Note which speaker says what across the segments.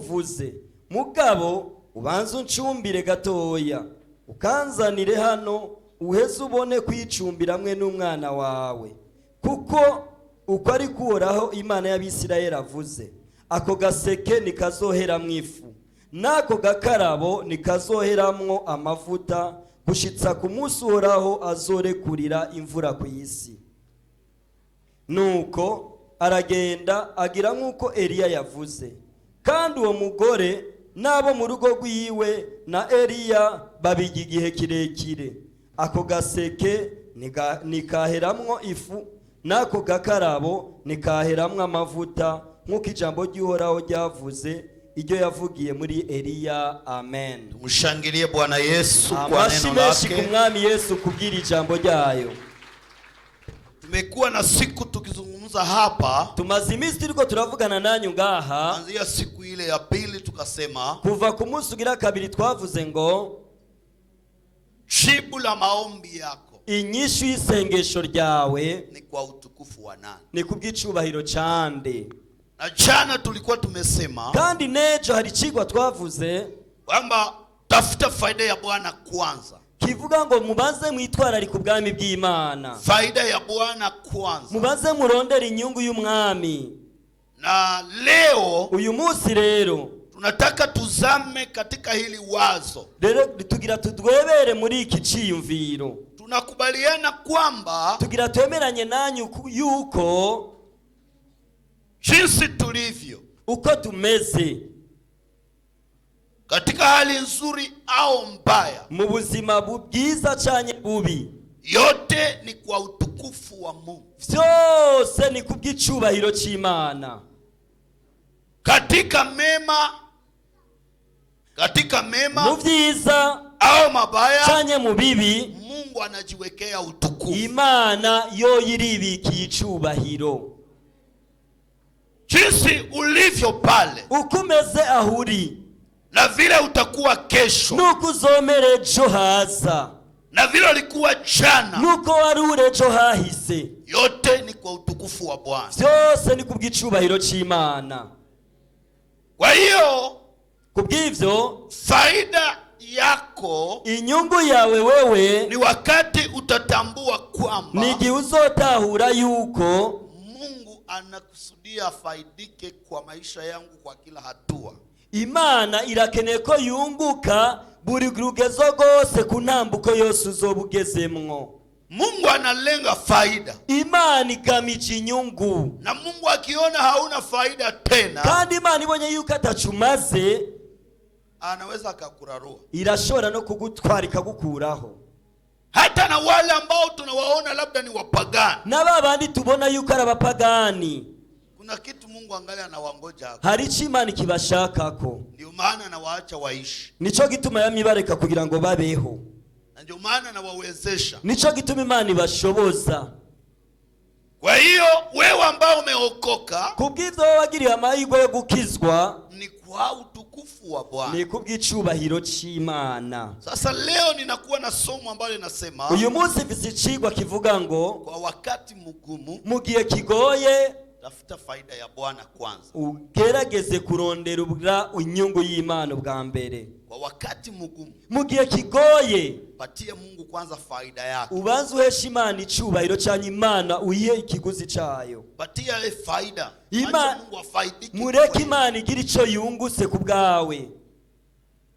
Speaker 1: uvuze, mugabo ubanza uncumbire gatoya, ukanzanire hano, uheze ubone kwicumbira hamwe n'umwana wawe, kuko uko ari kuhoraho Imana y'Abisirayeli avuze, ako gaseke nikazoheramwo ifu, n'ako gakarabo nikazoheramwo amavuta, gushitsa ku munsi uhoraho azorekurira imvura ku isi. Nuko aragenda agira nk'uko Eliya yavuze, kandi uwo mugore n'abo mu rugo rwiwe na Eliya babiga igihe kirekire. Ako gaseke nikaheramwo ifu, n'ako gakarabo nikaheramwo amavuta, nk'uko ijambo ry'Uhoraho ryavuze, iryo yavugiye muri Eliya. Amen.
Speaker 2: Tumshangilie Bwana Yesu kwa neno
Speaker 1: Amashimeshi
Speaker 2: lake.
Speaker 1: kumwami Yesu kubwira ijambo ryayo.
Speaker 2: Tumekuwa na siku tukizungumza hapa,
Speaker 1: Tumaze iminsi turiko turavugana nanyu ngaha.
Speaker 2: kuanzia siku ile ya pili tukasema
Speaker 1: Kuva ku munsi ugira kabiri twavuze ngo
Speaker 2: jibu la maombi yako
Speaker 1: inyishu y'isengesho ryawe
Speaker 2: ni kwa utukufu wa nani?
Speaker 1: ni kubw'icubahiro cande.
Speaker 2: Na jana tulikuwa tumesema
Speaker 1: Kandi nejo hari cigwa twavuze
Speaker 2: kwamba tafuta faida ya Bwana kwanza.
Speaker 1: kivuga ngo mubanze mwitwararika ubwami bw'Imana,
Speaker 2: Faida ya Bwana kwanza.
Speaker 1: mubanze murondera inyungu y'umwami.
Speaker 2: Na leo
Speaker 1: Uyu munsi rero
Speaker 2: tunataka tuzame katika hili wazo.
Speaker 1: rero tugira tudwebere muri iki ciyumviro,
Speaker 2: Tunakubaliana kwamba
Speaker 1: tugira twemeranye nanyu yuko
Speaker 2: jinsi tulivyo
Speaker 1: uko tumeze
Speaker 2: katika hali nzuri au mbaya,
Speaker 1: mu buzima bwiza canke bubi,
Speaker 2: yote ni kwa utukufu wa Mungu.
Speaker 1: vyose ni kubw'icubahiro c'Imana.
Speaker 2: Katika mema
Speaker 1: Mu vyiza
Speaker 2: au mabaya,
Speaker 1: canke mu bibi,
Speaker 2: Mungu anajiwekea utukufu.
Speaker 1: Imana yo yiribikiye icubahiro.
Speaker 2: Jinsi ulivyo pale
Speaker 1: Uko umeze aho uri,
Speaker 2: na vile utakuwa kesho,
Speaker 1: nuko uzomera ejo haza,
Speaker 2: na vile ulikuwa jana,
Speaker 1: nuko wari uri ejo hahise,
Speaker 2: yote ni kwa utukufu wa Bwana.
Speaker 1: vyose ni kubw'icubahiro c'Imana.
Speaker 2: Kwa hiyo
Speaker 1: Kubw'ivyo
Speaker 2: faida yako
Speaker 1: inyungu yawe wewe
Speaker 2: ni wakati utatambua kwamba
Speaker 1: ni igihe uzotahura yuko
Speaker 2: Mungu anakusudia afaidike kwa maisha yangu kwa kila hatua.
Speaker 1: Imana irakeneye ko yunguka buri rugezo rwose ku ntambuko yose uzoba ugezemwo.
Speaker 2: Mungu analenga faida,
Speaker 1: Imana igamije inyungu,
Speaker 2: na Mungu akiona hauna faida tena,
Speaker 1: kandi Imana ibonye yuko atacumaze,
Speaker 2: anaweza akakurarua.
Speaker 1: irashobora no kugutwara ikagukuraho.
Speaker 2: Hata na wale ambao tunawaona labda ni wapagani,
Speaker 1: Na babandi tubona yuko ari abapagani,
Speaker 2: kuna kitu Mungu angalia anawangoja hapo.
Speaker 1: hari ico Imana ikibashakako.
Speaker 2: Ndio maana anawaacha waishi,
Speaker 1: Nico gituma yamibareka kugira ngo babeho,
Speaker 2: na ndio maana anawawezesha.
Speaker 1: nico gituma Imana ibashoboza.
Speaker 2: Kwa hiyo wewe ambao umeokoka,
Speaker 1: Kubw'ivyo wagiriye amahirwe yo gukizwa,
Speaker 2: ni kwa utukufu wa Bwana.
Speaker 1: ni kubw'icubahiro c'Imana.
Speaker 2: Sasa leo ninakuwa na somo ambalo linasema
Speaker 1: Uyu munsi mfise icigwa kivuga ngo
Speaker 2: kwa wakati mgumu
Speaker 1: mu gihe kigoye
Speaker 2: tafuta faida ya Bwana kwanza.
Speaker 1: ugerageze kurondera inyungu y'Imana bwa mbere.
Speaker 2: Kwa wakati mgumu
Speaker 1: Mu gihe kigoye
Speaker 2: patia Mungu kwanza faida yake.
Speaker 1: ubanze uhesha Imana icubahiro canke Imana uyihe ikiguzi cayo.
Speaker 2: Patia ile faida.
Speaker 1: Ima-
Speaker 2: Acha Mungu afaidike.
Speaker 1: Mureke Imana igira ico yungutse ku bwawe.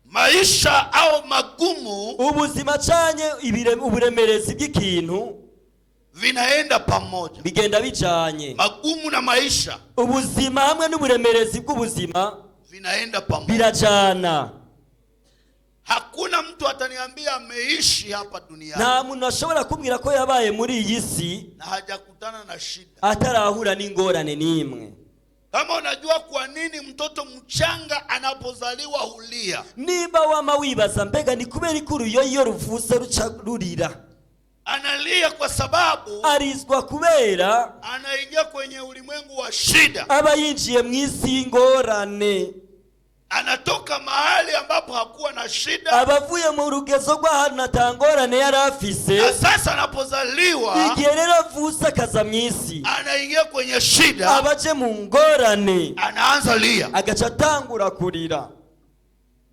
Speaker 2: Maisha au magumu
Speaker 1: Ubuzima canke uburemerezi bw'ikintu
Speaker 2: vinaenda pamoja.
Speaker 1: bigenda bijanye.
Speaker 2: Magumu na maisha
Speaker 1: Ubuzima hamwe n'uburemerezi bw'ubuzima
Speaker 2: vinaenda pamoja.
Speaker 1: birajana.
Speaker 2: Hakuna mtu ataniambia ameishi hapa duniani
Speaker 1: Nta muntu ashobora kumbwira ko yabaye muri iyi si
Speaker 2: na hajakutana na shida.
Speaker 1: atarahura n'ingorane n'imwe.
Speaker 2: Kama unajua kwa nini mtoto mchanga anapozaliwa hulia,
Speaker 1: Niba wama wibaza mbega ni kubera ko uruyoyo iyo ruvuse ruca rurira,
Speaker 2: analia kwa sababu
Speaker 1: arizwa kubera
Speaker 2: anaingia kwenye ulimwengu wa shida.
Speaker 1: aba yinjiye mu isi y'ingorane.
Speaker 2: anatoka mahali ambapo hakuwa na shida,
Speaker 1: abavuye mu rugezo rw'ahantu atangorane yari afise,
Speaker 2: na sasa anapozaliwa
Speaker 1: igihe rero avutse akaza mw'isi,
Speaker 2: anaingia kwenye shida,
Speaker 1: abaje mu ngorane,
Speaker 2: anaanza lia,
Speaker 1: agaca atangura kurira.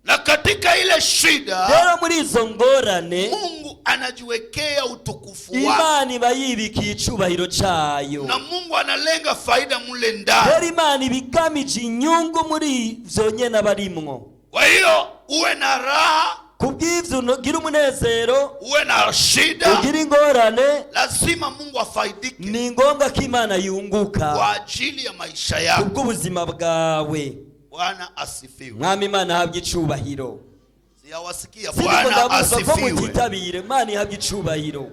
Speaker 2: na katika ile shida
Speaker 1: rero muri izo ngorane
Speaker 2: Mungu anajiwekea utukufu wake,
Speaker 1: Imana iba yibikiye icubahiro cayo,
Speaker 2: na Mungu analenga faida mule ndani.
Speaker 1: rero Imana ibigamije inyungu muri ivyo nyene abarimwo.
Speaker 2: Kwa hiyo uwe na raha,
Speaker 1: kubw'ivyo gira umunezero,
Speaker 2: uwe na shida,
Speaker 1: ugira ingorane,
Speaker 2: lazima Mungu afaidike,
Speaker 1: ni ngombwa ko Imana yunguka
Speaker 2: kwa ajili ya maisha yako.
Speaker 1: kubw'ubuzima bwawe.
Speaker 2: Bwana asifiwe.
Speaker 1: Mwami Imana ahabwe icubahiro.
Speaker 2: Siyawasikia.
Speaker 1: Sindiko
Speaker 2: Bwana
Speaker 1: ndabuza ko
Speaker 2: asifiwe.
Speaker 1: mutitabire, Imana ihabwe icubahiro.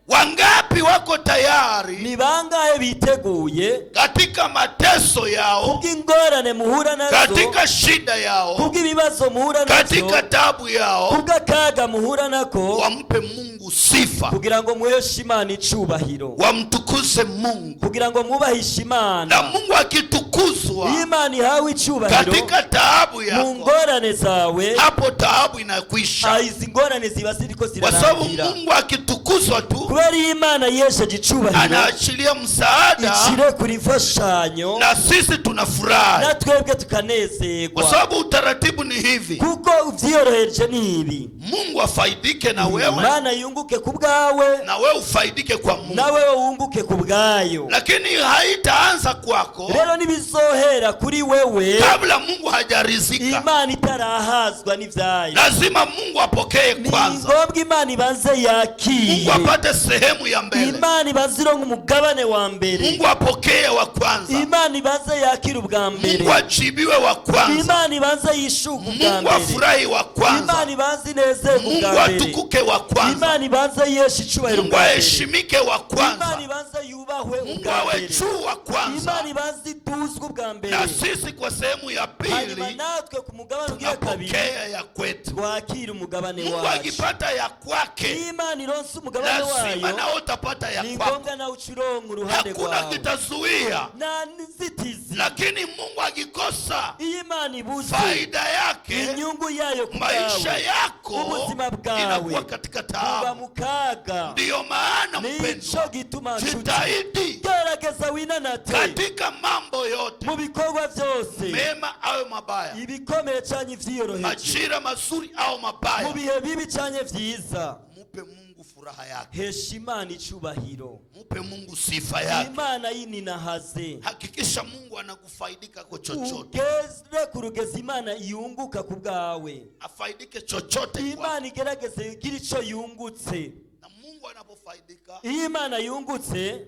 Speaker 2: Wangapi wako tayari
Speaker 1: Ni bangahe biteguye
Speaker 2: katika mateso yao,
Speaker 1: kubw'ingorane muhura nazo,
Speaker 2: katika shida yao,
Speaker 1: kubw'ibibazo muhura nazo,
Speaker 2: katika tabu yao,
Speaker 1: kubw'akaga muhura nako,
Speaker 2: wampe Mungu sifa,
Speaker 1: kugira ngo muheshe Imana icubahiro,
Speaker 2: wamtukuze Mungu,
Speaker 1: kugira ngo mwubahishe
Speaker 2: na
Speaker 1: Imana.
Speaker 2: Mungu akitukuzwa
Speaker 1: Imana ihawe icubahiro
Speaker 2: katika taabu
Speaker 1: mu
Speaker 2: yako,
Speaker 1: ngorane zawe,
Speaker 2: hapo taabu inakwisha,
Speaker 1: izi ngorane ziba ziriko
Speaker 2: kwa sababu
Speaker 1: zirarangira,
Speaker 2: Mungu akitukuzwa tu
Speaker 1: kubera Imana yesheje icubahiro,
Speaker 2: anaachilia msaada,
Speaker 1: icire kuri imfashanyo,
Speaker 2: na sisi tunafurahi,
Speaker 1: na twebwe
Speaker 2: kwa
Speaker 1: tukanezerwa,
Speaker 2: sababu utaratibu ni hivi:
Speaker 1: kuko uvyiyorohereje nibi,
Speaker 2: Mungu afaidike na wewe,
Speaker 1: Imana yunguke ku bwawe,
Speaker 2: na wewe ufaidike kwa Mungu,
Speaker 1: na wewe wunguke ku bwayo.
Speaker 2: lakini haitaanza kwako
Speaker 1: Rero nibizohera kuri wewe
Speaker 2: kabla Mungu hajarizika.
Speaker 1: Imana itarahazwa n'ivyayo,
Speaker 2: Lazima Mungu apokee
Speaker 1: ni
Speaker 2: kwanza,
Speaker 1: ngombwa Imana ibanze
Speaker 2: Mungu
Speaker 1: yakire,
Speaker 2: apate sehemu ya mbele,
Speaker 1: Imana ibanze ironke umugabane wa mbere,
Speaker 2: Mungu apokee wa kwanza,
Speaker 1: Imana ibanze yakire ubwa mbere,
Speaker 2: Mungu ajibiwe wa kwanza,
Speaker 1: Imana ibanze yishuke ubwa
Speaker 2: Mungu
Speaker 1: mbere,
Speaker 2: afurahi wa kwanza,
Speaker 1: Imana ibanze inezerwe
Speaker 2: Mungu
Speaker 1: ubwa mbere,
Speaker 2: atukuke wa kwanza,
Speaker 1: Imana ibanze yeshe icubahiro
Speaker 2: Mungu
Speaker 1: ubwa mbere,
Speaker 2: aheshimike wa
Speaker 1: Imana
Speaker 2: kwanza,
Speaker 1: ibanze yubahwe
Speaker 2: Mungu
Speaker 1: ubwa
Speaker 2: awe
Speaker 1: mbere,
Speaker 2: juu wa kwanza,
Speaker 1: Imana ibanze ituzwe ubwa mbere,
Speaker 2: na sisi kwa sehemu ya
Speaker 1: hanyuma
Speaker 2: pili
Speaker 1: natwe ku mugabane ugira kabiri
Speaker 2: tunapokea ya kwetu.
Speaker 1: twakire umugabane
Speaker 2: Mungu
Speaker 1: wacu.
Speaker 2: akipata ya kwake,
Speaker 1: Imana ironse umugabane
Speaker 2: lazima
Speaker 1: wayo,
Speaker 2: nao utapata ya
Speaker 1: ni
Speaker 2: kwako,
Speaker 1: ngombwa nawe ucironka uruhande
Speaker 2: hakuna
Speaker 1: rwawe,
Speaker 2: kitazuia.
Speaker 1: nta nzitizi.
Speaker 2: Lakini Mungu akikosa
Speaker 1: Iyo Imana ibuze
Speaker 2: faida yake,
Speaker 1: inyungu yayo ku
Speaker 2: maisha
Speaker 1: bwawe,
Speaker 2: yako
Speaker 1: ubuzima bwawe
Speaker 2: inakuwa katika
Speaker 1: buba
Speaker 2: taabu.
Speaker 1: mu kaga.
Speaker 2: Ndiyo maana
Speaker 1: Nico
Speaker 2: mpendwa,
Speaker 1: gituma nshuti,
Speaker 2: jitahidi
Speaker 1: gerageza winanate
Speaker 2: katika mambo yote,
Speaker 1: mu bikorwa vyose,
Speaker 2: mema au mabaya,
Speaker 1: ibikomeye canke ivyiyoroheje,
Speaker 2: majira mazuri au
Speaker 1: mu
Speaker 2: mabaya,
Speaker 1: bihe bibi canke vyiza,
Speaker 2: mupe Mungu furaha yake,
Speaker 1: hesha Imana icubahiro,
Speaker 2: mupe Mungu sifa yake.
Speaker 1: Imana yininahaze,
Speaker 2: Hakikisha Mungu anakufaidika kwa chochote,
Speaker 1: ugeze ku rugezi Imana yunguka ku bwawe,
Speaker 2: afaidike chochote kwa.
Speaker 1: Imana igerageze igira ico yungutse.
Speaker 2: Na Mungu anapofaidika,
Speaker 1: Iyo Imana yungutse,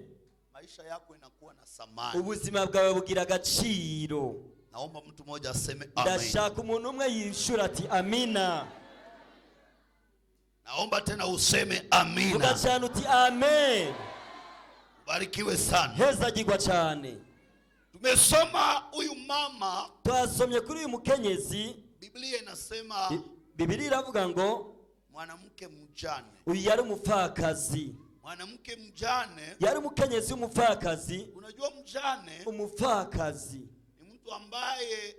Speaker 2: maisha yako inakuwa na thamani.
Speaker 1: ubuzima bwawe bugira agaciro.
Speaker 2: Naomba mtu mmoja aseme amen.
Speaker 1: Ndashaka umuntu umwe yishura ati amina.
Speaker 2: Naomba tena useme
Speaker 1: Vuga
Speaker 2: amina.
Speaker 1: cyane uti amen.
Speaker 2: Barikiwe sana.
Speaker 1: Hezagirwa cyane.
Speaker 2: Tumesoma huyu mama,
Speaker 1: Twasomye kuri uyu mukenyezi,
Speaker 2: Biblia inasema
Speaker 1: Biblia iravuga ngo
Speaker 2: mwanamke mjane.
Speaker 1: uyu yari umupfakazi.
Speaker 2: Mwanamke mjane,
Speaker 1: Yari umukenyezi w'umupfakazi.
Speaker 2: unajua mjane
Speaker 1: Umupfakazi
Speaker 2: ni mtu ambaye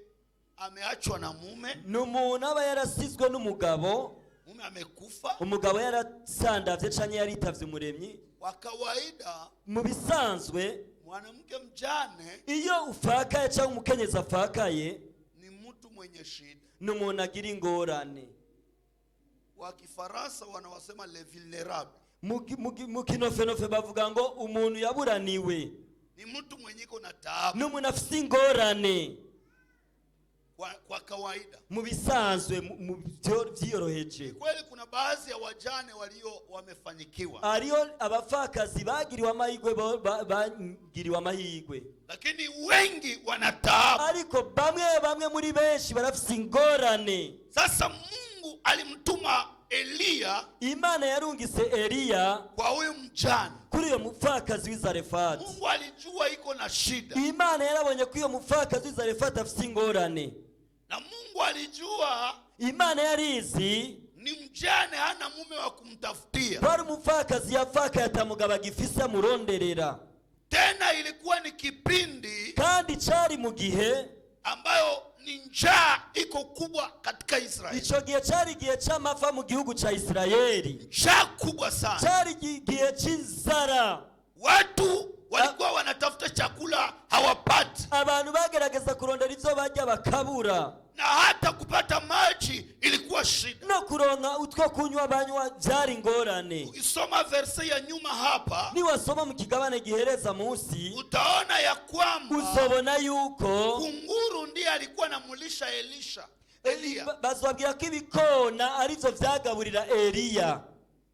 Speaker 2: ameachwa na mume,
Speaker 1: ni umuntu aba yarasizwe n'umugabo,
Speaker 2: mume amekufa.
Speaker 1: umugabo yarasandavye canke yaritavye umuremyi.
Speaker 2: Kwa kawaida
Speaker 1: Mu bisanzwe
Speaker 2: mwanamke mjane
Speaker 1: iyo ufakaye cyangwa umukenyezi afakaye,
Speaker 2: ni mtu mwenye shida.
Speaker 1: ni umuntu agira ingorane.
Speaker 2: Wa Kifaransa wanawasema le vulnerable.
Speaker 1: Mu kinofenofe bavuga ngo umuntu yaburaniwe,
Speaker 2: Ni mtu mwenye iko na taabu.
Speaker 1: ni umuntu afite ingorane.
Speaker 2: Kwa kawaida
Speaker 1: Mu bisanzwe mu vyiyoroheje,
Speaker 2: kweli kuna baadhi ya wajane walio wamefanyikiwa,
Speaker 1: ariyo abapfakazi bagiriwe amahirwe, bagiriwe amahirwe,
Speaker 2: lakini wengi wana taabu.
Speaker 1: ariko bamwe muri benshi barafite ingorane.
Speaker 2: Sasa Mungu alimtuma Eliya,
Speaker 1: Imana yarungise Eliya
Speaker 2: kwa huyu mjane.
Speaker 1: kuri uyo mupfakazi w'Izarefati.
Speaker 2: Mungu alijua iko na shida,
Speaker 1: Imana yarabonye ko uyo mupfakazi w'Izarefati afite ingorane.
Speaker 2: na Mungu alijua
Speaker 1: Imana yarizi
Speaker 2: ni mjane, hana mume wa kumtafutia.
Speaker 1: bari umupfakazi yapfakaye atamugabo agifise amuronderera,
Speaker 2: Tena ilikuwa ni kipindi
Speaker 1: kandi cari mu gihe
Speaker 2: ambayo ni njaa mafuriko kubwa katika Israeli.
Speaker 1: Ico gihe cari igihe c'amapfa mu gihugu ca Isirayeli.
Speaker 2: Njaa kubwa sana.
Speaker 1: Cari igihe c'inzara.
Speaker 2: Watu walikuwa wanatafuta chakula hawapati.
Speaker 1: Abantu bagerageza kurondera ivyo barya bakabura.
Speaker 2: Na hata kupata maji ilikuwa shida.
Speaker 1: No kuronka utwo kunywa banywa byari ingorane.
Speaker 2: Ukisoma verse ya nyuma hapa,
Speaker 1: niwasoma mu kigabane gihereza munsi,
Speaker 2: utaona ya kwamba
Speaker 1: uzobona yuko
Speaker 2: kunguru ndiye alikuwa anamulisha Eliya.
Speaker 1: Bazobabwira ko ibikona arivyo vyagaburira Eliya.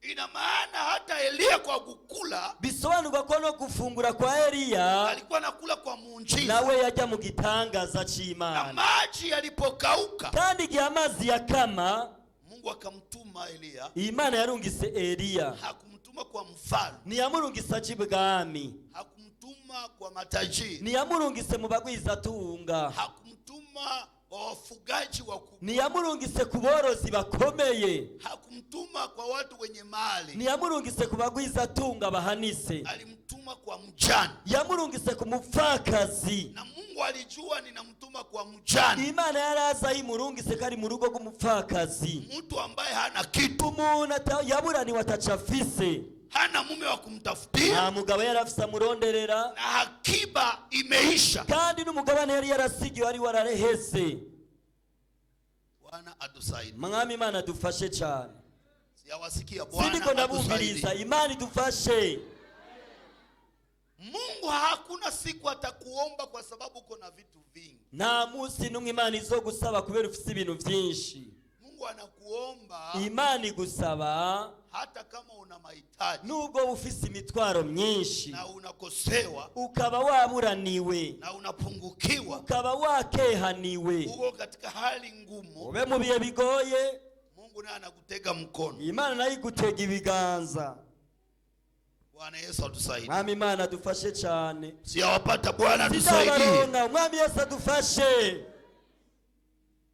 Speaker 2: Ina maana hata Eliya kwa kukula,
Speaker 1: bisobanurwa ko no gufungura kwa Eliya
Speaker 2: alikuwa anakula kwa muujiza,
Speaker 1: nawe yajya mu gitangaza c'Imana.
Speaker 2: Na maji yalipokauka,
Speaker 1: kandi igihe amazi yakama,
Speaker 2: Mungu akamtuma Eliya.
Speaker 1: Imana yarungise Eliya.
Speaker 2: Hakumtuma kwa mfalme,
Speaker 1: ntiyamurungisa c'ibwami.
Speaker 2: Hakumtuma kwa matajiri,
Speaker 1: ntiyamurungise mu bagwizatunga.
Speaker 2: Hakumtuma kwa wafugaji wakubwa,
Speaker 1: ntiyamurungise ku borozi bakomeye.
Speaker 2: Hakumtuma kwa watu wenye mali,
Speaker 1: ntiyamurungise ku bagwizatunga bahanise.
Speaker 2: Alimtuma kwa mjane,
Speaker 1: yamurungise ku mupfakazi.
Speaker 2: Na Mungu alijua ninamtuma kwa mjane.
Speaker 1: Imana yaraza yimurungise kari mu rugo rw'umupfakazi,
Speaker 2: mtu ambaye hana kitu,
Speaker 1: umuntu yaburaniwe atacafise,
Speaker 2: hana mume wa kumtafutia,
Speaker 1: nta mugabo yarafise amuronderera,
Speaker 2: na akiba imeisha,
Speaker 1: kandi n'umugabane yari yarasigiwe ari wararehese.
Speaker 2: Bwana atusaidie.
Speaker 1: Mwami Imana dufashe cyane.
Speaker 2: Siyawasikia Bwana atusaidie.
Speaker 1: Sindiko ndabumviriza, Imana idufashe.
Speaker 2: Mungu hakuna siku atakuomba kwa sababu uko na vitu vingi.
Speaker 1: Nta munsi n'umwe Imana izogusaba kubera ufite ibintu byinshi.
Speaker 2: Mungu anakuomba,
Speaker 1: Imana igusaba
Speaker 2: hata kama una mahitaji,
Speaker 1: nubwo ufise imitwaro myinshi,
Speaker 2: na unakosewa,
Speaker 1: ukaba waburaniwe,
Speaker 2: na unapungukiwa,
Speaker 1: ukaba wakehaniwe,
Speaker 2: uko katika hali ngumu,
Speaker 1: ube mu bihe bigoye,
Speaker 2: Mungu naye anakutega mkono.
Speaker 1: Imana nayo igutega ibiganza.
Speaker 2: Bwana Yesu atusaidie.
Speaker 1: Mwami Imana dufashe cyane.
Speaker 2: Siyawapata, Bwana atusaidie.
Speaker 1: Mwami Yesu adufashe.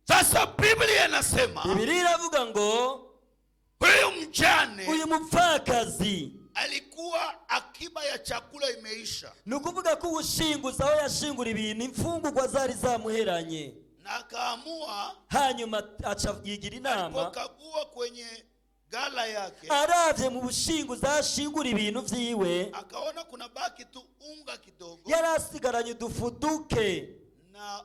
Speaker 2: Sasa Biblia inasema,
Speaker 1: Biblia iravuga ngo
Speaker 2: huyu mjane,
Speaker 1: uyu mupfakazi
Speaker 2: alikuwa akiba ya chakula imeisha.
Speaker 1: Nukuvuga ko ubushinguza aho yashingura ibintu imfungurwa zari zamuheranye,
Speaker 2: na akaamua,
Speaker 1: hanyuma aca yigira inama,
Speaker 2: alipokagua kwenye gala yake,
Speaker 1: aravye mu bushinguza ashingura ibintu vyiwe,
Speaker 2: akaona kuna baki tu unga kidogo,
Speaker 1: yarasigaranye udufuduke
Speaker 2: na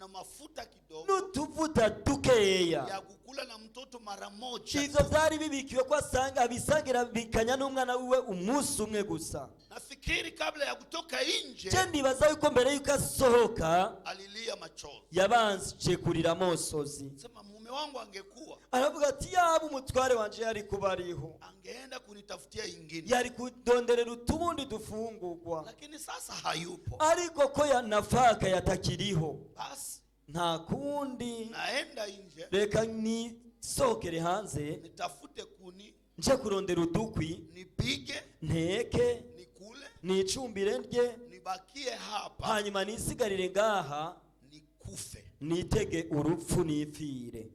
Speaker 2: mafuta kidogo,
Speaker 1: n'utuvuta dukeya
Speaker 2: ya kukula na mtoto mara moja.
Speaker 1: Ivyo vyari bibikiwe ko abisangira bikanya n'umwana wiwe umunsi umwe gusa.
Speaker 2: Nafikiri kabla ya kutoka nje,
Speaker 1: je ndibaza yuko mbere yuko asohoka
Speaker 2: alilia machozi,
Speaker 1: yabanje kurira amosozi.
Speaker 2: sema mume wangu angekuwa,
Speaker 1: aravuga ati yaba umutware wanje yari kuba ariho,
Speaker 2: angeenda kunitafutia ingine,
Speaker 1: yari kudonderera utubundi dufungurwa,
Speaker 2: lakini sasa hayupo.
Speaker 1: ariko ko yanafaka yatakiriho,
Speaker 2: Basi
Speaker 1: nta kundi
Speaker 2: naenda nje,
Speaker 1: reka nisokere hanze,
Speaker 2: nitafute kuni,
Speaker 1: nje kurondera udukwi,
Speaker 2: nipike,
Speaker 1: nteke,
Speaker 2: nikule,
Speaker 1: nicumbire ndye,
Speaker 2: nibakie hapa,
Speaker 1: hanyuma nisigarire ngaha,
Speaker 2: nikufe.
Speaker 1: nitege urupfu nipfire.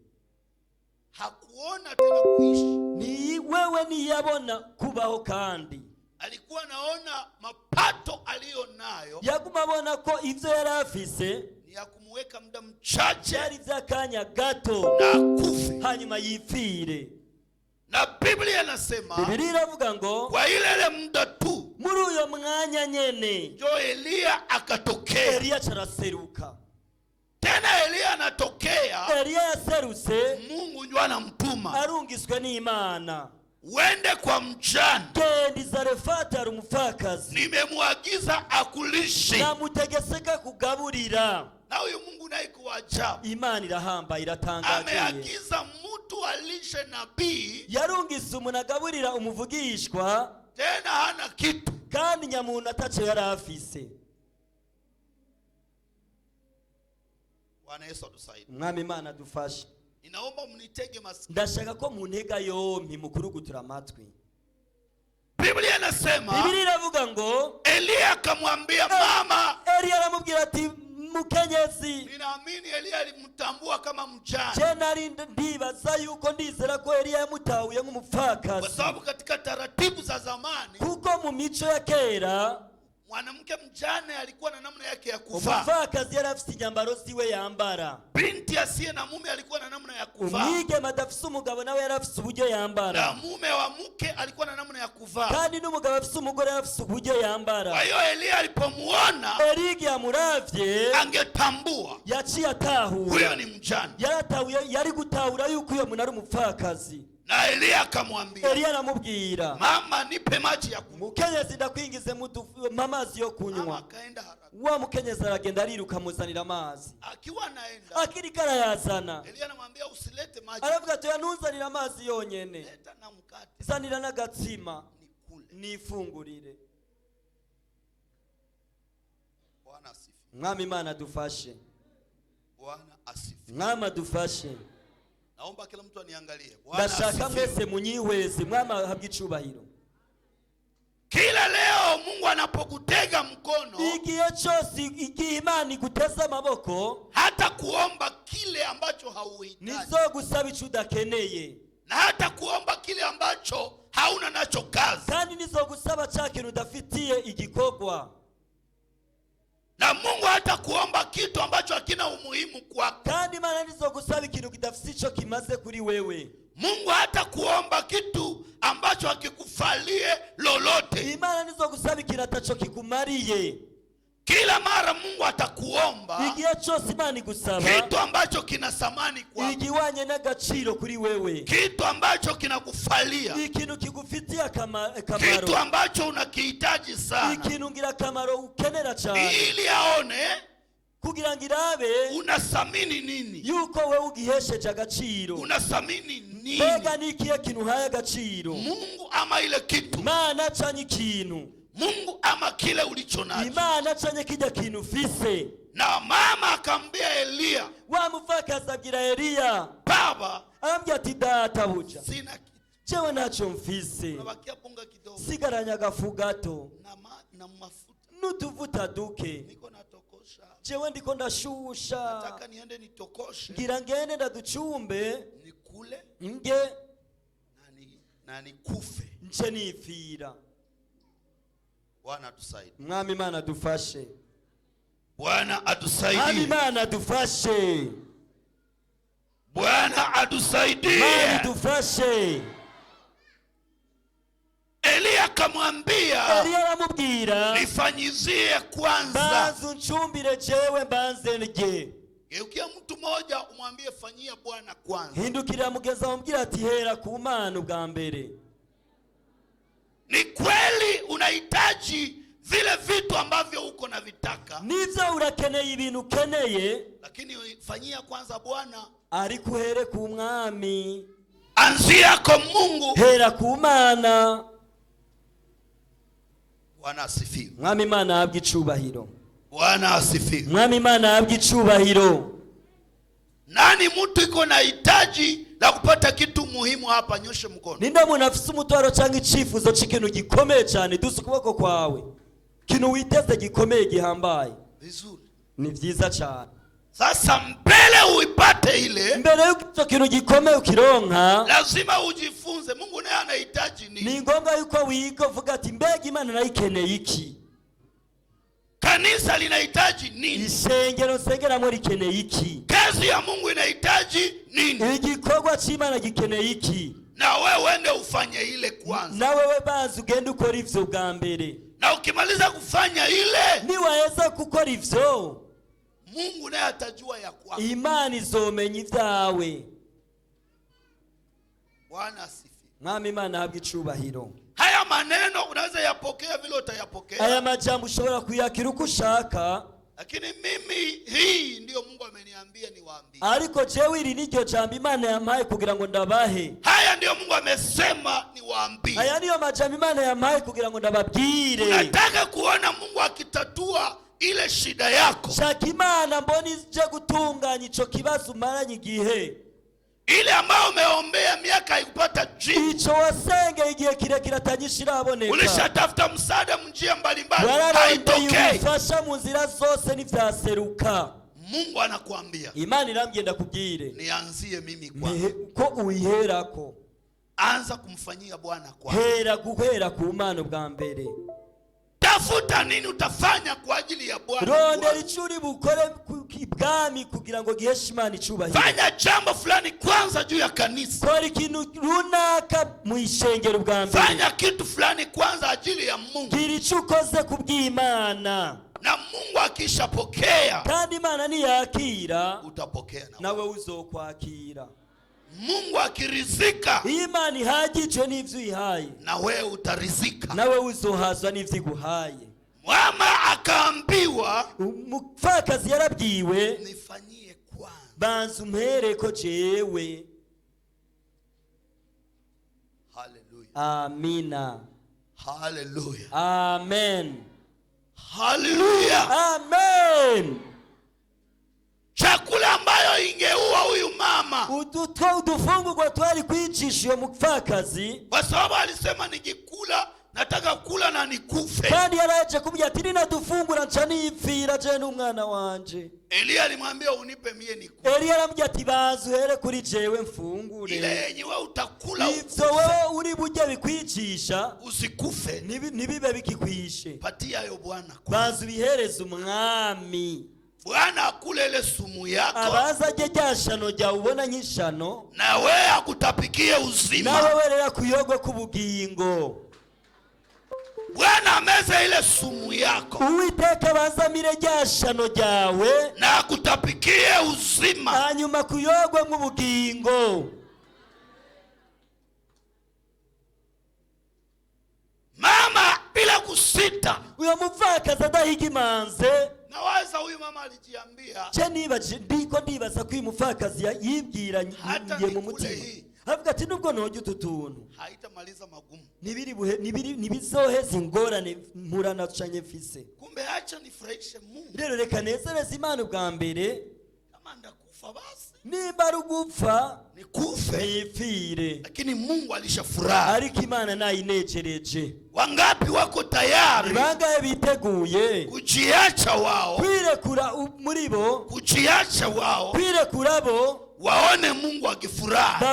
Speaker 2: Hakuona tena kuishi.
Speaker 1: Ni wewe niyabona kubaho, kandi
Speaker 2: alikuwa naona mapato aliyo nayo,
Speaker 1: yaguma abona ko ivyo yari afise
Speaker 2: ni ya kumweka muda mchache,
Speaker 1: byari vy'akanya gato,
Speaker 2: na kufe,
Speaker 1: hanyuma yipfire.
Speaker 2: na Biblia inasema,
Speaker 1: Biblia iravuga ngo
Speaker 2: kwa ile muda tu,
Speaker 1: muri uyo mwanya nyene
Speaker 2: ndio Eliya akatokea.
Speaker 1: Eliya caraseruka.
Speaker 2: Tena Eliya anatokea,
Speaker 1: Eliya yaserutse,
Speaker 2: Mungu ndio anamtuma,
Speaker 1: arungiswe n'Imana,
Speaker 2: wende kwa mjane,
Speaker 1: genda i Zarefati hari umupfakazi,
Speaker 2: nimemwagiza akulishe.
Speaker 1: namutegeseka kugaburira.
Speaker 2: Na huyu Mungu naye kwa ajabu,
Speaker 1: Imana irahamba iratangaje,
Speaker 2: ameagiza mtu alishe nabii,
Speaker 1: yarungise umuntu agaburira umuvugishwa,
Speaker 2: tena hana kitu,
Speaker 1: kandi nyamuntu ataco yari afise.
Speaker 2: Bwana Yesu atusaidie.
Speaker 1: Mwami Imana dufashe.
Speaker 2: Ninaomba mnitege masikio.
Speaker 1: Ndashaka ko mu ntega yompi mukurugutura amatwi.
Speaker 2: Biblia inasema,
Speaker 1: Biblia iravuga ngo
Speaker 2: Eliya akamwambia mama,
Speaker 1: Eliya aramubwira ati mukenyezi,
Speaker 2: ninaamini Eliya alimtambua kama mjane,
Speaker 1: je nari ndibaza yuko ndizera ko Eliya yamutahuye
Speaker 2: kwa
Speaker 1: nk'umupfakazi,
Speaker 2: sababu katika taratibu za zamani,
Speaker 1: kuko mu mico ya kera
Speaker 2: mwanamke mjane alikuwa na namna yake ya kuvaa.
Speaker 1: umupfakazi yari afite inyambaro ziwe yambara.
Speaker 2: Binti asiye na mume alikuwa na namna ya kuvaa.
Speaker 1: umwigeme adafise umugabo nawe yari afise uburyo yambara.
Speaker 2: Na mume wa mke alikuwa na namna ya kuvaa.
Speaker 1: kandi n'umugabo afise umugore yari afise uburyo yambara.
Speaker 2: Kwa hiyo Elia alipomuona,
Speaker 1: Eliya amuravye
Speaker 2: angetambua
Speaker 1: yaciye atahura.
Speaker 2: huyo ni mjane.
Speaker 1: yari gutahura yuko uyo muntu ari umupfakazi.
Speaker 2: Na Elia akamwambia,
Speaker 1: Eliya aramubwira,
Speaker 2: mama nipe maji ya kunywa.
Speaker 1: mukenyezi ndakwingize amazi yo
Speaker 2: Mama
Speaker 1: kunywa.
Speaker 2: akaenda haraka.
Speaker 1: wa mukenyezi aragenda ariruka amuzanira amazi.
Speaker 2: Akiwa anaenda,
Speaker 1: akiriko arayazana
Speaker 2: Elia anamwambia usilete maji.
Speaker 1: aravuga ati yanuzanira amazi yonyene,
Speaker 2: Leta na mkate.
Speaker 1: zanira n'agatsima
Speaker 2: Nikule.
Speaker 1: nifungurire.
Speaker 2: Bwana asifiwe.
Speaker 1: mwami Imana dufashe.
Speaker 2: Bwana asifiwe.
Speaker 1: mwami adufashe.
Speaker 2: Naomba kila mtu aniangalie. Bwana
Speaker 1: ndashaka
Speaker 2: asifiwe.
Speaker 1: mwese munyihweze. mwami ahabwe icubahiro.
Speaker 2: Kila leo Mungu anapokutega mkono,
Speaker 1: igihe cyose igihe Imana iguteze amaboko,
Speaker 2: hata kuomba kile ambacho hauhitaji,
Speaker 1: nizo gusaba ico udakeneye,
Speaker 2: na hata kuomba kile ambacho hauna nacho kazi,
Speaker 1: kandi nizo gusaba ca kintu udafitiye igikorwa.
Speaker 2: na Mungu hata kuomba kitu ambacho hakina umuhimu kwako.
Speaker 1: kandi Imana nizo gusaba ikintu kidafite ico kimaze kuri wewe.
Speaker 2: Mungu hata kuomba kitu ambacho hakikufalie lolote.
Speaker 1: Imana nizo gusaba ikintu ataco kikumariye.
Speaker 2: Kila mara Mungu atakuomba
Speaker 1: igihe cyose Imana igusaba
Speaker 2: kitu ambacho kina thamani kwako,
Speaker 1: igiwanye n'agaciro kuri wewe,
Speaker 2: kitu ambacho kinakufalia,
Speaker 1: ikintu kigufitiye akamaro,
Speaker 2: kitu ambacho unakihitaji sana,
Speaker 1: ikintu ngira akamaro ukenera cyane,
Speaker 2: ili aone
Speaker 1: kugira ngo irabe
Speaker 2: unathamini nini,
Speaker 1: yuko wewe ugihesheje agaciro.
Speaker 2: unathamini nini,
Speaker 1: mbega ni ikihe kintu uhaye agaciro?
Speaker 2: Mungu ama ile kitu,
Speaker 1: Imana canye ikintu,
Speaker 2: Mungu ama kile ulicho nacho.
Speaker 1: Imana canye kijya kintu ufise.
Speaker 2: Na mama akamwambia Elia,
Speaker 1: wa mupfakazi abwira Eliya,
Speaker 2: baba,
Speaker 1: arambwira ati databuja,
Speaker 2: sina kitu,
Speaker 1: jewe ntacyo mfise,
Speaker 2: unabakia punga kidogo
Speaker 1: sigaranya agafu gato
Speaker 2: na mafuta,
Speaker 1: n'utuvuta duke,
Speaker 2: niko natokosha,
Speaker 1: jewe ndiko ndashusha,
Speaker 2: nataka niende nitokoshe,
Speaker 1: ngira ngende ndaducumbe
Speaker 2: nikule
Speaker 1: nge
Speaker 2: na nikufe.
Speaker 1: nce nifira.
Speaker 2: Bwana atusaidie.
Speaker 1: mwami Imana dufashe.
Speaker 2: Bwana
Speaker 1: mwami
Speaker 2: atusaidie.
Speaker 1: Imana dufashe.
Speaker 2: Bwana atusaidie.
Speaker 1: mwami dufashe.
Speaker 2: Elia akamwambia,
Speaker 1: Eliya aramubwira,
Speaker 2: nifanyizie kwanza.
Speaker 1: banza uncumbire jewe mbanze ndye.
Speaker 2: Geukia mtu mmoja umwambie fanyia Bwana kwanza.
Speaker 1: hindukirira mugeza amubwira ati hera ku Mana ubwa mbere.
Speaker 2: Ni kweli unahitaji vile vitu ambavyo uko na vitaka,
Speaker 1: nivyo urakeneye ibintu ukeneye,
Speaker 2: lakini fanyia kwanza Bwana.
Speaker 1: ariko uhere ku mwami,
Speaker 2: Anzia kwa Mungu.
Speaker 1: hera ku Mana.
Speaker 2: Bwana asifiwe.
Speaker 1: mwami Imana ahabwe icubahiro.
Speaker 2: Bwana asifiwe.
Speaker 1: mwami Imana ahabwe icubahiro.
Speaker 2: Nani mtu iko na hitaji la kupata kitu muhimu hapa? Nyoshe mkono.
Speaker 1: ninde muntu afise umutwaro cyangwa icifuzo c'ikintu gikomeye cyane? dusa ukuboko kwawe, kintu witeze gikomeye gihambaye.
Speaker 2: Vizuri.
Speaker 1: ni vyiza cyane.
Speaker 2: Sasa mbele uipate ile,
Speaker 1: mbere yuko icyo kintu gikomeye ukironka,
Speaker 2: lazima ujifunze Mungu naye anahitaji
Speaker 1: ni
Speaker 2: nini.
Speaker 1: ngombwa yuko wiga uvuga ati mbega Imana nayikeneye iki,
Speaker 2: Kanisa linahitaji nini,
Speaker 1: ishengero nsengeramo rikeneye iki,
Speaker 2: kazi ya Mungu inahitaji nini,
Speaker 1: igikorwa c'Imana gikeneye iki.
Speaker 2: na wewe uende ufanye ile kwanza.
Speaker 1: na wewe banza ugende ukora ivyo bwa mbere,
Speaker 2: Na ukimaliza kufanya ile,
Speaker 1: niwaheza gukora ivyo,
Speaker 2: Mungu naye atajua ya kwako.
Speaker 1: Imana izomenya ivyawe.
Speaker 2: Bwana asifiwe.
Speaker 1: mwami Imana ahabwe icubahiro.
Speaker 2: Haya maneno unaweza yapokea vile utayapokea,
Speaker 1: aya majambo ushobora kuyakira uko ushaka,
Speaker 2: lakini mimi hii ndiyo Mungu ameniambia niwaambie.
Speaker 1: ariko jewe iri niryo jambo Imana yampaye kugira ngo ndabahe.
Speaker 2: Haya ndiyo Mungu amesema niwaambie.
Speaker 1: aya niyo majambo Imana yampaye kugira ngo ndababwire.
Speaker 2: Unataka kuona Mungu akitatua ile shida yako,
Speaker 1: shaka Imana mbona ije gutunganya ico kibazo umaranye igihe,
Speaker 2: ile ambayo umeombea miaka haikupata jibu.
Speaker 1: ico wasenge igihe kirekire atanyisha iraboneka,
Speaker 2: Ulishatafuta msaada njia mbalimbali,
Speaker 1: wararondeye
Speaker 2: haitokei.
Speaker 1: ubufasha mu nzira zose nivyaseruka.
Speaker 2: Mungu anakuambia
Speaker 1: Imana irambwiye ndakubwire,
Speaker 2: nianzie mimi kwanza.
Speaker 1: ko uyiherako,
Speaker 2: Anza kumfanyia Bwana kwanza.
Speaker 1: guhera ku Mana ubwa mbere.
Speaker 2: Tafuta nini utafanya kwa ajili ya Bwana.
Speaker 1: rondera icyo uri bukore k'ibwami kugira ngo giheshe Imana icyubahiro.
Speaker 2: Fanya jambo fulani kwanza juu ya kanisa.
Speaker 1: Kora ikintu runaka mu ishengero bwa mbere.
Speaker 2: Fanya kitu fulani kwanza ajili ya Mungu.
Speaker 1: Gira icyo ukoze kubw'Imana.
Speaker 2: Na Mungu akishapokea,
Speaker 1: kandi Imana niyakira,
Speaker 2: utapokea
Speaker 1: nawe uzokwakira.
Speaker 2: Mungu akirizika,
Speaker 1: Imana ihagije n'ivyo ihaye,
Speaker 2: na wewe utarizika,
Speaker 1: nawe uzohazwa n'ivyo iguhaye.
Speaker 2: Mama akaambiwa,
Speaker 1: umupfakazi yarabwiwe,
Speaker 2: nifanyie kwanza,
Speaker 1: banza umpereko jewe.
Speaker 2: Hallelujah.
Speaker 1: Amina.
Speaker 2: Hallelujah.
Speaker 1: Amen.
Speaker 2: Hallelujah.
Speaker 1: Amen.
Speaker 2: Chakula ambayo ingeua huyu mama,
Speaker 1: udufungurwa twari kwicisha uyo mupfakazi,
Speaker 2: kwa sababu alisema nikikula nataka kula na nikufe.
Speaker 1: kandi yaraje kubwira ati ninadufungura nca nipfira je n'umwana wanje.
Speaker 2: Elia alimwambia unipe mie nikufe.
Speaker 1: Elia aramubwira ati baza uhere kuri jewe mfungure.
Speaker 2: Ile yenye wewe utakula
Speaker 1: ivyo wewe uri burya bikwicisha
Speaker 2: usikufe,
Speaker 1: nibibe bikikwishe.
Speaker 2: patia yo Bwana.
Speaker 1: Baza ubihereze umwami.
Speaker 2: Bwana akule ile sumu yako,
Speaker 1: abaza aje ryashano rya ubona nk'ishano,
Speaker 2: na wewe akutapikie uzima.
Speaker 1: nawe werera kuyogwe kubugingo.
Speaker 2: Bwana ameze ile sumu yako,
Speaker 1: Uwiteka bazamire ryashano ryawe,
Speaker 2: na akutapikie uzima,
Speaker 1: hanyuma kuyogwe nk'ubugingo.
Speaker 2: mama bila kusita.
Speaker 1: Uyo mupfakazi adahiga imanze.
Speaker 2: Nawaza huyu mama alijiambia,
Speaker 1: Je ndiko ndibaza ko uyu mupfakazi yibwira ngiye mu mutima, avuga ati nubwo nojye utu tuntu
Speaker 2: haitamaliza magumu,
Speaker 1: nibizoheza ingorane mpura nacanye mfise.
Speaker 2: kumbe acha nifurahishe Mungu.
Speaker 1: Rero reka nezereze Imana ubwa mbere,
Speaker 2: Kama ndakufa basi
Speaker 1: nimba ari ugupfa
Speaker 2: nikufe,
Speaker 1: nipfire,
Speaker 2: lakini Mungu alishafurahi.
Speaker 1: ariko Imana nayinejereje.
Speaker 2: Wangapi wako tayari
Speaker 1: Bangahe biteguye
Speaker 2: kujiacha wao,
Speaker 1: kwirekura muri bo,
Speaker 2: kujiacha wao
Speaker 1: kwirekura bo,
Speaker 2: waone Mungu akifurahi.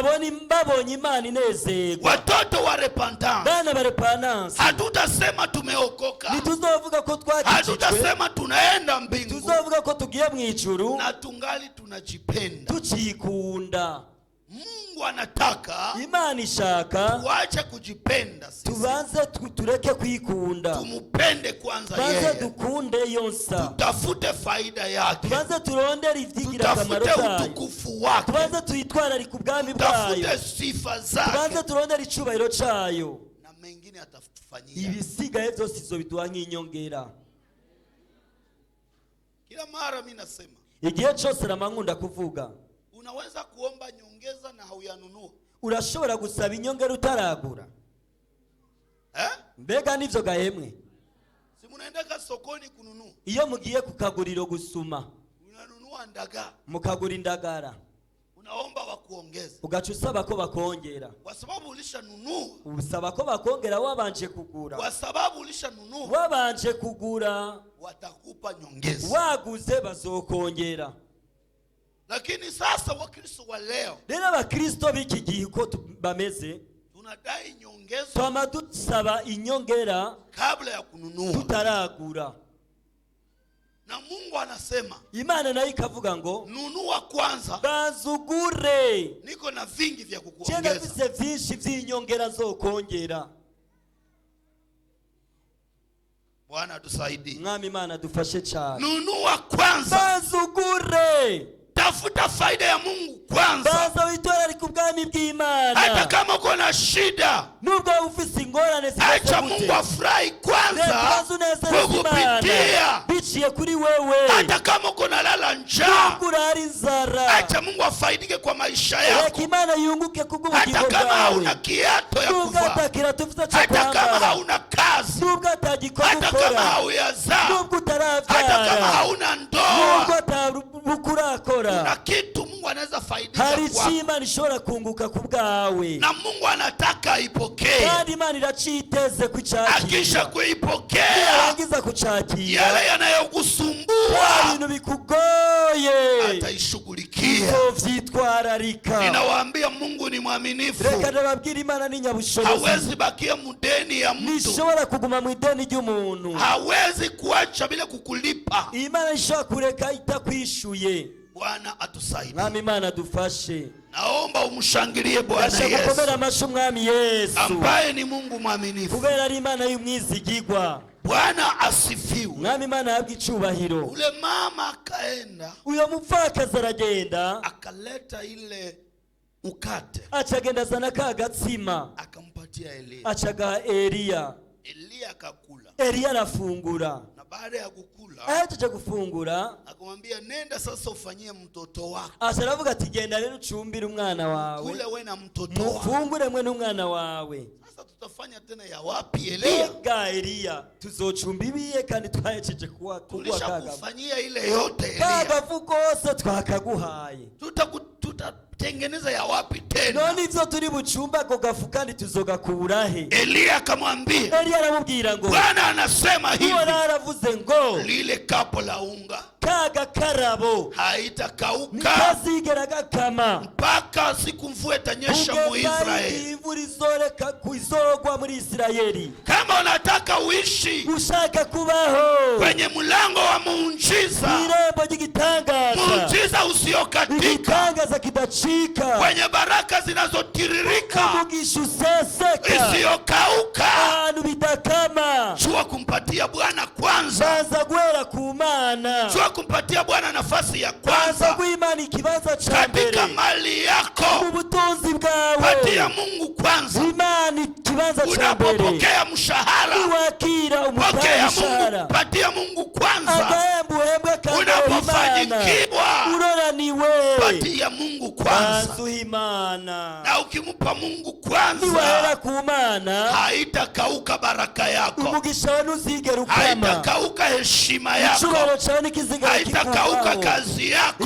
Speaker 1: babonye Imana inezerwa.
Speaker 2: Watoto wa repentance,
Speaker 1: Bana ba repentance,
Speaker 2: hatutasema tumeokoka,
Speaker 1: ntituzovuga ko twakijijwe,
Speaker 2: hatutasema tunaenda mbingu,
Speaker 1: tuzovuga ko tugiye mu ijuru
Speaker 2: na tungali tunajipenda.
Speaker 1: tukikunda.
Speaker 2: Mungu anataka
Speaker 1: Imana ishaka
Speaker 2: tuache kujipenda sisi,
Speaker 1: tubanze tureke kwikunda,
Speaker 2: tumupende kwanza
Speaker 1: tubanze
Speaker 2: yeye,
Speaker 1: dukunde yonsa,
Speaker 2: tutafute faida yake,
Speaker 1: tubanze turondere ivyigira akamaro
Speaker 2: tutafute
Speaker 1: kayo,
Speaker 2: utukufu wake,
Speaker 1: tubanze tuyitwararike ubwami bwayo,
Speaker 2: tutafute sifa
Speaker 1: tubanze
Speaker 2: zake,
Speaker 1: turondere icubahiro cayo,
Speaker 2: na mengine atatufanyia.
Speaker 1: ibisigaye vyose izobiduha nk'inyongera.
Speaker 2: Kila mara mimi nasema,
Speaker 1: Igihe cose ramankunda kuvuga,
Speaker 2: unaweza kuomba nyongeza na hauyanunua.
Speaker 1: urashobora gusaba inyongera utaragura. Mbega nivyo gahemwe?
Speaker 2: Si munaendeka sokoni kununua,
Speaker 1: Iyo mugiye ku kaguriro gusuma,
Speaker 2: unanunua ndaga,
Speaker 1: mukagura indagara,
Speaker 2: unaomba wakuongeza,
Speaker 1: ugaca usaba ko bakongera.
Speaker 2: kwa sababu ulishanunua,
Speaker 1: Usaba ko bakongera wabanje kugura.
Speaker 2: kwa sababu ulishanunua,
Speaker 1: Wabanje kugura,
Speaker 2: watakupa nyongeza.
Speaker 1: waguze bazokongera.
Speaker 2: Lakini sasa Wakristo wa leo
Speaker 1: Rero abakristo b'iki gihe uko bameze,
Speaker 2: tunadai nyongeza
Speaker 1: twama dusaba inyongera
Speaker 2: kabla ya kununua,
Speaker 1: tutaragura.
Speaker 2: na Mungu anasema
Speaker 1: Imana nayo ikavuga ngo
Speaker 2: nunua kwanza,
Speaker 1: bazugure,
Speaker 2: niko na vingi vya
Speaker 1: cyenda
Speaker 2: kukuongeza.
Speaker 1: bise vyinshi vy'inyongera zokongera.
Speaker 2: Bwana atusaidie.
Speaker 1: Mwami Imana dufashe cyane.
Speaker 2: Nunua kwanza,
Speaker 1: Bazugure,
Speaker 2: tafuta faida ya Mungu kwanza.
Speaker 1: baza witwararike ubwami
Speaker 2: Hata
Speaker 1: bw'Imana.
Speaker 2: kama uko na shida,
Speaker 1: Nubwo ufise ingorane
Speaker 2: acha Mungu afurahi kwanza kukupitia.
Speaker 1: biciye kuri wewe.
Speaker 2: Hata kama uko na lala njaa,
Speaker 1: Nubwo urara inzara,
Speaker 2: acha Mungu afaidike kwa maisha
Speaker 1: reka
Speaker 2: yako.
Speaker 1: Imana yunguke kubw'ubugingo
Speaker 2: Hata kama hauna
Speaker 1: bwawe.
Speaker 2: kiato ya
Speaker 1: Nubwo
Speaker 2: kuvaa,
Speaker 1: atakira tufite cyo
Speaker 2: hata kama
Speaker 1: kwambara,
Speaker 2: hauna kazi,
Speaker 1: nubwo atagikora
Speaker 2: hata kama
Speaker 1: gukora,
Speaker 2: hauyazaa,
Speaker 1: nubwo
Speaker 2: hata kama
Speaker 1: utarabyara,
Speaker 2: hauna
Speaker 1: nubwo
Speaker 2: ndoa,
Speaker 1: atabukurakora,
Speaker 2: na kitu Mungu anaweza faidika
Speaker 1: hari
Speaker 2: kwako,
Speaker 1: icyo Imana ishobora kunguka ku bwawe,
Speaker 2: na Mungu anataka aipokee.
Speaker 1: kandi Imana iraciteze
Speaker 2: Akisha
Speaker 1: kucakira.
Speaker 2: kuipokea,
Speaker 1: Yarangiza kucakira,
Speaker 2: yale yanayokusumbua
Speaker 1: ibintu bikugoye
Speaker 2: ataishughulikia.
Speaker 1: uzovyitwarira. kwitwararika.
Speaker 2: Ninawaambia Mungu ni mwaminifu.
Speaker 1: Reka ndababwira Imana ni nyabushobozi.
Speaker 2: Hawezi bakia mudeni ya mtu.
Speaker 1: Nishobora kuguma mu ideni ry'umuntu.
Speaker 2: Hawezi kuacha bila kukulipa.
Speaker 1: Imana ishobora kureka itakwishuye.
Speaker 2: Bwana atusaidie.
Speaker 1: Mwami Imana dufashe.
Speaker 2: Naomba umshangilie Bwana Yesu.
Speaker 1: Gukomera amashyi Mwami Yesu.
Speaker 2: Ambaye ni Mungu mwaminifu.
Speaker 1: Kubera ari Imana y'umwizigirwa.
Speaker 2: Bwana asifiwe.
Speaker 1: Mwami Imana yahabwe icubahiro.
Speaker 2: Ule mama akaenda.
Speaker 1: Uyo mupfakazi aragenda.
Speaker 2: Akaleta ile ukate.
Speaker 1: Acagenda azana ka gatsima.
Speaker 2: Akampatia Elia.
Speaker 1: Acaga Eliya.
Speaker 2: Eliya akakula.
Speaker 1: Eliya arafungura.
Speaker 2: Na baada ya kukula,
Speaker 1: ahejeje gufungura,
Speaker 2: akamwambia nenda sasa ufanyie mtoto wako.
Speaker 1: Asharavuga ati genda rero ucumbire umwana wawe.
Speaker 2: Kule wewe na mtoto wako.
Speaker 1: Mufungure mwe n'umwana wawe.
Speaker 2: Sasa tutafanya tena ya wapi Eliya?
Speaker 1: Ga Eliya tuzocumba ibiye kandi twahejeje kuwa kaga.
Speaker 2: Kufanyia ile yote Eliya.
Speaker 1: Kaga vukose twakaguhaye.
Speaker 2: Tutatengeneza ya wapi tena?
Speaker 1: None ivyo turi bucumba ko gafu kandi tuzogakurahe.
Speaker 2: Eliya akamwambia.
Speaker 1: Eliya aramubwira ngo
Speaker 2: Bwana anasema hivi.
Speaker 1: Bwana aravuze ngo
Speaker 2: lile kapo la unga
Speaker 1: kaga karabo
Speaker 2: haitakauka
Speaker 1: nikazigera gakama
Speaker 2: mpaka siku mvua itanyesha mu Israeli.
Speaker 1: Imvura izoreka kuizogwa muri Israeli.
Speaker 2: Kama unataka uishi
Speaker 1: ushaka kubaho
Speaker 2: kwenye mlango wa muujiza,
Speaker 1: irembo ry'igitangaza,
Speaker 2: muujiza usiokatika,
Speaker 1: igitangaza kidacika,
Speaker 2: kwenye baraka zinazotiririka,
Speaker 1: umugisha useseka,
Speaker 2: isiyokauka,
Speaker 1: ahantu bidakama,
Speaker 2: jua kumpatia Bwana kwanza,
Speaker 1: banza guhera ku Mana,
Speaker 2: jua kumpatia Bwana nafasi ya kwanza,
Speaker 1: banza guimana ikibanza ca mbere
Speaker 2: katika mali yako,
Speaker 1: mu butunzi bwawe,
Speaker 2: patia Mungu kwanza,
Speaker 1: imana ikibanza ca mbere,
Speaker 2: unapopokea mshahara,
Speaker 1: uwakira
Speaker 2: umshahara, patia Mungu kwanza,
Speaker 1: agahembu hembwe kandi
Speaker 2: unapofanyikiwa,
Speaker 1: uroraniwe,
Speaker 2: patia Mungu kwanza,
Speaker 1: Imana,
Speaker 2: na ukimpa Mungu kwanza,
Speaker 1: niwahera ku Mana,
Speaker 2: haitakauka baraka yako,
Speaker 1: umugisha wawe ntuzigera ukama,
Speaker 2: haitakauka heshima yako, haitakauka kazi yako,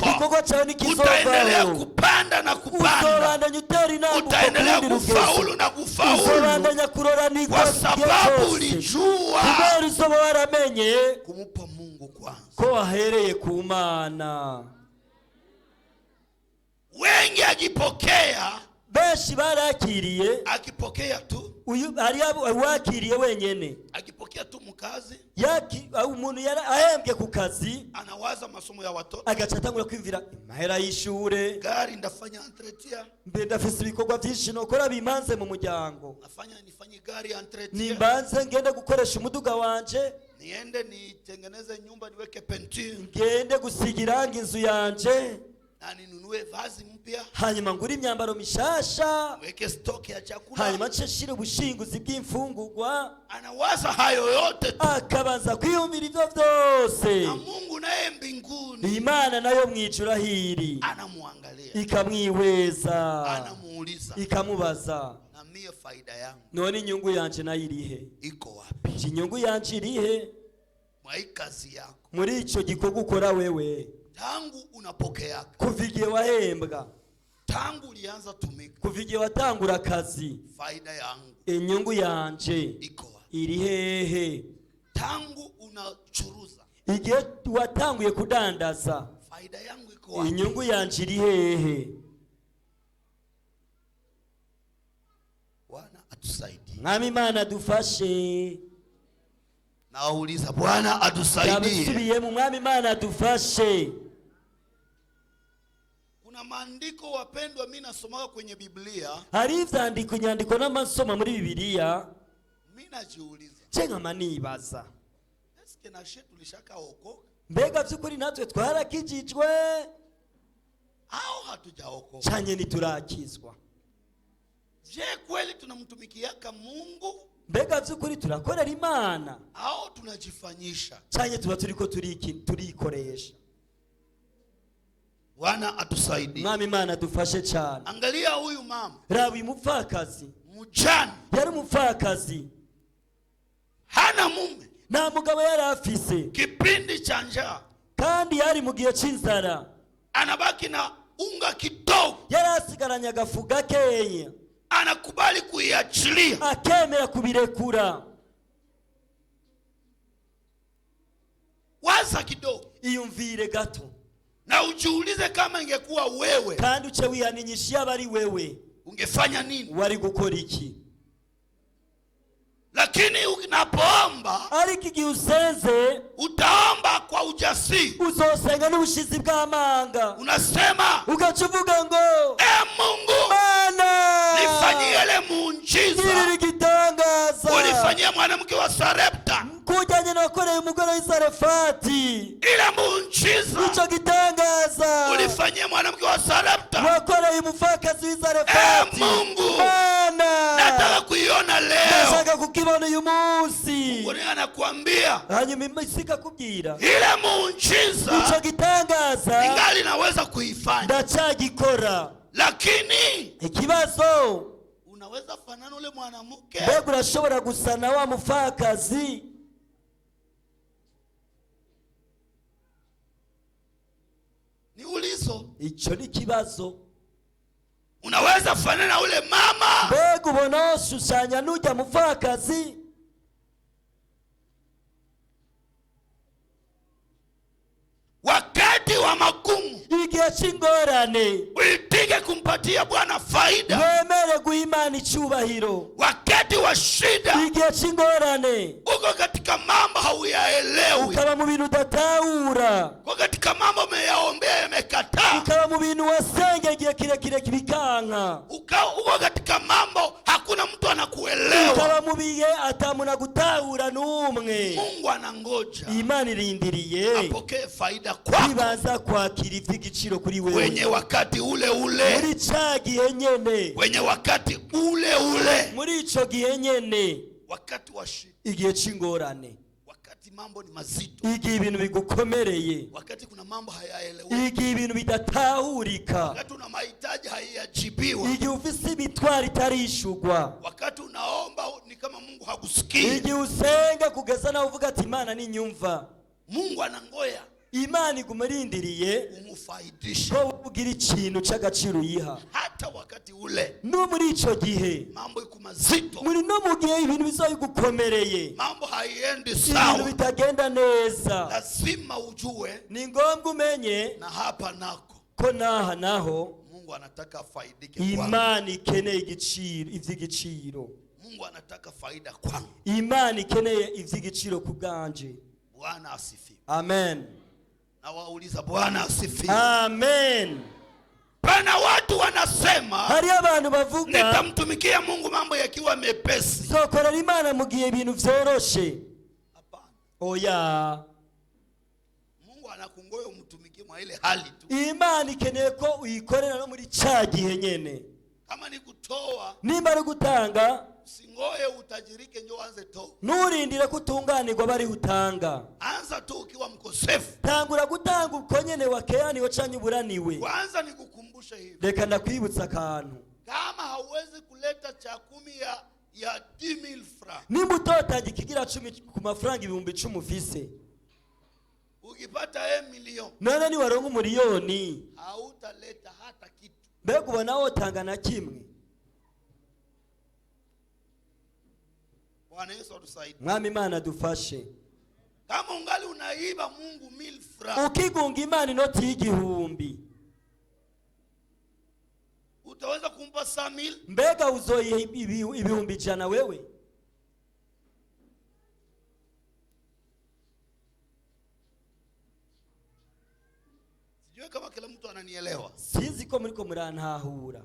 Speaker 2: utaendelea kupanda na kupanda, utaendelea kufaulu na kufaulu, kwa sababu ulijua kumupa Mungu kwanza,
Speaker 1: ko wahereye ku Mana.
Speaker 2: Wengi akipokea,
Speaker 1: benshi barakiriye,
Speaker 2: akipokea tu,
Speaker 1: uyu ari wakiriye wenyene,
Speaker 2: akipokea tu mukazi,
Speaker 1: umuntu ahembwe ku kazi,
Speaker 2: anawaza masomo ya watoto,
Speaker 1: agacatangura kwimvira mahera y'ishure,
Speaker 2: gari ndafanya entretien,
Speaker 1: mbe ndafise ibikorwa byinshi nokora bimanze mu muryango,
Speaker 2: nifanye gari entretien,
Speaker 1: nimbanze ngende gukoresha umuduga wanje,
Speaker 2: niende nitengeneze nyumba, niweke peinture,
Speaker 1: ngende gusigira inzu yanje,
Speaker 2: na ninunue vazi mpya,
Speaker 1: hanyuma ngura imyambaro mishasha,
Speaker 2: weke stock ya chakula,
Speaker 1: hanyuma nshire ubushinguzi bw'imfungurwa.
Speaker 2: Anawaza hayo yote tu,
Speaker 1: akabanza kwiyumvira ivyo vyose,
Speaker 2: na Mungu naye mbinguni,
Speaker 1: Imana nayo mwijura hiri,
Speaker 2: anamuangalia,
Speaker 1: ikamwihweza,
Speaker 2: anamuuliza,
Speaker 1: ikamubaza,
Speaker 2: na mie faida yangu,
Speaker 1: none inyungu yanje nayo irihe?
Speaker 2: iko wapi?
Speaker 1: Inyungu yanje irihe
Speaker 2: mwa kazi yako,
Speaker 1: muri ico gikorwa ukora wewe?
Speaker 2: Tangu unapokea,
Speaker 1: kuva igihe wahembwa,
Speaker 2: tangu ulianza tumika,
Speaker 1: kuva igihe watangura akazi,
Speaker 2: faida yangu,
Speaker 1: inyungu yanje
Speaker 2: iko wapi?
Speaker 1: iri hehe?
Speaker 2: Tangu unachuruza,
Speaker 1: igihe watanguye kudandaza,
Speaker 2: faida yangu iko wapi?
Speaker 1: inyungu yanje iri hehe?
Speaker 2: Bwana atusaidie.
Speaker 1: Mwami Imana dufashe.
Speaker 2: Nauliza Bwana atusaidie.
Speaker 1: Yabisubiyemo, Mwami Imana dufashe.
Speaker 2: Kuna maandiko wapendwa, mimi nasoma kwenye Biblia.
Speaker 1: Hari ivyandiko nyandiko n'amasoma muri Bibiliya.
Speaker 2: Mimi najiuliza,
Speaker 1: cenga manibaza,
Speaker 2: eske na shetu tulishaka okoka?
Speaker 1: Mbega vy'ukuri natwe twarakijijwe
Speaker 2: au hatujaokoka?
Speaker 1: canye niturakizwa?
Speaker 2: Je, kweli tunamtumikiaka Mungu?
Speaker 1: Mbega vy'ukuri turakorera Imana
Speaker 2: au tunajifanyisha?
Speaker 1: canye tuba turiko turikoresha?
Speaker 2: Bwana atusaidie.
Speaker 1: Mwami Imana dufashe cyane.
Speaker 2: Angalia huyu mama,
Speaker 1: raba umupfakazi,
Speaker 2: mujane,
Speaker 1: yari umupfakazi,
Speaker 2: hana mume,
Speaker 1: nta mugabo yari afise,
Speaker 2: kipindi cha njaa,
Speaker 1: kandi yari mu gihe c'inzara,
Speaker 2: anabaki na unga kidogo,
Speaker 1: yari asigaranye agafu gakeya,
Speaker 2: anakubali kuiachilia,
Speaker 1: akemera kubirekura.
Speaker 2: waza kidogo,
Speaker 1: iyumvire gato,
Speaker 2: Na ujiulize kama ingekuwa wewe,
Speaker 1: kandi uce wihaninyishia bari wewe
Speaker 2: ungefanya nini?
Speaker 1: wari gukora iki?
Speaker 2: Lakini unapoomba,
Speaker 1: ariko igihe usenze,
Speaker 2: utaomba kwa ujasiri,
Speaker 1: uzosenga n'ubushizi bw'amanga,
Speaker 2: unasema
Speaker 1: ugaca uvuga ngo
Speaker 2: Mungu,
Speaker 1: Mana
Speaker 2: nifanyie ile muujiza
Speaker 1: ngirira igitangaza
Speaker 2: ulifanyie mwanamke wa Sarepta,
Speaker 1: kujyanye nakoreye umugore w'i Sarefati,
Speaker 2: ile muujiza
Speaker 1: ico gitangaza
Speaker 2: ulifanyie mwanamke wa Sarepta,
Speaker 1: wakoreye umupfakazi w'i Sarefati.
Speaker 2: Mungu,
Speaker 1: Mana
Speaker 2: nataka kuiona leo.
Speaker 1: ndashaka kukibona uyu munsi.
Speaker 2: Mungu anakuambia,
Speaker 1: hanyuma isika kubwira
Speaker 2: ile muujiza
Speaker 1: ico gitangaza
Speaker 2: ingali naweza kuifanya,
Speaker 1: ndacagikora.
Speaker 2: lakini
Speaker 1: ikibazo,
Speaker 2: unaweza fanana ule mwanamke?
Speaker 1: mbega urashobora gusa na wa mupfakazi?
Speaker 2: Ni ulizo.
Speaker 1: Ico ni kibazo.
Speaker 2: Unaweza fanana ule mama?
Speaker 1: mbega ubona washushanya n'ujya mupfakazi?
Speaker 2: Wakati wa magumu,
Speaker 1: igihe c'ingorane,
Speaker 2: uitige kumpatia Bwana faida.
Speaker 1: wemere guha Imana icubahiro.
Speaker 2: Wakati wa shida,
Speaker 1: igihe c'ingorane,
Speaker 2: uko katika mambo hauyaelewi,
Speaker 1: ukaba mu bintu udatahura,
Speaker 2: uko katika mambo umeyaombea yamekataa,
Speaker 1: ukaba mu bintu wasengeye igihe kirekire kibikanka,
Speaker 2: uko katika mambo hakuna mtu anakuelewa,
Speaker 1: ukaba mu bihe atamuntu agutahura n'umwe.
Speaker 2: Mungu anangoja
Speaker 1: Imana irindiriye
Speaker 2: apokee faida kwako
Speaker 1: nibaza kwakira ivy'igiciro kuri wewe
Speaker 2: kwenye wakati ule ule,
Speaker 1: muri ca gihe nyene,
Speaker 2: kwenye wakati ule ule,
Speaker 1: muri ico gihe nyene,
Speaker 2: wakati wa shida,
Speaker 1: igihe c'ingorane,
Speaker 2: wakati mambo ni mazito,
Speaker 1: igihe ibintu bigukomereye,
Speaker 2: wakati kuna mambo hayaeleweki,
Speaker 1: igihe ibintu bidatahurika,
Speaker 2: wakati una mahitaji hayajibiwa,
Speaker 1: igihe ufise imitwaro itarishurwa,
Speaker 2: wakati unaomba ni kama Mungu hakusikii,
Speaker 1: igihe usenga kugeza nawe uvuga ati Imana ninyumva.
Speaker 2: Mungu anangoya
Speaker 1: Imana iguma irindiriye
Speaker 2: umufaidishe
Speaker 1: ko ugira ikintu c'agaciro uyiha.
Speaker 2: hata wakati ule
Speaker 1: No muri ico gihe,
Speaker 2: mambo iko mazito,
Speaker 1: muri no mu gihe ibintu bizogukomereye,
Speaker 2: mambo haiendi
Speaker 1: ibintu
Speaker 2: sawa,
Speaker 1: bitagenda neza,
Speaker 2: lazima ujue
Speaker 1: ni ngombwa umenye
Speaker 2: na hapa nako
Speaker 1: ko naha naho
Speaker 2: Mungu anataka afaidike kwangu.
Speaker 1: Imana ikeneye igiciro, ivy'igiciro.
Speaker 2: Mungu anataka faida kwangu.
Speaker 1: Imana ikeneye ivy'igiciro ku bwanje.
Speaker 2: Bwana asifiwe.
Speaker 1: Amen.
Speaker 2: Na wauliza Bwana asifiwe.
Speaker 1: Amen.
Speaker 2: Pana watu wanasema
Speaker 1: hari abantu bavuga
Speaker 2: nitamtumikia Mungu mambo yakiwa mepesi.
Speaker 1: zokorera Imana mu gihe ibintu vyoroshe.
Speaker 2: Hapana.
Speaker 1: Oya.
Speaker 2: Mungu anakungoya umtumikie mwa ile hali tu.
Speaker 1: Imana ikeneye ko uyikorera no muri ca gihe nyene.
Speaker 2: Kama ni kutoa,
Speaker 1: nimba ari gutanga,
Speaker 2: usingoye utajirike ndio anze toa.
Speaker 1: nurindire kutunganirwa bari hutanga.
Speaker 2: Anza tu ukiwa mkosefu.
Speaker 1: Tangura gutanga uko nyene wakeyaniwe canke uburaniwe.
Speaker 2: Kwanza nikukumbusha hivi.
Speaker 1: Reka ndakwibutsa akantu.
Speaker 2: Kama hauwezi kuleta cha 10 ya 10,000 francs,
Speaker 1: nimba utotanga ikigira 10 ku mafaranga 10,000 ufise,
Speaker 2: ukipata 1,000,000
Speaker 1: none ni waronka umuriyoni,
Speaker 2: hautaleta hata kitu.
Speaker 1: mbega ubona wotanga na kimwe?
Speaker 2: Bwana Yesu atusaidie.
Speaker 1: Mwami Imana dufashe.
Speaker 2: Kama ungali unaiba Mungu 1,000 francs,
Speaker 1: ukigunga Imana inoti y'igihumbi,
Speaker 2: utaweza kumpa 100,000?
Speaker 1: mbega uzoyiha ibihumbi 100 wewe?
Speaker 2: Sijui kama kila mtu ananielewa.
Speaker 1: Sinzi ko muriko murantahura.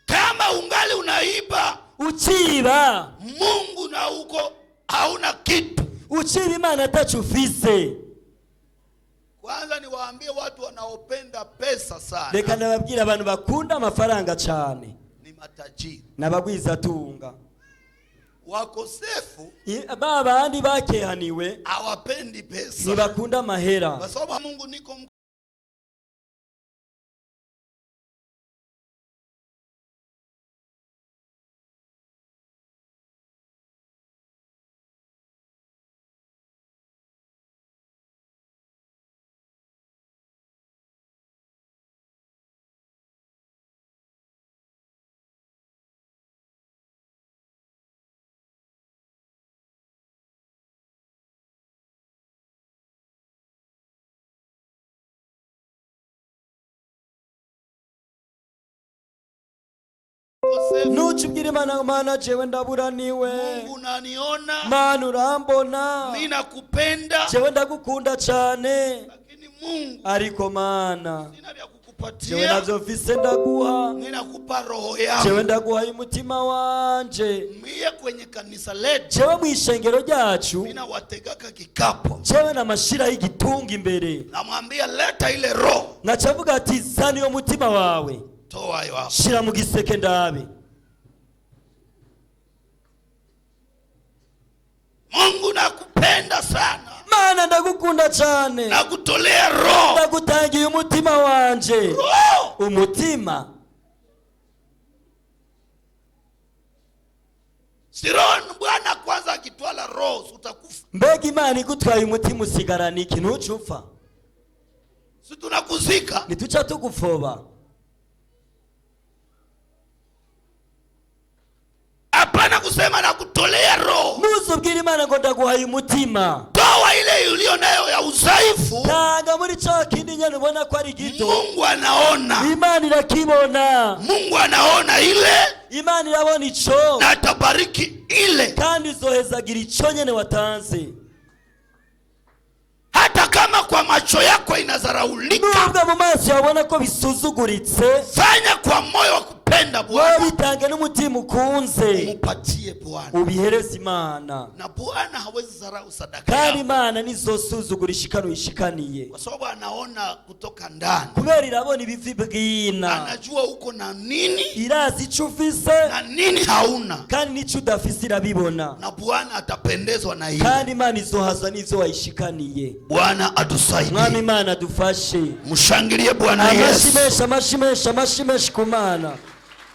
Speaker 2: Kama ungali unaiba
Speaker 1: uciba
Speaker 2: Mungu na uko hauna kitu,
Speaker 1: uciba Imana atacu ufise,
Speaker 2: kwanza niwaambie watu wanaopenda pesa sana,
Speaker 1: reka nababwira abantu bakunda amafaranga cyane
Speaker 2: ni matajiri.
Speaker 1: n'abagwizatunga.
Speaker 2: Wakosefu
Speaker 1: ba bandi bakehaniwe
Speaker 2: hawapendi pesa,
Speaker 1: ntibakunda amahera.
Speaker 2: kwa sababu Mungu niko mkosefu.
Speaker 1: Nuchubwire Mana jewe ndaburaniwe.
Speaker 2: Mungu unaniona.
Speaker 1: Mana urambona.
Speaker 2: Mimi nakupenda.
Speaker 1: Jewe ndagukunda cyane.
Speaker 2: Lakini Mungu
Speaker 1: ariko Mana
Speaker 2: sina vya kukupatia.
Speaker 1: jewe navyo mfise ndaguha.
Speaker 2: Mimi nakupa roho yangu.
Speaker 1: Jewe ndaguha umutima wanje.
Speaker 2: Mie kwenye kanisa letu.
Speaker 1: Jewe mwishengero ryacu.
Speaker 2: Mimi nawategaka kikapo.
Speaker 1: Jewe namashira y'igitunga imbere.
Speaker 2: Namwambia leta ile roho.
Speaker 1: Nacavuga ati zana iyo mutima wawe.
Speaker 2: Toa hiyo hapo.
Speaker 1: Shira mu giseke ndabe.
Speaker 2: Mungu nakupenda sana.
Speaker 1: Mana ndagukunda cyane.
Speaker 2: Nakutolea roho.
Speaker 1: Ndagutangiye umutima wanje.
Speaker 2: Roho.
Speaker 1: Umutima.
Speaker 2: Si roho Bwana kwanza akitwala roho utakufa.
Speaker 1: Mbega Imana igutwaye umutima usigarana iki ntucupfa?
Speaker 2: Si tunakuzika.
Speaker 1: Nituca tugufoba.
Speaker 2: Hapana kusema na kutolea roho.
Speaker 1: Nuzubwira Imana ngo ndaguhaye umutima.
Speaker 2: Toa ile ulio nayo ya udhaifu.
Speaker 1: Tanga muri cyo kindi nyene ubona ko ari gito.
Speaker 2: Mungu anaona.
Speaker 1: Imana irakibona.
Speaker 2: Mungu anaona ile.
Speaker 1: Imana irabona ico.
Speaker 2: Na atabariki ile.
Speaker 1: Kandi izohezagira ico nyene watanze.
Speaker 2: Hata kama kwa macho yako inazaraulika.
Speaker 1: Nubwo mu maso yabona ko bisuzuguritse.
Speaker 2: Fanya kwa moyo wa kupenda Bwana.
Speaker 1: Bitange n'umutima ukunze.
Speaker 2: Mupatie Bwana.
Speaker 1: Ubihereze Imana.
Speaker 2: Na Bwana hawezi zarau sadaka
Speaker 1: yako. Kandi Imana nizosuzugura ishikano ishikaniye.
Speaker 2: Kwa sababu anaona kutoka ndani.
Speaker 1: Kubera irabona ibivi bwina.
Speaker 2: Anajua uko na nini.
Speaker 1: Irazi ico ufise.
Speaker 2: Na nini hauna.
Speaker 1: Kandi nico udafise irabibona.
Speaker 2: Na Bwana atapendezwa na hili.
Speaker 1: Kandi Imana izohaza nizo wayishikaniye.
Speaker 2: Bwana atusaidie.
Speaker 1: Mwami Imana dufashe.
Speaker 2: Mshangilie Bwana Yesu.
Speaker 1: Amashimeshi ku Mana.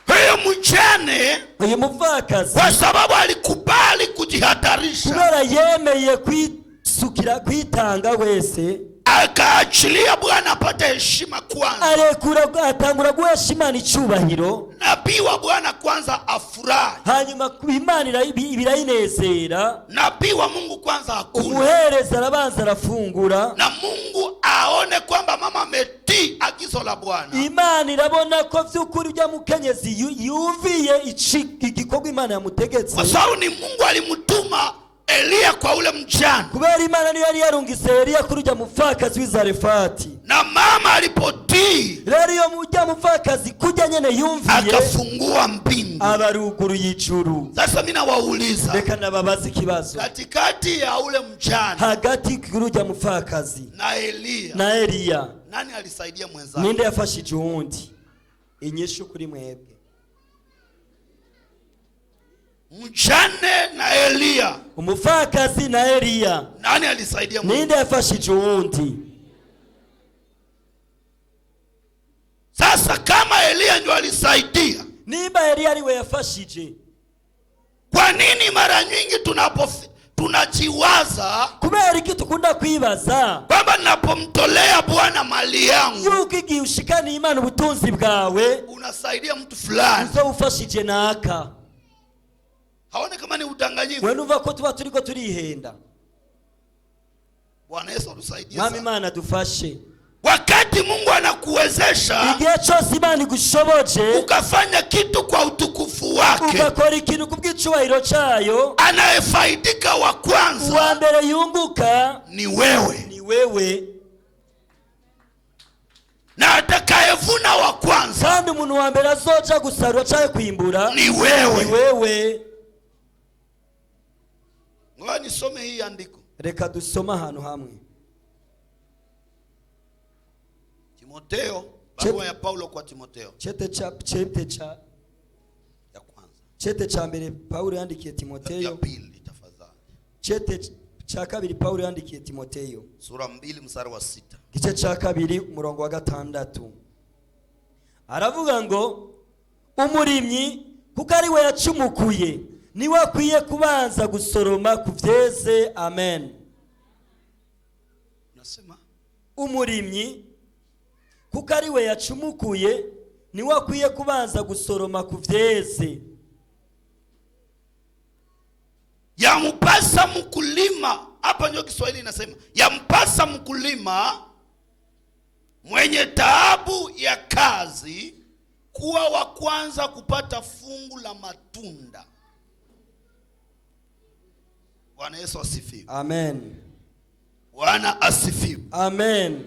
Speaker 2: Huyo mjane.
Speaker 1: Uyu muvakazi.
Speaker 2: Kwa sababu alikubali kujihatarisha.
Speaker 1: Kubera yemeye kwisukira kwitanga wese.
Speaker 2: Akaachilia Bwana apate heshima kwanza.
Speaker 1: Arekura atangura guheshima n'icubahiro.
Speaker 2: Nabii wa Bwana kwanza afurahi.
Speaker 1: Hanyuma Imana ibirayinezera.
Speaker 2: Nabii wa Mungu kwanza akule.
Speaker 1: Umuhereza arabanza arafungura.
Speaker 2: Na Mungu aone kwamba mama ametii agizo la Bwana.
Speaker 1: Imana irabona ko vy'ukuri ujya mukenyezi yumviye igikorwa Imana yamutegetse.
Speaker 2: Kwa sababu ni Mungu alimutuma Elia kwa ule mjane.
Speaker 1: Kubera Imana niyo yari yarungise Elia kuri ujya mupfakazi w'i Zarefati.
Speaker 2: Na mama alipotii.
Speaker 1: Rero iyo mujya mupfakazi kujya nyene yumviye.
Speaker 2: Akafungua mbingu.
Speaker 1: Abaruguru y'ijuru.
Speaker 2: Sasa mimi nawauliza.
Speaker 1: Reka nababaza ikibazo.
Speaker 2: Katikati ya ule mjane.
Speaker 1: Hagati kuri ujya mupfakazi.
Speaker 2: Na
Speaker 1: Elia.
Speaker 2: Nani alisaidia mwenzake?
Speaker 1: Ninde yafashije uwundi? Inyishu kuri mwebwe.
Speaker 2: Mjane na Elia.
Speaker 1: Umufakazi na Elia.
Speaker 2: Nani alisaidia mwenzake?
Speaker 1: Ninde yafashije uwundi?
Speaker 2: Sasa kama Elia ndio alisaidia.
Speaker 1: Niba Elia aliwe yafashije.
Speaker 2: Kwa nini mara nyingi tunajiwaza
Speaker 1: kubera iki tukunda kwibaza
Speaker 2: kwamba ninapomtolea Bwana mali yangu
Speaker 1: yuko igihe ushikana Imana ubutunzi bwawe
Speaker 2: unasaidia mtu fulani
Speaker 1: uzo ufashije naka
Speaker 2: haone kama ni udanganyifu?
Speaker 1: wewe nuva ko tuba turiko turihenda.
Speaker 2: Bwana Yesu atusaidie
Speaker 1: sana.
Speaker 2: Mami
Speaker 1: Imana dufashe.
Speaker 2: Wakati Mungu anakuwezesha
Speaker 1: igihe cyose Imana igushoboje
Speaker 2: ukafanya kitu kwa utukufu wake,
Speaker 1: ugakora ikintu kubw'icubahiro cyayo,
Speaker 2: anayefaidika wa kwanza
Speaker 1: wa mbere yunguka
Speaker 2: ni wewe. Na atakayevuna wa kwanza
Speaker 1: kandi umuntu wa mbere azoja gusarura cyaye kwimbura
Speaker 2: ni wewe. Ngoja nisome hii andiko.
Speaker 1: Reka dusoma hano hamwe.
Speaker 2: Timotheo, barua ya Paulo kwa Timotheo.
Speaker 1: Chete cha mbere Paulo yandikiye Timotheo.
Speaker 2: Ya pili tafadhali.
Speaker 1: Chete cha kabiri Paulo yandikiye Timotheo.
Speaker 2: Sura 2 mstari wa 6.
Speaker 1: Gice cha kabiri umurongo wa 6. Aravuga ngo umurimyi kuko ari we yacumukuye niwe akwiye kubanza gusoroma kuvyeze. Amen.
Speaker 2: Nasema
Speaker 1: umurimyi kuko ari we yacumukuye niwe akwiye kubanza gusoroma kuvyeze.
Speaker 2: Yampasa mkulima, hapa ndio Kiswahili inasema yampasa mkulima mwenye taabu ya kazi kuwa wa kwanza kupata fungu la matunda. Bwana Yesu asifiwe.
Speaker 1: Amen.
Speaker 2: Bwana asifiwe.
Speaker 1: Amen.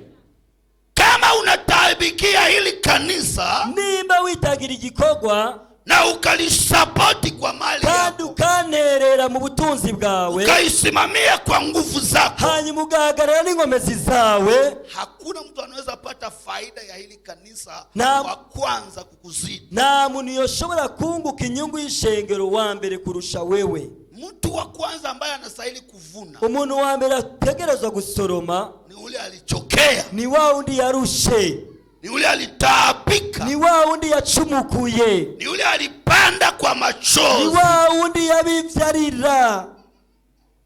Speaker 2: Kama unataibikia hili kanisa,
Speaker 1: niba witagira igikorwa
Speaker 2: na ukalisapoti kwa mali yako,
Speaker 1: kandi ukanerera mu butunzi bwawe,
Speaker 2: ukaisimamia kwa nguvu zako,
Speaker 1: hanyuma ugahagarara n'inkomezi zawe,
Speaker 2: hakuna mtu anaweza pata faida ya hili kanisa
Speaker 1: wa
Speaker 2: kwanza kukuzidi.
Speaker 1: Nta muntu yoshobora kunguka inyungu y'ishengero wa mbere kurusha wewe.
Speaker 2: Mtu wa kwanza ambaye anastahili kuvuna,
Speaker 1: umuntu wa mbere ategerezwa gusoroma,
Speaker 2: ni ule alichokea,
Speaker 1: ni wa undi yarushe,
Speaker 2: ni ule alitaabika,
Speaker 1: ni wa undi yacumukuye,
Speaker 2: ni ule alipanda kwa machozi,
Speaker 1: ni wa undi yabivyarira.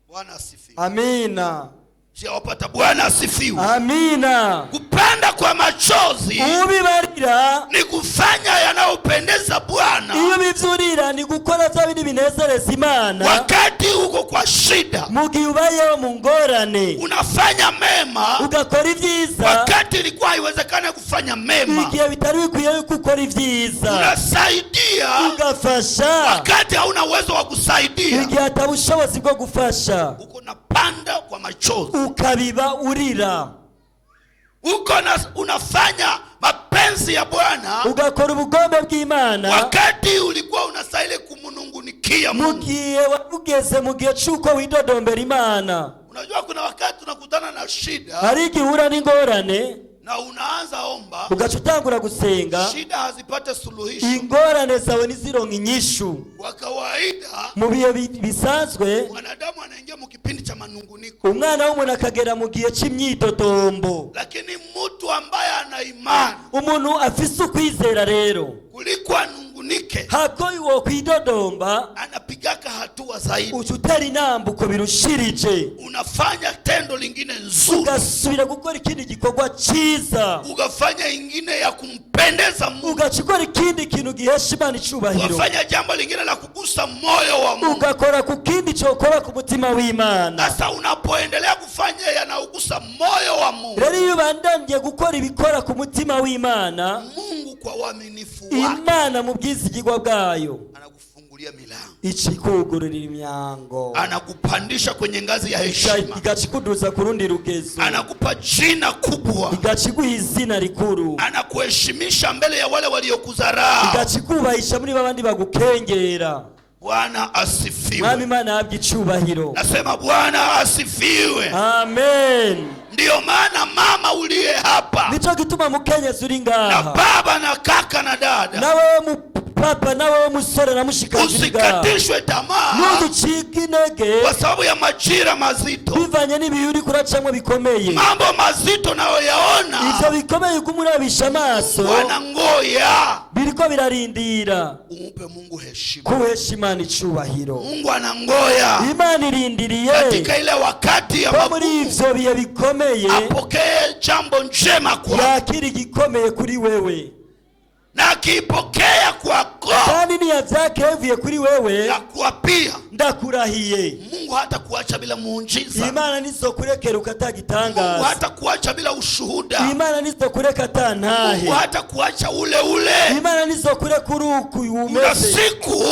Speaker 2: Bwana asifiwe.
Speaker 1: Amina.
Speaker 2: Wapata Bwana asifiwe.
Speaker 1: Amina.
Speaker 2: Kupanda kwa machozi
Speaker 1: ubibarira
Speaker 2: ni kufanya yanayopendeza Bwana.
Speaker 1: Iyo bivyurira ni gukora bya bindi binezereza Imana.
Speaker 2: Wakati uko kwa shida,
Speaker 1: mugihe ubayeho mu ngorane,
Speaker 2: unafanya mema,
Speaker 1: ugakora ibyiza.
Speaker 2: Wakati ilikuwa haiwezekana kufanya mema,
Speaker 1: igihe bitari bikwiye gukora ibyiza,
Speaker 2: unasaidia,
Speaker 1: ugafasha.
Speaker 2: Wakati hauna uwezo wa kusaidia,
Speaker 1: igihe atabushobozi bwo gufasha,
Speaker 2: uko napanda kwa machozi,
Speaker 1: ukabiba urira.
Speaker 2: Uko unafanya mapenzi ya Bwana,
Speaker 1: ugakora ubugombe bw'Imana,
Speaker 2: wakati ulikuwa unastahili kumunungunikia Mungu.
Speaker 1: mugihe wageze mu gihe cyuko widodombera Imana.
Speaker 2: Unajua kuna wakati unakutana na shida,
Speaker 1: hari igihura n'ingorane,
Speaker 2: na unaanza omba,
Speaker 1: ugacutangura gusenga,
Speaker 2: shida hazipate suluhisho,
Speaker 1: ingorane zawe nizironka inyishu.
Speaker 2: Kwa kawaida
Speaker 1: mu bihe bisanzwe,
Speaker 2: mwanadamu anaingia mu kipindi cha manunguniko,
Speaker 1: umwana w'umuntu akagera mu gihe cy'imyidodombo.
Speaker 2: Lakini mtu ambaye ana imani,
Speaker 1: umuntu afise ukwizera rero,
Speaker 2: kuliko anungunike,
Speaker 1: hako wo kwidodomba,
Speaker 2: anapigaka hatua zaidi,
Speaker 1: ututera inambuko birushirije,
Speaker 2: unafanya tendo lingine nzuri,
Speaker 1: ugasubira gukora ikindi gikorwa cyiza,
Speaker 2: ugafanya ingine ya kumpendeza Mungu,
Speaker 1: ugakora ikindi kintu gihesha Imana icubahiro,
Speaker 2: ugafanya jambo lingine la kugusa moyo wa Mungu,
Speaker 1: ugakora ku kindi cyokora ku mutima w'Imana.
Speaker 2: Sasa unapoendelea kufanya yanaugusa moyo wa Mungu,
Speaker 1: rero iyo bandanye gukora ibikora ku mutima w'Imana,
Speaker 2: Mungu kwa uaminifu wake,
Speaker 1: Imana mu bwizigirwa bwayo
Speaker 2: anakufungulia milango,
Speaker 1: ikikugururira imyango,
Speaker 2: anakupandisha kwenye ngazi ya heshima,
Speaker 1: igacikuduza ku rundi rugezo,
Speaker 2: anakupa jina kubwa,
Speaker 1: igaciguha izina rikuru,
Speaker 2: anakuheshimisha mbele ya wale waliokudharau,
Speaker 1: igacikubahisha muri babandi bagukengera.
Speaker 2: Bwana asifiwe.
Speaker 1: Mwami Imana ahabwe icubahiro.
Speaker 2: Nasema Bwana asifiwe.
Speaker 1: Amen.
Speaker 2: Ndiyo maana mama uliye hapa,
Speaker 1: nico gituma mukenyezi uri ngaha,
Speaker 2: na baba na kaka na dada,
Speaker 1: nawe papa nawe musore na mushikazi,
Speaker 2: usikatishwe tamaa,
Speaker 1: ntuducike intege
Speaker 2: kwa sababu ya majira mazito,
Speaker 1: bivanye n'ibihe uri kuracamwe bikomeye.
Speaker 2: mambo mazito nayo yaona,
Speaker 1: ivyo bikomeye ukumurabisha amaso,
Speaker 2: wanangoya,
Speaker 1: biriko birarindira,
Speaker 2: umupe Mungu heshima,
Speaker 1: kuhesha Imana icubahiro.
Speaker 2: Mungu anangoya,
Speaker 1: Imana irindiriye
Speaker 2: katika ile wakati ya
Speaker 1: magumu, muri ivyo bihe bikomeye,
Speaker 2: apokee jambo njema kwako,
Speaker 1: yakira igikomeye kuri wewe,
Speaker 2: na akipokea kwako,
Speaker 1: kandi niyavyakevuye kuri wewe,
Speaker 2: na kuapia,
Speaker 1: ndakurahiye,
Speaker 2: Mungu hata kuacha bila muujiza,
Speaker 1: Imana nizokurekera ukatagitangaza,
Speaker 2: Mungu hata kuacha bila ushuhuda,
Speaker 1: Imana nizokureka atantahe,
Speaker 2: Mungu hata kuacha ule,
Speaker 1: Imana nizokureka uruku
Speaker 2: una
Speaker 1: umeze.
Speaker 2: siku,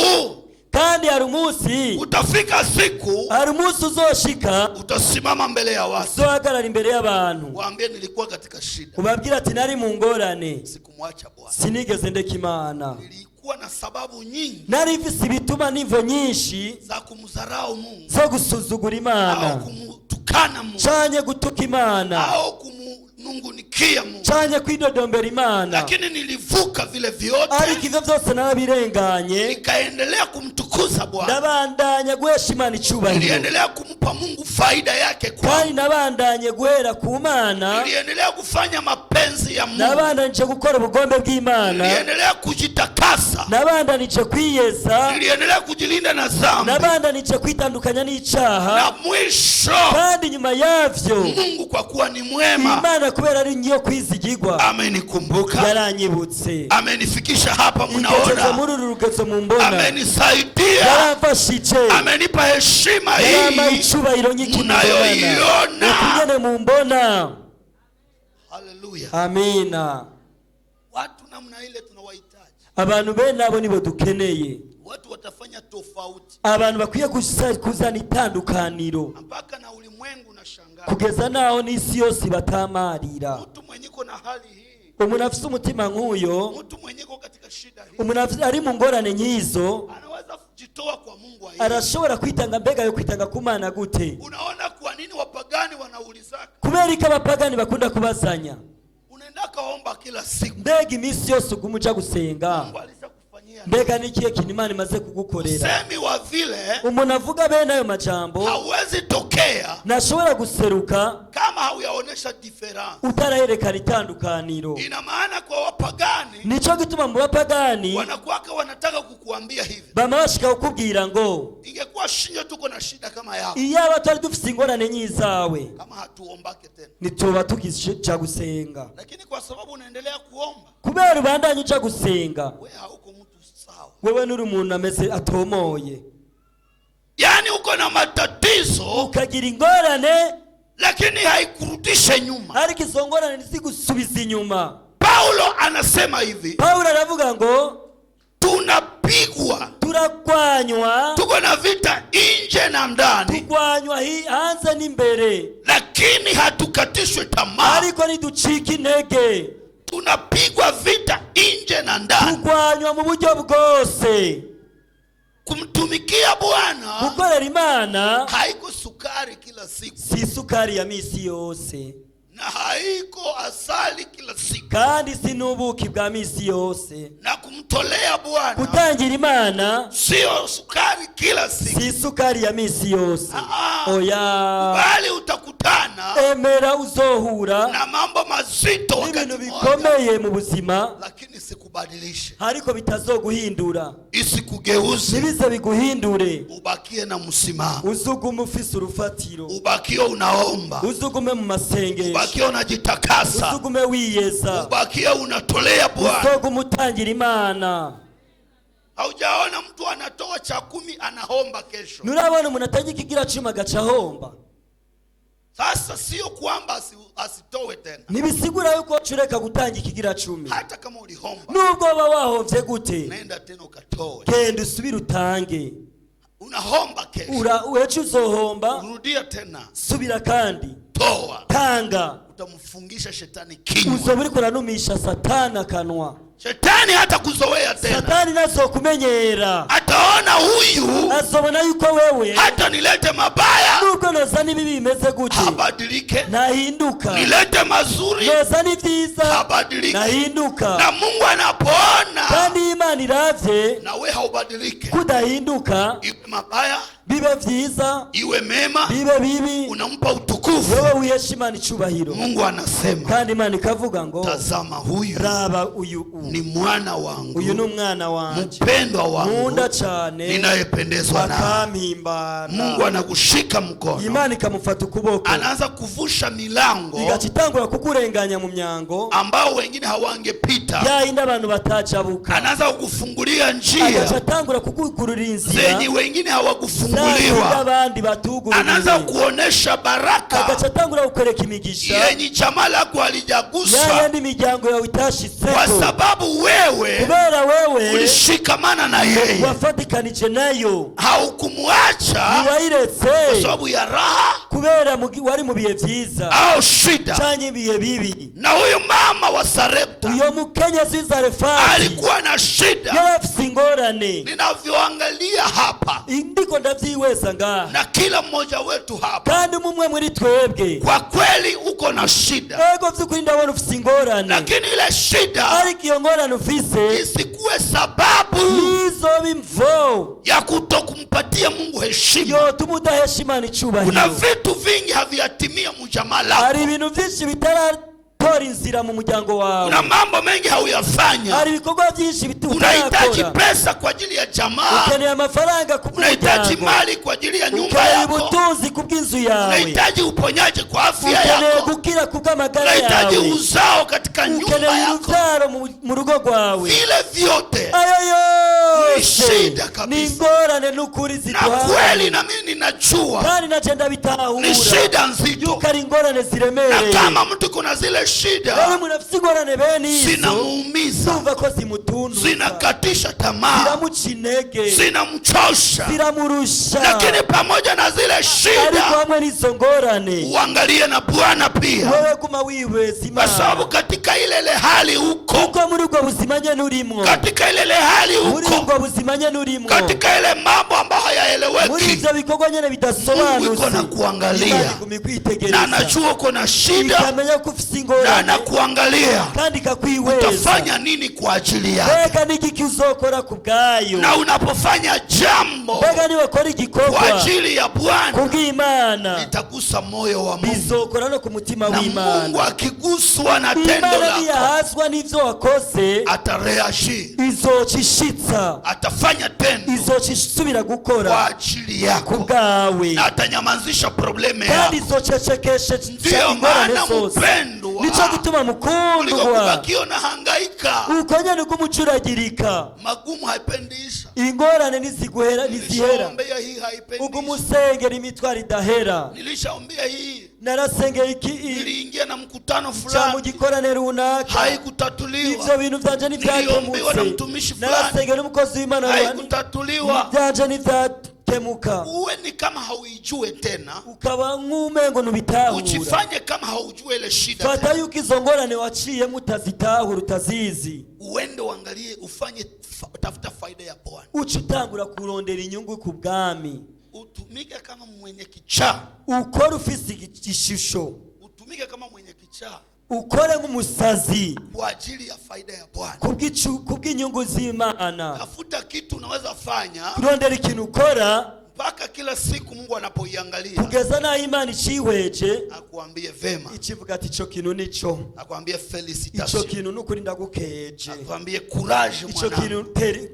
Speaker 1: kandi hari umunsi,
Speaker 2: utafika siku,
Speaker 1: hari umunsi uzoshika,
Speaker 2: utasimama mbele ya watu,
Speaker 1: uzohagarara imbere y'abantu,
Speaker 2: waambie nilikuwa katika shida,
Speaker 1: ubabwira ati nari mu ngorane,
Speaker 2: sikumwacha Bwana,
Speaker 1: sinigeze ndeka Imana,
Speaker 2: nilikuwa na sababu nyingi,
Speaker 1: nari mfise ibituma n'imvo nyinshi
Speaker 2: za kumdharau Mungu,
Speaker 1: zo gusuzugura Imana,
Speaker 2: au kumtukana Mungu,
Speaker 1: canye gutuka Imana,
Speaker 2: au kumunungunikia Mungu,
Speaker 1: canye kwidodombera Imana,
Speaker 2: lakini nilivuka vile vyote,
Speaker 1: ariko ivyo vyose narabirenganye,
Speaker 2: nikaendelea kumtukuza Bwana,
Speaker 1: nabandanya guhesha Imana icubahiro,
Speaker 2: niliendelea kumpa Mungu faida yake
Speaker 1: kandi
Speaker 2: kwangu,
Speaker 1: nabandanye guhera ku Mana,
Speaker 2: niliendelea kufanya mapenzi ya Mungu,
Speaker 1: nabandanije gukora ubugombe bw'Imana,
Speaker 2: niliendelea kujitakasa,
Speaker 1: nabandanije kwiyeza,
Speaker 2: niliendelea kujilinda na dhambi,
Speaker 1: nabandanije kwitandukanya n'icaha,
Speaker 2: na mwisho,
Speaker 1: kandi nyuma yavyo,
Speaker 2: Mungu kwa kuwa ni mwema,
Speaker 1: Imana kubera ari nyo kwizigirwa,
Speaker 2: amenikumbuka,
Speaker 1: yaranyibutse,
Speaker 2: amenifikisha hapa,
Speaker 1: igeze
Speaker 2: mnaona,
Speaker 1: muri uru rugezo mumbona,
Speaker 2: amenisaidia,
Speaker 1: yaramfashije,
Speaker 2: amenipa heshima
Speaker 1: yarama
Speaker 2: hii
Speaker 1: icubahiro nyiki
Speaker 2: mnayoiona,
Speaker 1: ukugene mumbona.
Speaker 2: haleluya.
Speaker 1: Amina.
Speaker 2: Watu namna ile tunawahitaji.
Speaker 1: Abantu bene abo nibo dukeneye.
Speaker 2: Watu watafanya tofauti.
Speaker 1: Abantu bakwiye kuzana itandukaniro.
Speaker 2: Mpaka na ulimwengu unashangaa.
Speaker 1: Kugeza naho n'isi yose batamarira.
Speaker 2: Mtu mwenye ko na hali hii.
Speaker 1: Umuntu afite umutima nk'uyo.
Speaker 2: Mtu mwenye ko katika shida hii.
Speaker 1: Umuntu ari mu ngorane nyizo.
Speaker 2: Anaweza kujitoa kwa Mungu wa yeye.
Speaker 1: Arashobora kwitanga, mbega yo kwitanga ku Mana gute?
Speaker 2: Unaona kwa nini wapagani wanaulizaka?
Speaker 1: Kubera ko abapagani bakunda kubazanya.
Speaker 2: Unaenda kaomba kila siku.
Speaker 1: Mbega iminsi yose ugumuca gusenga.
Speaker 2: Mungu alishakufanyia.
Speaker 1: Mbega nikiye kintu Imana imaze kugukorera.
Speaker 2: Usemi wa vile
Speaker 1: umuntu avuga bene ayo majambo
Speaker 2: hawezi tokea
Speaker 1: nashobora guseruka
Speaker 2: kama hauyaonesha difference.
Speaker 1: Utarayerekana itandukaniro.
Speaker 2: Ina maana kwa wapagani,
Speaker 1: nico gituma mu bapagani
Speaker 2: wanakuwaka wanataka kukuambia hivi.
Speaker 1: Bama bashika kukubwira ngo
Speaker 2: ingekuwa shinyo tuko na shida kama yako.
Speaker 1: Iyaba twari dufise ingorane nyizawe.
Speaker 2: Kama hatuombake tena.
Speaker 1: Nituba tukija gusenga.
Speaker 2: Lakini kwa sababu unaendelea kuomba.
Speaker 1: Kubera ubandanye uja gusenga.
Speaker 2: Wewe hauko mtu sawa.
Speaker 1: Wewe nuri umuntu ameze atomoye.
Speaker 2: Yani uko na matatizo.
Speaker 1: Ukagira ingorane.
Speaker 2: Lakini haikurudishe nyuma.
Speaker 1: Ariko izo ngorane ntizigusubiza inyuma.
Speaker 2: Paulo anasema hivi.
Speaker 1: Paulo aravuga ngo
Speaker 2: tunapigwa,
Speaker 1: turakwanywa,
Speaker 2: tuko na vita nje na ndani,
Speaker 1: tukwanywa hanze n'imbere,
Speaker 2: lakini hatukatishwe tamaa.
Speaker 1: Ariko ntiducika intege.
Speaker 2: Tunapigwa vita nje na ndani,
Speaker 1: tukwanywa mu buryo bwose.
Speaker 2: Kumtumikia Bwana,
Speaker 1: gukorera Imana
Speaker 2: haiko sukari kila siku,
Speaker 1: si sukari ya misi yose,
Speaker 2: na haiko asali kila siku,
Speaker 1: kandi si n'ubuki bwa misi yose.
Speaker 2: Na kumtolea Bwana,
Speaker 1: kutangira Imana,
Speaker 2: sio sukari kila siku,
Speaker 1: si sukari ya misi yose. Oya,
Speaker 2: bali utakutana,
Speaker 1: emera uzohura
Speaker 2: na mambo mazito wakati
Speaker 1: bikomeye mu buzima,
Speaker 2: lakini sikubadilishe,
Speaker 1: hariko bitazoguhindura,
Speaker 2: isikugeuze,
Speaker 1: nibize biguhindure.
Speaker 2: Ubakie na msimamo,
Speaker 1: uzugume ufise urufatiro,
Speaker 2: ubakie unaomba,
Speaker 1: uzugume mu masengesho,
Speaker 2: ubakie unajitakasa,
Speaker 1: uzugume wiyeza,
Speaker 2: ubakie unatolea Bwana,
Speaker 1: uzugume utangira Imana.
Speaker 2: Haujaona mtu anatoa cha 10 anaomba kesho?
Speaker 1: Nurabona umuntu atangira ikigira 10 agaca homba.
Speaker 2: Sasa sio kwamba asitowe tena.
Speaker 1: Nibisigura yuko cureka gutangira ikigira 10.
Speaker 2: Hata kama ulihomba,
Speaker 1: nubwo baba wahovye gute,
Speaker 2: nenda tena ukatoe.
Speaker 1: Genda usubire utange.
Speaker 2: Unahomba kesho,
Speaker 1: uhecho uzohomba,
Speaker 2: rudia tena,
Speaker 1: subira kandi
Speaker 2: toa,
Speaker 1: tanga.
Speaker 2: Utamfungisha shetani kinywa,
Speaker 1: uzoburi kuranumisha Satana kanwa.
Speaker 2: Shetani hata kuzoea tena,
Speaker 1: Satani nazo kumenyera,
Speaker 2: ataona huyu
Speaker 1: azobona yuko wewe
Speaker 2: hata nilete mabaya,
Speaker 1: nubwo noza nibibi bimeze gute,
Speaker 2: habadilike,
Speaker 1: nahinduka.
Speaker 2: Nilete mazuri,
Speaker 1: noza ni vyiza,
Speaker 2: habadilike,
Speaker 1: nahinduka.
Speaker 2: Na Mungu anapoona
Speaker 1: kandi Imana iravye
Speaker 2: na wewe haubadilike,
Speaker 1: kudahinduka,
Speaker 2: iwe mabaya
Speaker 1: bibe vyiza,
Speaker 2: iwe mema,
Speaker 1: bibe bibi,
Speaker 2: unampa utukufu,
Speaker 1: wewe uyesha Imana icubahiro.
Speaker 2: Mungu anasema,
Speaker 1: kandi Imana ikavuga ngo
Speaker 2: tazama huyu
Speaker 1: raba uyu
Speaker 2: ni mwana wangu,
Speaker 1: uyu ni umwana wanje
Speaker 2: mpendwa wangu,
Speaker 1: nkunda cyane,
Speaker 2: ninayependezwa naye.
Speaker 1: akampimbara.
Speaker 2: Mungu anakushika mkono,
Speaker 1: Imana ikamufata ukuboko,
Speaker 2: anaanza kuvusha milango
Speaker 1: igacitangura kukurenganya mu myango
Speaker 2: ambao wengine hawangepita,
Speaker 1: yayindi abantu batacabuka.
Speaker 2: anaanza kukufungulia njia,
Speaker 1: agacatangura kukugurura inzira
Speaker 2: zenye wengine hawakufunguliwa,
Speaker 1: abandi batugururiwe.
Speaker 2: anaanza kuonesha baraka,
Speaker 1: agacatangura kukoreka imigisha
Speaker 2: yenye chama lako halijaguswa,
Speaker 1: yayindi miryango yawe itashitseko,
Speaker 2: kwa sababu wewe
Speaker 1: kubera wewe
Speaker 2: ulishikamana na yeye,
Speaker 1: wafatikanije nayo,
Speaker 2: haukumuacha
Speaker 1: niwayiretse
Speaker 2: kwa sababu ya raha,
Speaker 1: kubera wari mu bihe vyiza
Speaker 2: au shida,
Speaker 1: canke ibihe bibi.
Speaker 2: Na huyu mama wa Sarepta,
Speaker 1: uyo mukenyezi w'Izarefati,
Speaker 2: alikuwa na shida,
Speaker 1: yarafise ingorane.
Speaker 2: Ninavyoangalia hapa,
Speaker 1: ndiko ndavyiweza ngaha,
Speaker 2: na kila mmoja wetu hapa,
Speaker 1: kandi umwe muri twebwe,
Speaker 2: kwa kweli uko na shida,
Speaker 1: ego vy'ukuri ndabona ufise ingorane,
Speaker 2: lakini ile shida,
Speaker 1: ariko iyo ngorane ufise
Speaker 2: isikuwe sababu
Speaker 1: nizoba imvo
Speaker 2: ya kutokumpatia Mungu heshima.
Speaker 1: yotuma udahesha Imana icubahiro.
Speaker 2: Kuna vitu vingi haviyatimia mujamaa lako,
Speaker 1: hari ibintu vyinshi bitaratora inzira mu muryango wawe,
Speaker 2: kuna mambo mengi hauyafanya,
Speaker 1: hari ibikorwa vyinshi
Speaker 2: unahitaji pesa kwa ajili ya jamaa,
Speaker 1: ukeneye amafaranga kubw'umuryango,
Speaker 2: unahitaji mali kwa ajili ya nyumba
Speaker 1: ukeneye
Speaker 2: yako,
Speaker 1: ubutunzi kubw'inzu yawe,
Speaker 2: unahitaji uponyaji kwa afya
Speaker 1: ukeneye
Speaker 2: yako,
Speaker 1: gukira kubw'amagara yawe,
Speaker 2: unahitaji uzao katika nyumba
Speaker 1: ukeneye
Speaker 2: yako,
Speaker 1: uruvyaro mu rugo rwawe.
Speaker 2: vile vyote
Speaker 1: ayoyo zose
Speaker 2: kabisa.
Speaker 1: ni ingorane n'ukuri
Speaker 2: Na
Speaker 1: ziduhanganye.
Speaker 2: kweli na mimi ninajua
Speaker 1: kandi nagenda bitahura
Speaker 2: ni shida nzito.
Speaker 1: yuko ari ingorane
Speaker 2: Na
Speaker 1: ziremereye.
Speaker 2: kama mtu kuna zile
Speaker 1: rero
Speaker 2: shida
Speaker 1: umuntu afite ingorane bene izo
Speaker 2: zinamuumiza,
Speaker 1: zumva ko zimutunduza,
Speaker 2: zinakatisha tamaa,
Speaker 1: ziramuca intege,
Speaker 2: zinamchosha,
Speaker 1: ziramurusha,
Speaker 2: lakini pamoja na zile
Speaker 1: ariko
Speaker 2: shida
Speaker 1: hamwe n'izo ngorane
Speaker 2: uangalie na Bwana pia,
Speaker 1: wewe guma wihweza
Speaker 2: kwa
Speaker 1: Imana,
Speaker 2: sababu katika ile hali uko,
Speaker 1: kuko muri ubwo buzima nyene urimwo,
Speaker 2: katika ile hali
Speaker 1: muri
Speaker 2: uko,
Speaker 1: ubwo buzima nyene urimwo,
Speaker 2: katika ile mambo ambayo
Speaker 1: muri
Speaker 2: hayaeleweki,
Speaker 1: ivyo bikorwa nyene
Speaker 2: Mungu
Speaker 1: bidasobanutse,
Speaker 2: iko na kuangalia.
Speaker 1: Imana iguma
Speaker 2: na
Speaker 1: ikwitegereza,
Speaker 2: anajua uko na shida
Speaker 1: ikamenya ko ufise
Speaker 2: na
Speaker 1: ingorane
Speaker 2: anakuangalia
Speaker 1: kandi ikakwihweza.
Speaker 2: utafanya nini kwa ajili yake.
Speaker 1: Mbega n'igiki uzokora ku bwayo?
Speaker 2: Na unapofanya jambo
Speaker 1: Mbega niwakora
Speaker 2: kwa
Speaker 1: igikorwa
Speaker 2: ajili ya Bwana
Speaker 1: kubw'Imana
Speaker 2: itagusa moyo wa Mungu,
Speaker 1: bizokora no ku mutima
Speaker 2: na
Speaker 1: w'Imana.
Speaker 2: Mungu akiguswa na tendo
Speaker 1: Imana
Speaker 2: lako
Speaker 1: niyahazwa n'ivyo wakoze
Speaker 2: atareaji,
Speaker 1: izoca ishitsa,
Speaker 2: atafanya tendo
Speaker 1: izoca isubira
Speaker 2: kwa
Speaker 1: gukora
Speaker 2: ajili
Speaker 1: ku
Speaker 2: yako
Speaker 1: bwawe,
Speaker 2: na atanyamazisha probleme
Speaker 1: kandi
Speaker 2: yako.
Speaker 1: izocecekesha
Speaker 2: Ndiyo
Speaker 1: ingorane
Speaker 2: maana
Speaker 1: zose.
Speaker 2: mpendwa,
Speaker 1: Nico gituma
Speaker 2: kuliko
Speaker 1: mukundwa
Speaker 2: kubakio na hangaika,
Speaker 1: uko nyene ugumucuragirika,
Speaker 2: magumu haipendisha.
Speaker 1: ingorane ntizihera,
Speaker 2: Nilishaombea hii haipendisha,
Speaker 1: ugumusengera imitwaro idahera.
Speaker 2: nilishaombea hii,
Speaker 1: Narasengeye iki
Speaker 2: niliingia na mkutano
Speaker 1: ca mu
Speaker 2: fulani
Speaker 1: gikorane runaka,
Speaker 2: haikutatuliwa,
Speaker 1: ivyo bintu vyanje
Speaker 2: niliombewa na
Speaker 1: ntivyakemutse.
Speaker 2: mtumishi fulani
Speaker 1: Narasengeye n'umukozi w'Imana
Speaker 2: haikutatuliwa.
Speaker 1: vyanje ntivyakemuka.
Speaker 2: Uwe ni kama hauijue tena,
Speaker 1: Ukaba nk'umengo ntubitahura,
Speaker 2: uchifanye kama haujue ile shida
Speaker 1: fata
Speaker 2: tena.
Speaker 1: yuko izo ngorane waciyemo utazitahura, utazizi,
Speaker 2: Uende uangalie, ufanye tafuta faida ya Bwana,
Speaker 1: uca utangura kurondera inyungu ku bwami,
Speaker 2: utumike kama mwenye kichaa,
Speaker 1: ukore ufise igishusho,
Speaker 2: utumike kama mwenye kichaa
Speaker 1: ukore nk'umusazi
Speaker 2: kwa ajili ya faida ya Bwana.
Speaker 1: kubw'inyungu z'Imana.
Speaker 2: Tafuta kitu unaweza fanya
Speaker 1: Kurondera ikintu ukora
Speaker 2: mpaka kila siku Mungu anapoiangalia
Speaker 1: kugeza n'aho Imana icihweje
Speaker 2: akuambie vema,
Speaker 1: ikivuga ati ico kintu nico,
Speaker 2: akuambie
Speaker 1: ico
Speaker 2: felicitation,
Speaker 1: kintu n'ukuri ndagukeje,
Speaker 2: akuambie courage
Speaker 1: ico
Speaker 2: mwanangu,
Speaker 1: kintu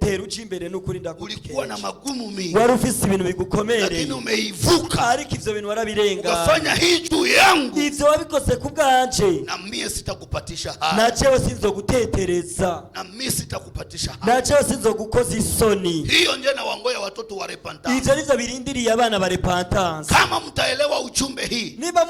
Speaker 1: tera uja imbere n'ukuri
Speaker 2: ulikuwa na
Speaker 1: ndagukeje.
Speaker 2: magumu mingi
Speaker 1: Wari ufise ibintu
Speaker 2: lakini
Speaker 1: bigukomereye,
Speaker 2: umeivuka,
Speaker 1: ariko ivyo bintu warabirenga,
Speaker 2: ukafanya hii juu yangu,
Speaker 1: ivyo wabikoze ku bwanje,
Speaker 2: na mie sitakupatisha haya,
Speaker 1: na jewe sinzogutetereza,
Speaker 2: na mie sitakupatisha
Speaker 1: na
Speaker 2: haya.
Speaker 1: jewe sinzogukoza isoni.
Speaker 2: Hiyo nje na wangoya watoto wa repentance.
Speaker 1: Ivyo nivyo birindiriye abana ba repentance.
Speaker 2: Kama mtaelewa ujumbe hii
Speaker 1: Niba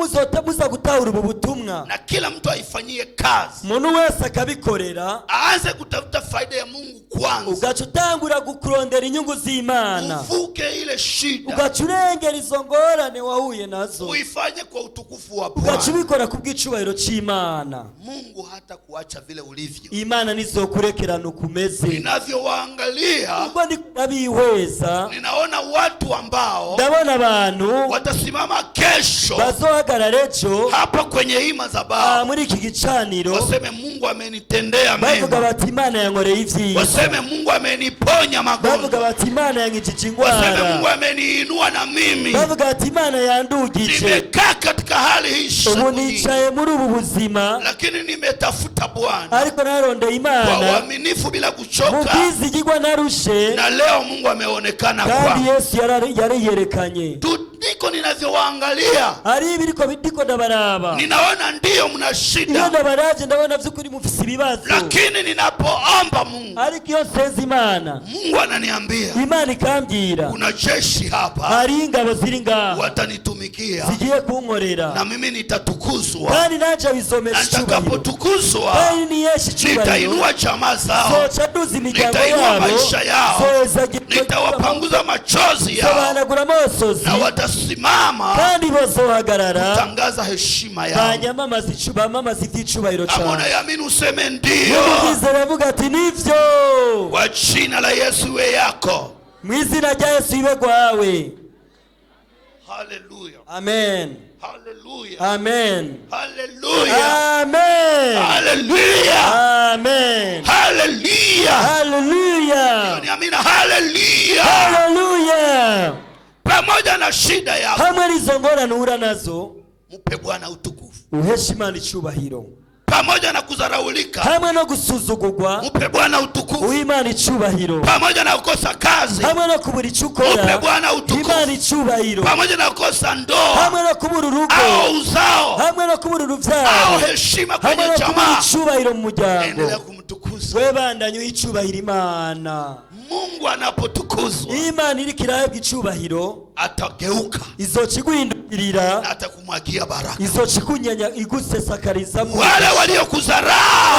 Speaker 1: muza gutahura ubu butumwa,
Speaker 2: na kila mtu aifanyie kazi,
Speaker 1: umuntu wese akabikorera,
Speaker 2: aanze kutafuta faida ya Mungu kwanza,
Speaker 1: ugaca utangura kurondera inyungu z'Imana,
Speaker 2: uvuke ile shida,
Speaker 1: ugaca urengera izo ngorane wahuye nazo,
Speaker 2: uifanye kwa utukufu wa
Speaker 1: ugaca
Speaker 2: Bwana.
Speaker 1: ubikora ku bw'icubahiro c'Imana.
Speaker 2: Mungu hata kuacha vile ulivyo.
Speaker 1: Imana nizokurekerana ukumeze.
Speaker 2: Ninavyowaangalia,
Speaker 1: Ubwo ndabihweza,
Speaker 2: ninaona watu ambao
Speaker 1: ndabona abantu
Speaker 2: watasimama kesho
Speaker 1: bazohagarara ejo
Speaker 2: hapa kwenye hii madhabahu,
Speaker 1: muri iki gicaniro,
Speaker 2: waseme Mungu amenitendea
Speaker 1: bavuga
Speaker 2: mema,
Speaker 1: bati Imana yankoreye ivyiza,
Speaker 2: waseme Mungu ameniponya
Speaker 1: bavuga
Speaker 2: magonjwa,
Speaker 1: bati Imana yankijije
Speaker 2: waseme Mungu
Speaker 1: ingwara,
Speaker 2: ameniinua na mimi
Speaker 1: bavuga bati Imana yandugije,
Speaker 2: nimekaa katika hali hii
Speaker 1: ubu
Speaker 2: siku nyingi,
Speaker 1: nicaye muri ubu buzima,
Speaker 2: lakini nimetafuta Bwana
Speaker 1: ariko narondeye
Speaker 2: kwa
Speaker 1: Imana
Speaker 2: uaminifu bila
Speaker 1: mu
Speaker 2: kuchoka,
Speaker 1: bwizigirwa narushe,
Speaker 2: na leo Mungu ameonekana
Speaker 1: kandi
Speaker 2: kwangu.
Speaker 1: Yesu yariyerekanye.
Speaker 2: Ndiko ninavyowaangalia,
Speaker 1: Ari ibiriko ndiko ndabaraba,
Speaker 2: ninaona ndiyo mna
Speaker 1: iyo
Speaker 2: shida,
Speaker 1: ndabaraje ndabona vy'ukuri mufise ibibazo,
Speaker 2: lakini ninapoomba Mungu,
Speaker 1: ariko iyo nseza Imana,
Speaker 2: Mungu ananiambia
Speaker 1: Imana ikambwira
Speaker 2: kuna jeshi hapa
Speaker 1: hari ingabo ziri ngaho
Speaker 2: watanitumikia,
Speaker 1: zigiye kunkorera,
Speaker 2: na mimi nitatukuzwa,
Speaker 1: kandi naje
Speaker 2: na
Speaker 1: bizomesha icubahiro,
Speaker 2: nitakapotukuzwa
Speaker 1: kandi niyesha icubahiro,
Speaker 2: nitainua jamaa zao,
Speaker 1: zoca duza imiryango
Speaker 2: nitainua
Speaker 1: yabo,
Speaker 2: maisha yao,
Speaker 1: zoza
Speaker 2: nitawapanguza machozi yao,
Speaker 1: sobanagura amosozi,
Speaker 2: na watasimama
Speaker 1: kandi bozohagarara
Speaker 2: kutangaza heshima yao.
Speaker 1: banyamamaza bamamaza ivy'icubahiro
Speaker 2: Kama
Speaker 1: cawe.
Speaker 2: unaamini useme ndio,
Speaker 1: Umuvizera avuga ati nivyo,
Speaker 2: kwa jina la Yesu iwe yako.
Speaker 1: mw'izina rya Yesu ibe gwawe.
Speaker 2: Haleluya,
Speaker 1: Amen,
Speaker 2: haleluya,
Speaker 1: amen,
Speaker 2: haleluya,
Speaker 1: amen,
Speaker 2: haleluya,
Speaker 1: amen,
Speaker 2: haleluya.
Speaker 1: haleluya,
Speaker 2: Niamina, haleluya.
Speaker 1: haleluya.
Speaker 2: Pamoja na shida yako,
Speaker 1: Hamwe n'izo ngorane uhura nazo,
Speaker 2: mpe Bwana utukufu.
Speaker 1: uhesha Imana icubahiro.
Speaker 2: Pamoja na kudharaulika,
Speaker 1: Hamwe no gusuzugurwa,
Speaker 2: mpe Bwana utukufu.
Speaker 1: uha Imana icubahiro.
Speaker 2: Pamoja na kukosa kazi,
Speaker 1: Hamwe no kubura ico
Speaker 2: mpe
Speaker 1: ukora,
Speaker 2: Bwana utukufu.
Speaker 1: Imana icubahiro.
Speaker 2: Pamoja na kukosa ndoa
Speaker 1: Hamwe no kubura urugo,
Speaker 2: au uzao
Speaker 1: hamwe no kubura
Speaker 2: au
Speaker 1: uruvyaro,
Speaker 2: heshima
Speaker 1: hamwe
Speaker 2: kwenye
Speaker 1: no kubura
Speaker 2: jamaa,
Speaker 1: icubahiro mu muryango,
Speaker 2: endelea kumtukuza. tukuza.
Speaker 1: webandanye icubahiro Imana.
Speaker 2: Mungu anapotukuzwa
Speaker 1: Imana iriko irahabwa icubahiro,
Speaker 2: atageuka
Speaker 1: izoca iguhindukirira,
Speaker 2: na atakumwagia baraka.
Speaker 1: izoca ikunyanya igusesakariza.
Speaker 2: Wale waliokudharau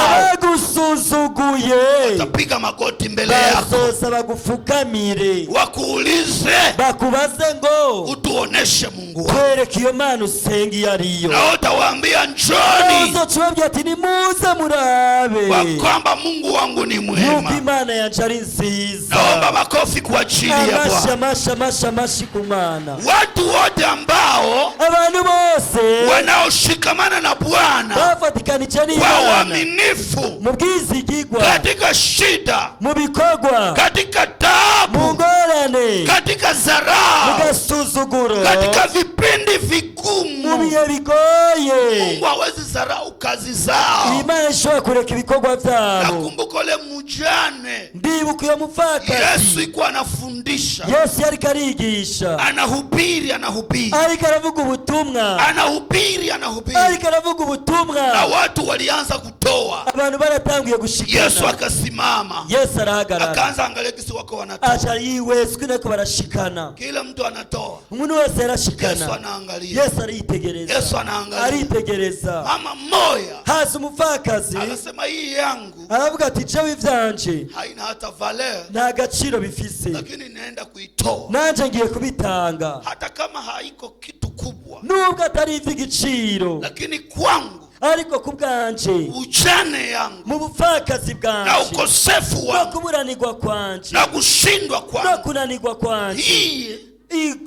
Speaker 1: abagusuzuguye
Speaker 2: watapiga magoti mbele yako,
Speaker 1: bazoza bagufukamire,
Speaker 2: wakuulize,
Speaker 1: bakubaze ngo
Speaker 2: utuoneshe Mungu wako.
Speaker 1: twereke iyo Mana usenga iyo ariyo.
Speaker 2: Na utawaambia njoni,
Speaker 1: uzoca ubabwira ati nimuze murabe
Speaker 2: kwa kwamba Mungu wangu ni
Speaker 1: yuko
Speaker 2: mwema.
Speaker 1: Imana yanje ari nziza.
Speaker 2: Naomba makofi kwa ajili ya
Speaker 1: Amashi,
Speaker 2: Bwana.
Speaker 1: amashi, amashi, amashi ku Mana.
Speaker 2: Watu wote ambao
Speaker 1: Abantu bose
Speaker 2: wanaoshikamana na Bwana
Speaker 1: bafatikanije
Speaker 2: kwa
Speaker 1: n'Imana
Speaker 2: uaminifu
Speaker 1: mu bwizigigwa,
Speaker 2: katika shida,
Speaker 1: mu bikorwa,
Speaker 2: katika
Speaker 1: mu
Speaker 2: taabu,
Speaker 1: ngorane,
Speaker 2: katika
Speaker 1: mu
Speaker 2: dharau,
Speaker 1: gasuzuguro,
Speaker 2: katika vipindi
Speaker 1: mu
Speaker 2: vigumu,
Speaker 1: bihe bigoye,
Speaker 2: Mungu hawezi dharau kazi zao.
Speaker 1: Imana ishobora kureka ibikorwa vyabo.
Speaker 2: Nakumbuka ule mjane
Speaker 1: Ndibuka iyo mupfakazi
Speaker 2: Yesu ikuwa anafundisha,
Speaker 1: Yesu yariko arigisha,
Speaker 2: anahubiri,
Speaker 1: ariko aravuga ubutumwa, ariko aravuga ubutumwa,
Speaker 2: na watu walianza kutoa.
Speaker 1: abantu baratanguye gushikana.
Speaker 2: Yesu akasimama,
Speaker 1: Yesu arahagarara,
Speaker 2: akaanza angalia kisi wako wanatoa,
Speaker 1: aca yiwese uko barashikana,
Speaker 2: kila mtu anatoa.
Speaker 1: umuntu wese
Speaker 2: Yesu
Speaker 1: yarashikana,
Speaker 2: anaangalia,
Speaker 1: Yesu aritegereza,
Speaker 2: Yesu anaangalia.
Speaker 1: aritegereza.
Speaker 2: Mama mmoja
Speaker 1: Haza umupfakazi
Speaker 2: akasema, hii yangu
Speaker 1: aravuga ati jewe ivyanje
Speaker 2: haina hata valeur,
Speaker 1: nta gaciro bifise,
Speaker 2: lakini naenda kuitoa,
Speaker 1: nanje ngiye kubitanga,
Speaker 2: hata kama haiko kitu kubwa,
Speaker 1: nubwo atari ivy'igiciro,
Speaker 2: lakini kwangu,
Speaker 1: ariko ku bwanje,
Speaker 2: ujane yangu
Speaker 1: mu bupfakazi
Speaker 2: na
Speaker 1: bwanje,
Speaker 2: ukosefu
Speaker 1: no
Speaker 2: wangu
Speaker 1: kuburanirwa kwanje,
Speaker 2: na kushindwa
Speaker 1: no
Speaker 2: kwangu,
Speaker 1: kunanirwa kwanje,
Speaker 2: hii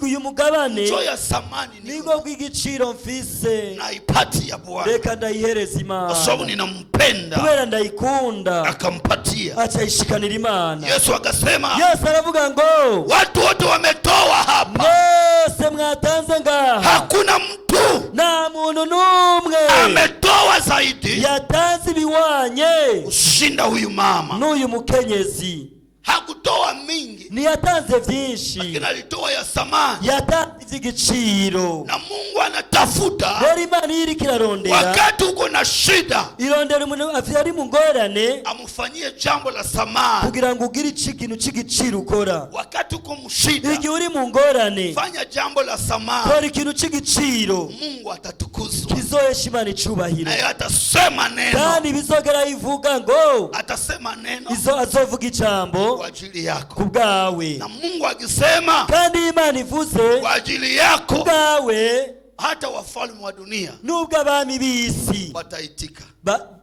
Speaker 1: uyu mugabane
Speaker 2: njo ya samani
Speaker 1: nibwo bw'igiciro mfise,
Speaker 2: naipatia Bwana
Speaker 1: reka ndayihereza
Speaker 2: kwa sababu
Speaker 1: Imana
Speaker 2: ninampenda,
Speaker 1: kubera ndayikunda,
Speaker 2: akampatia.
Speaker 1: aca yishikanira Imana.
Speaker 2: Yesu akasema,
Speaker 1: Yesu aravuga ngo
Speaker 2: watu wote wametoa hapa,
Speaker 1: mwese mwatanze ngaha,
Speaker 2: hakuna mtu
Speaker 1: nta muntu n'umwe
Speaker 2: ametoa zaidi
Speaker 1: yatanze ibiwanye
Speaker 2: kushinda huyu mama.
Speaker 1: n'uyu mukenyezi.
Speaker 2: Hakutoa mingi,
Speaker 1: Ntiyatanze vyinshi,
Speaker 2: lakini alitoa ya samani,
Speaker 1: yatanze ivy'igiciro.
Speaker 2: na Mungu anatafuta
Speaker 1: Rero Imana iyo iriko irarondera,
Speaker 2: wakati uko na shida,
Speaker 1: irondera umuntu ari mu ngorane
Speaker 2: amufanyie jambo la samani.
Speaker 1: kugira ngo ugire ikintu c'igiciro ukora.
Speaker 2: Wakati uko mshida,
Speaker 1: Igihe uri mu ngorane,
Speaker 2: fanya jambo la samani,
Speaker 1: kora ikintu c'igiciro,
Speaker 2: Mungu atatukuzwa,
Speaker 1: kizohesha Imana icubahiro,
Speaker 2: naye atasema neno,
Speaker 1: kandi bizogera ivuga ngo
Speaker 2: atasema neno
Speaker 1: azovuga ijambo
Speaker 2: kwa ajili yako.
Speaker 1: ku bwawe,
Speaker 2: Na Mungu akisema
Speaker 1: kandi Imana ivuze
Speaker 2: kwa ajili yako,
Speaker 1: ku bwawe,
Speaker 2: hata wafalme wa dunia
Speaker 1: nubwo abami b'isi
Speaker 2: wataitika,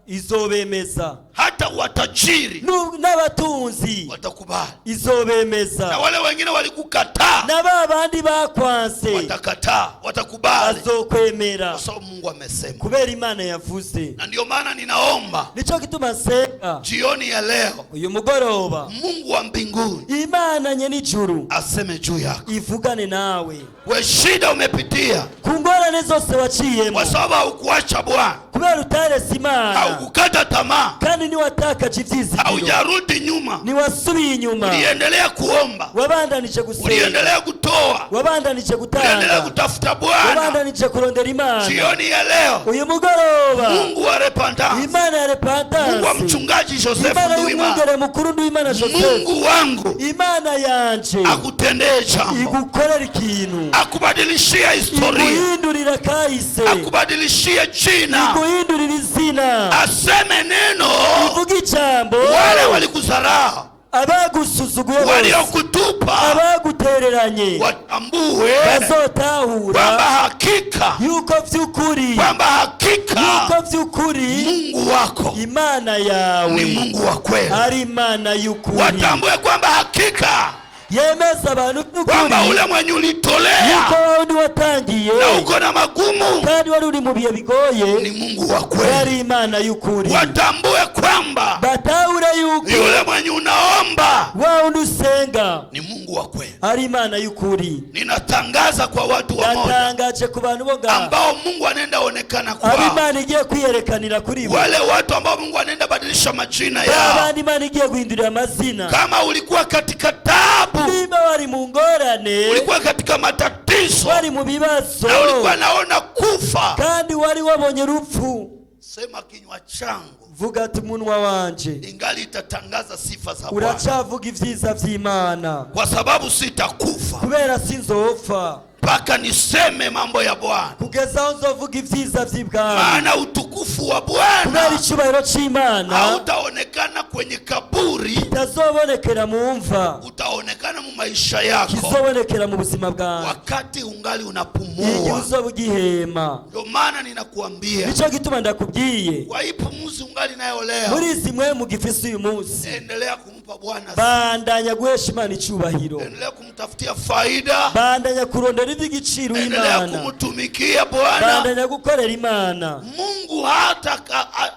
Speaker 1: izobemeza,
Speaker 2: hata watajiri
Speaker 1: n'abatunzi
Speaker 2: watakubali, na
Speaker 1: izobemeza,
Speaker 2: wale wengine walikukataa
Speaker 1: na ba bandi bakwanse
Speaker 2: watakataa, watakubali,
Speaker 1: azokwemera,
Speaker 2: kwa sababu Mungu amesema.
Speaker 1: kubera Imana yavuze.
Speaker 2: Na ndio maana ninaomba
Speaker 1: Nico gituma nsenga
Speaker 2: jioni ya leo,
Speaker 1: uyu mugoroba,
Speaker 2: Mungu wa mbinguni
Speaker 1: Imana nye n'ijuru
Speaker 2: aseme juu yako.
Speaker 1: ivugane nawe
Speaker 2: We shida umepitia
Speaker 1: ku ngorane zose waciyemo,
Speaker 2: kwa sababu haukuacha Bwana,
Speaker 1: kubera utarese Imana,
Speaker 2: haukukata tamaa,
Speaker 1: kandi niwatakaje ivyizigiro,
Speaker 2: haujarudi nyuma,
Speaker 1: niwasubiye inyuma,
Speaker 2: uliendelea kuomba,
Speaker 1: wabandanije gusenga,
Speaker 2: uliendelea kutoa,
Speaker 1: wabandanije
Speaker 2: uliendelea
Speaker 1: gutanga,
Speaker 2: kutafuta Bwana.
Speaker 1: wabandanije kurondera Imana.
Speaker 2: Jioni ya leo,
Speaker 1: Uyu mugoroba,
Speaker 2: Mungu wa repentance,
Speaker 1: Imana ya
Speaker 2: Mungu wa
Speaker 1: repentance,
Speaker 2: mchungaji Joseph
Speaker 1: Imana
Speaker 2: Nduima,
Speaker 1: y'umwungere mukuru Nduwimana Joseph,
Speaker 2: Mungu wangu
Speaker 1: Imana yanje
Speaker 2: akutendee jambo,
Speaker 1: igukorera ikintu,
Speaker 2: akubadilishia historia,
Speaker 1: iguhindurira kahise,
Speaker 2: akubadilishie jina,
Speaker 1: iguhindurira izina,
Speaker 2: aseme neno.
Speaker 1: ivuga ijambo,
Speaker 2: Wale walikudharau,
Speaker 1: abagusuzuguye bose,
Speaker 2: waliokutupa,
Speaker 1: abagutereranye
Speaker 2: watambue
Speaker 1: bazotahura
Speaker 2: kwamba hakika,
Speaker 1: yuko vy'ukuri,
Speaker 2: kwamba hakika
Speaker 1: yuko vy'ukuri
Speaker 2: Mungu wako
Speaker 1: Imana yawe
Speaker 2: ni Mungu wa kweli.
Speaker 1: ari Imana y'ukuri.
Speaker 2: Watambue kwamba hakika,
Speaker 1: Yemeza abantu
Speaker 2: kwamba
Speaker 1: by'ukuri
Speaker 2: ule mwenye ulitolea
Speaker 1: yuko wundi watangiye
Speaker 2: na uko na magumu
Speaker 1: kandi wari uri mu bihe bigoye
Speaker 2: ni Mungu wa kweli.
Speaker 1: ari Imana y'ukuri.
Speaker 2: Watambue kwamba
Speaker 1: Batahura yuko
Speaker 2: yule mwenye unaomba
Speaker 1: wa wundi usenga
Speaker 2: ni Mungu wa kweli.
Speaker 1: ari Imana y'ukuri.
Speaker 2: Ninatangaza kwa watu wamoja
Speaker 1: Yatangaje ku bantu bo ngaha
Speaker 2: ambao Mungu anaenda onekana
Speaker 1: ari
Speaker 2: kwao,
Speaker 1: Imana igiye kwiyerekanira kuri bo,
Speaker 2: wale watu ambao Mungu anaenda badilisha majina yao.
Speaker 1: abandi Imana igiye guhindurira amazina.
Speaker 2: Kama ulikuwa katika taabu,
Speaker 1: Niba wari mu ngorane,
Speaker 2: ulikuwa katika matatizo,
Speaker 1: wari mu bibazo,
Speaker 2: na ulikuwa naona kufa,
Speaker 1: kandi wari wabonye urupfu,
Speaker 2: Sema kinywa changu,
Speaker 1: vuga ati umunwa wanje
Speaker 2: ingali itatangaza sifa za Bwana.
Speaker 1: Uracavuga ivyiza vy'Imana.
Speaker 2: Kwa sababu sitakufa.
Speaker 1: Kubera sinzopfa.
Speaker 2: Mpaka niseme mambo ya Bwana.
Speaker 1: Kugeza aho nzovuga ivyiza vy'Ibwami.
Speaker 2: Maana utukufu wa Bwana.
Speaker 1: Kubera icubahiro c'Imana.
Speaker 2: Hautaonekana kwenye kaburi.
Speaker 1: Kitazobonekera mu mva.
Speaker 2: Utaonekana mu maisha yako.
Speaker 1: Kizobonekera mu buzima bwawe.
Speaker 2: Wakati ungali unapumua.
Speaker 1: Igihe uzoba ugihema.
Speaker 2: Ndio maana ninakuambia.
Speaker 1: Nico gituma ndakubwiye.
Speaker 2: Kwa hii pumuzi ungali nayo leo.
Speaker 1: Muri izi mpwemu gifise uyu munsi.
Speaker 2: Endelea kumpa Bwana.
Speaker 1: Bandanya guhesha Imana icubahiro.
Speaker 2: Endelea kumtafutia faida.
Speaker 1: Bandanya kurondera ivy'igiciro Imana.
Speaker 2: Endelea kumtumikia Bwana.
Speaker 1: Bandanya gukorera Imana.
Speaker 2: Mungu hata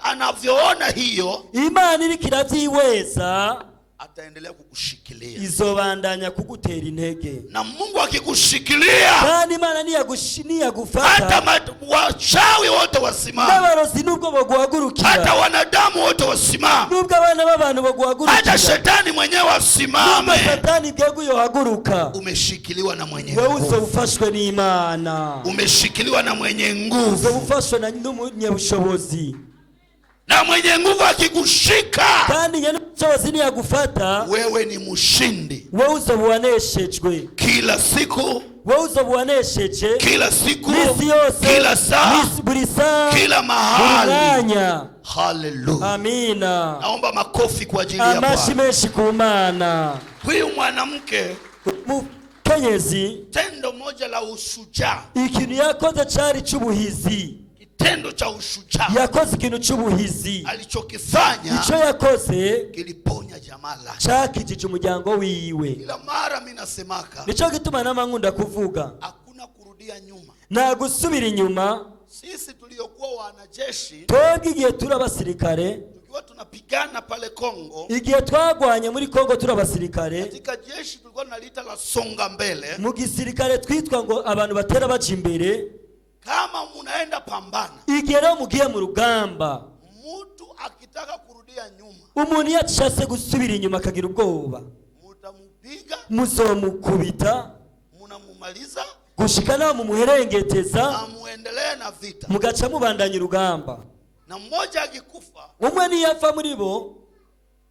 Speaker 2: anavyoona hiyo,
Speaker 1: Imana iriko iravyiweza,
Speaker 2: ataendelea kukushikilia.
Speaker 1: Izobandanya kugutera intege.
Speaker 2: Na Mungu akikushikilia,
Speaker 1: kandi Imana niyagufata,
Speaker 2: hata wachawi wote wasimama.
Speaker 1: N'abarozi nubwo boguhagurukira.
Speaker 2: Hata wanadamu wote wasimama.
Speaker 1: Nubwo abana b'abantu boguhagurukira.
Speaker 2: Hata shetani mwenyewe asimame.
Speaker 1: Nubwo Satani bwego yohaguruka.
Speaker 2: Umeshikiliwa na mwenye
Speaker 1: nguvu. Wewe uzofashwe n'Imana.
Speaker 2: Umeshikiliwa na mwenye nguvu.
Speaker 1: Uzofashwe na n'umunyabushobozi.
Speaker 2: Na mwenye nguvu akikushika,
Speaker 1: kandi nyen'ubushobozi niyagufata,
Speaker 2: wewe ni mshindi.
Speaker 1: Wewe uzobuwaneshejwe
Speaker 2: kila siku.
Speaker 1: Wewe uzobuwanesheje
Speaker 2: kila siku,
Speaker 1: misi yose,
Speaker 2: kila saa,
Speaker 1: buri saa,
Speaker 2: kila mahali.
Speaker 1: Mwanya.
Speaker 2: Hallelujah.
Speaker 1: Amina.
Speaker 2: Naomba makofi kwa ajili ya Bwana.
Speaker 1: Amashi menshi ku Mana.
Speaker 2: Huyu mwanamke,
Speaker 1: Kenyezi,
Speaker 2: tendo moja la ushujaa.
Speaker 1: Ikintu yakoze cari c'ubuhizi.
Speaker 2: Kitendo cha ushujaa.
Speaker 1: Yakoze ikintu c'ubuhizi.
Speaker 2: Alichokifanya,
Speaker 1: ico yakoze
Speaker 2: kiliponya jamaa lake.
Speaker 1: cakijije umuryango wiwe.
Speaker 2: Kila mara mimi nasemaka,
Speaker 1: nico gituma n'amankunda kuvuga,
Speaker 2: hakuna kurudia nyuma.
Speaker 1: Na gusubira inyuma.
Speaker 2: Sisi tuliokuwa wanajeshi,
Speaker 1: twebwe igihe turi abasirikare,
Speaker 2: tukiwa tunapigana pale Kongo,
Speaker 1: igihe twagwanye muri Kongo turi abasirikare,
Speaker 2: katika jeshi tulikuwa tunaliita la songa mbele.
Speaker 1: Mu gisirikare twitwa ngo abantu batera baje imbere.
Speaker 2: Kama munaenda pambana,
Speaker 1: igihe rero mugiye mu rugamba,
Speaker 2: mtu akitaka kurudia nyuma,
Speaker 1: umuntu yacase gusubira inyuma akagira ubwoba,
Speaker 2: mutamupiga,
Speaker 1: muzomukubita,
Speaker 2: munamumaliza,
Speaker 1: gushika naho mumuherengeteza,
Speaker 2: na muendelee na vita.
Speaker 1: mugaca mubandanya urugamba.
Speaker 2: Na mmoja akikufa,
Speaker 1: umwe niyapfa muri bo,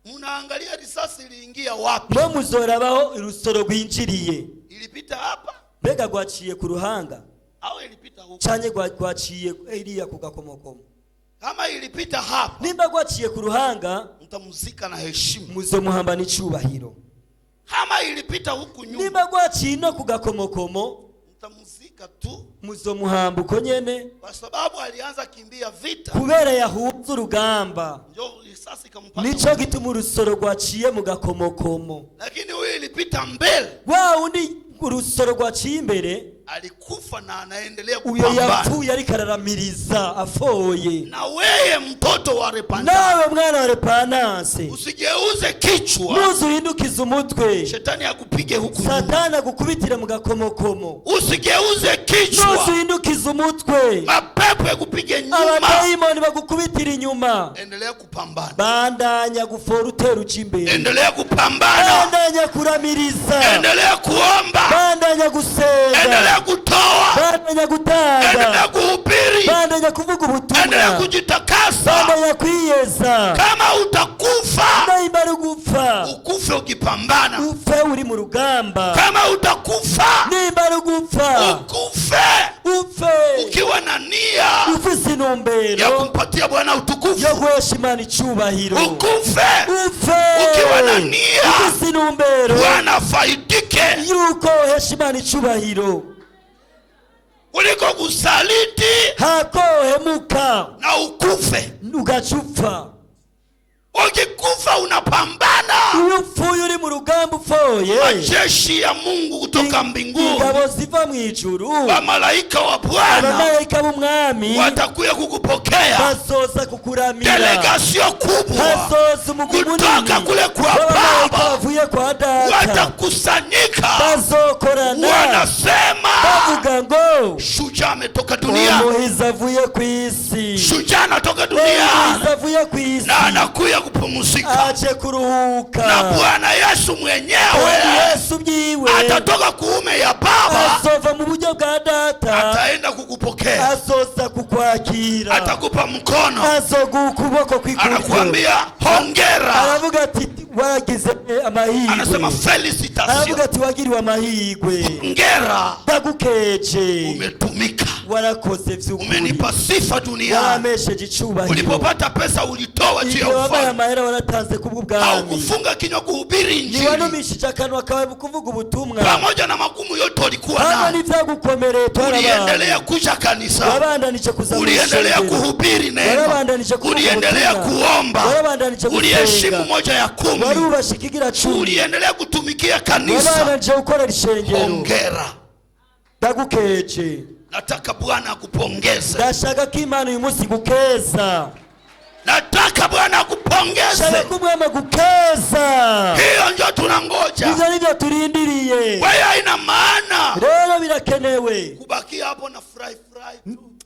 Speaker 2: munaangalia risasi iliingia wapi.
Speaker 1: no muzorabaho urusoro rwinjiriye.
Speaker 2: Ilipita hapa,
Speaker 1: mbega gwaciye ku ruhanga,
Speaker 2: au ilipita huko?
Speaker 1: Canye gwaciye iriya ku gakomokomo.
Speaker 2: Kama ilipita hapa,
Speaker 1: nimba gwaciye ku ruhanga,
Speaker 2: mtamuzika na heshima,
Speaker 1: muzomuhambana icubahiro.
Speaker 2: Kama ilipita huku nyuma,
Speaker 1: nimba gwaciye no ku gakomokomo,
Speaker 2: mtamuzika tu,
Speaker 1: muzomuhamba uko nyene,
Speaker 2: kwa sababu alianza kimbia vita,
Speaker 1: kubera yahunze urugamba.
Speaker 2: ndio risasi ikampata.
Speaker 1: Nico gituma urusoro gwaciye mu gakomokomo.
Speaker 2: Lakini huyu ilipita mbele,
Speaker 1: wa undi urusoro gwaciye imbere,
Speaker 2: alikufa na anaendelea
Speaker 1: uyo
Speaker 2: kupambana.
Speaker 1: yapfuye ariko araramiriza afoye.
Speaker 2: Na wewe mtoto wa repanda,
Speaker 1: nawe mwana wa repananse,
Speaker 2: usigeuze kichwa,
Speaker 1: muzuhindukiza umutwe,
Speaker 2: shetani akupige huku nyuma.
Speaker 1: Satani agukubitire mu gakomokomo.
Speaker 2: Usigeuze kichwa,
Speaker 1: muzuhindukiza umutwe,
Speaker 2: mapepo yakupige nyuma,
Speaker 1: abadayimoni bagukubitira inyuma.
Speaker 2: endelea kupambana,
Speaker 1: bandanya gufora utera uca imbere,
Speaker 2: endelea kupambana,
Speaker 1: bandanya kuramiriza,
Speaker 2: endelea kuomba,
Speaker 1: bandanya gusenga,
Speaker 2: endelea kutoa,
Speaker 1: bandanya gutanga,
Speaker 2: endelea kuhubiri,
Speaker 1: bandanya kuvuga ubutumwa,
Speaker 2: endelea kujitakasa.
Speaker 1: bandanya kwiyeza.
Speaker 2: Kama utakufa,
Speaker 1: nimba ugupfa,
Speaker 2: ukufe ukipambana.
Speaker 1: upfe uri mu rugamba.
Speaker 2: Kama utakufa,
Speaker 1: nimba ugupfa,
Speaker 2: ukufe
Speaker 1: upfe
Speaker 2: ukiwa na nia
Speaker 1: ufise intumbero
Speaker 2: ya kumpatia Bwana utukufu.
Speaker 1: yo guhesha Imana icubahiro.
Speaker 2: Ukufe
Speaker 1: upfe
Speaker 2: ukiwa na nia
Speaker 1: ufise intumbero
Speaker 2: Bwana afaidike,
Speaker 1: yuko uhesha Imana icubahiro,
Speaker 2: kuliko kusaliti
Speaker 1: hakohemuka
Speaker 2: na ukufe.
Speaker 1: ugacupfa.
Speaker 2: Ukikufa unapambana,
Speaker 1: iyo upfuye uri mu rugamba upfoye,
Speaker 2: majeshi ya Mungu kutoka mbinguni,
Speaker 1: ingabo ziva mu ijuru,
Speaker 2: wa malaika wa Bwana,
Speaker 1: abamarayika b'umwami
Speaker 2: watakuya kukupokea.
Speaker 1: bazoza kukuramira.
Speaker 2: Delegasio kubwa
Speaker 1: hazoza umugwi munini
Speaker 2: kutoka kule kwa
Speaker 1: w'abamarayika
Speaker 2: Baba
Speaker 1: bavuye kwa Data,
Speaker 2: watakusanyika,
Speaker 1: bazokorana
Speaker 2: wanasema
Speaker 1: bavuga ngo
Speaker 2: shujaa ametoka duniani,
Speaker 1: umuhizi avuye ku isi,
Speaker 2: shujaa anatoka anatoka duniani
Speaker 1: avuye ku isi
Speaker 2: na anakuya kupumzika.
Speaker 1: aje kuruhuka.
Speaker 2: Na Bwana Yesu mwenyewe
Speaker 1: Yesu byiwe
Speaker 2: atatoka kuume ya Baba,
Speaker 1: azova mu buryo bwa Data,
Speaker 2: ataenda kukupokea,
Speaker 1: azoza kukwakira,
Speaker 2: atakupa mkono,
Speaker 1: azoguha ukuboko kw'ikuryo,
Speaker 2: anakuambia hongera,
Speaker 1: aravuga ati wagize amahirwe,
Speaker 2: anasema felicitation,
Speaker 1: aravuga ati wagiriwe amahirwe,
Speaker 2: hongera,
Speaker 1: ndagukeje,
Speaker 2: umetumika,
Speaker 1: warakoze vy'ukuri,
Speaker 2: umenipa sifa duniani,
Speaker 1: waramesheje icubahiro,
Speaker 2: ulipopata pesa ulitoa juu ya ufalme,
Speaker 1: amahera waratanze kubw'ubwami,
Speaker 2: haukufunga kinywa kuhubiri Injili,
Speaker 1: niwanumishije akanwa kawe kuvuga ubutumwa,
Speaker 2: pamoja na magumu yote ulikuwa nayo,
Speaker 1: n'ivyagukomereye
Speaker 2: uliendelea kuja kanisa,
Speaker 1: wabandanije kuza,
Speaker 2: uliendelea kuhubiri neno, uliendelea kuomba, uliheshimu moja ya 10,
Speaker 1: warubasha ikigira 10,
Speaker 2: uliendelea kutumikia kanisa,
Speaker 1: wabandanije gukorera ishengero.
Speaker 2: hongera,
Speaker 1: ndagukeje.
Speaker 2: nataka Bwana akupongeze,
Speaker 1: ndashaka ko Imana uyu munsi gukeza,
Speaker 2: nataka Bwana akupongeze,
Speaker 1: shaka ko Umwami gukeza,
Speaker 2: hiyo ndio tunangoja,
Speaker 1: ivyo nivyo turindiriye.
Speaker 2: wewe haina maana
Speaker 1: rero birakenewe
Speaker 2: kubakia hapo na fry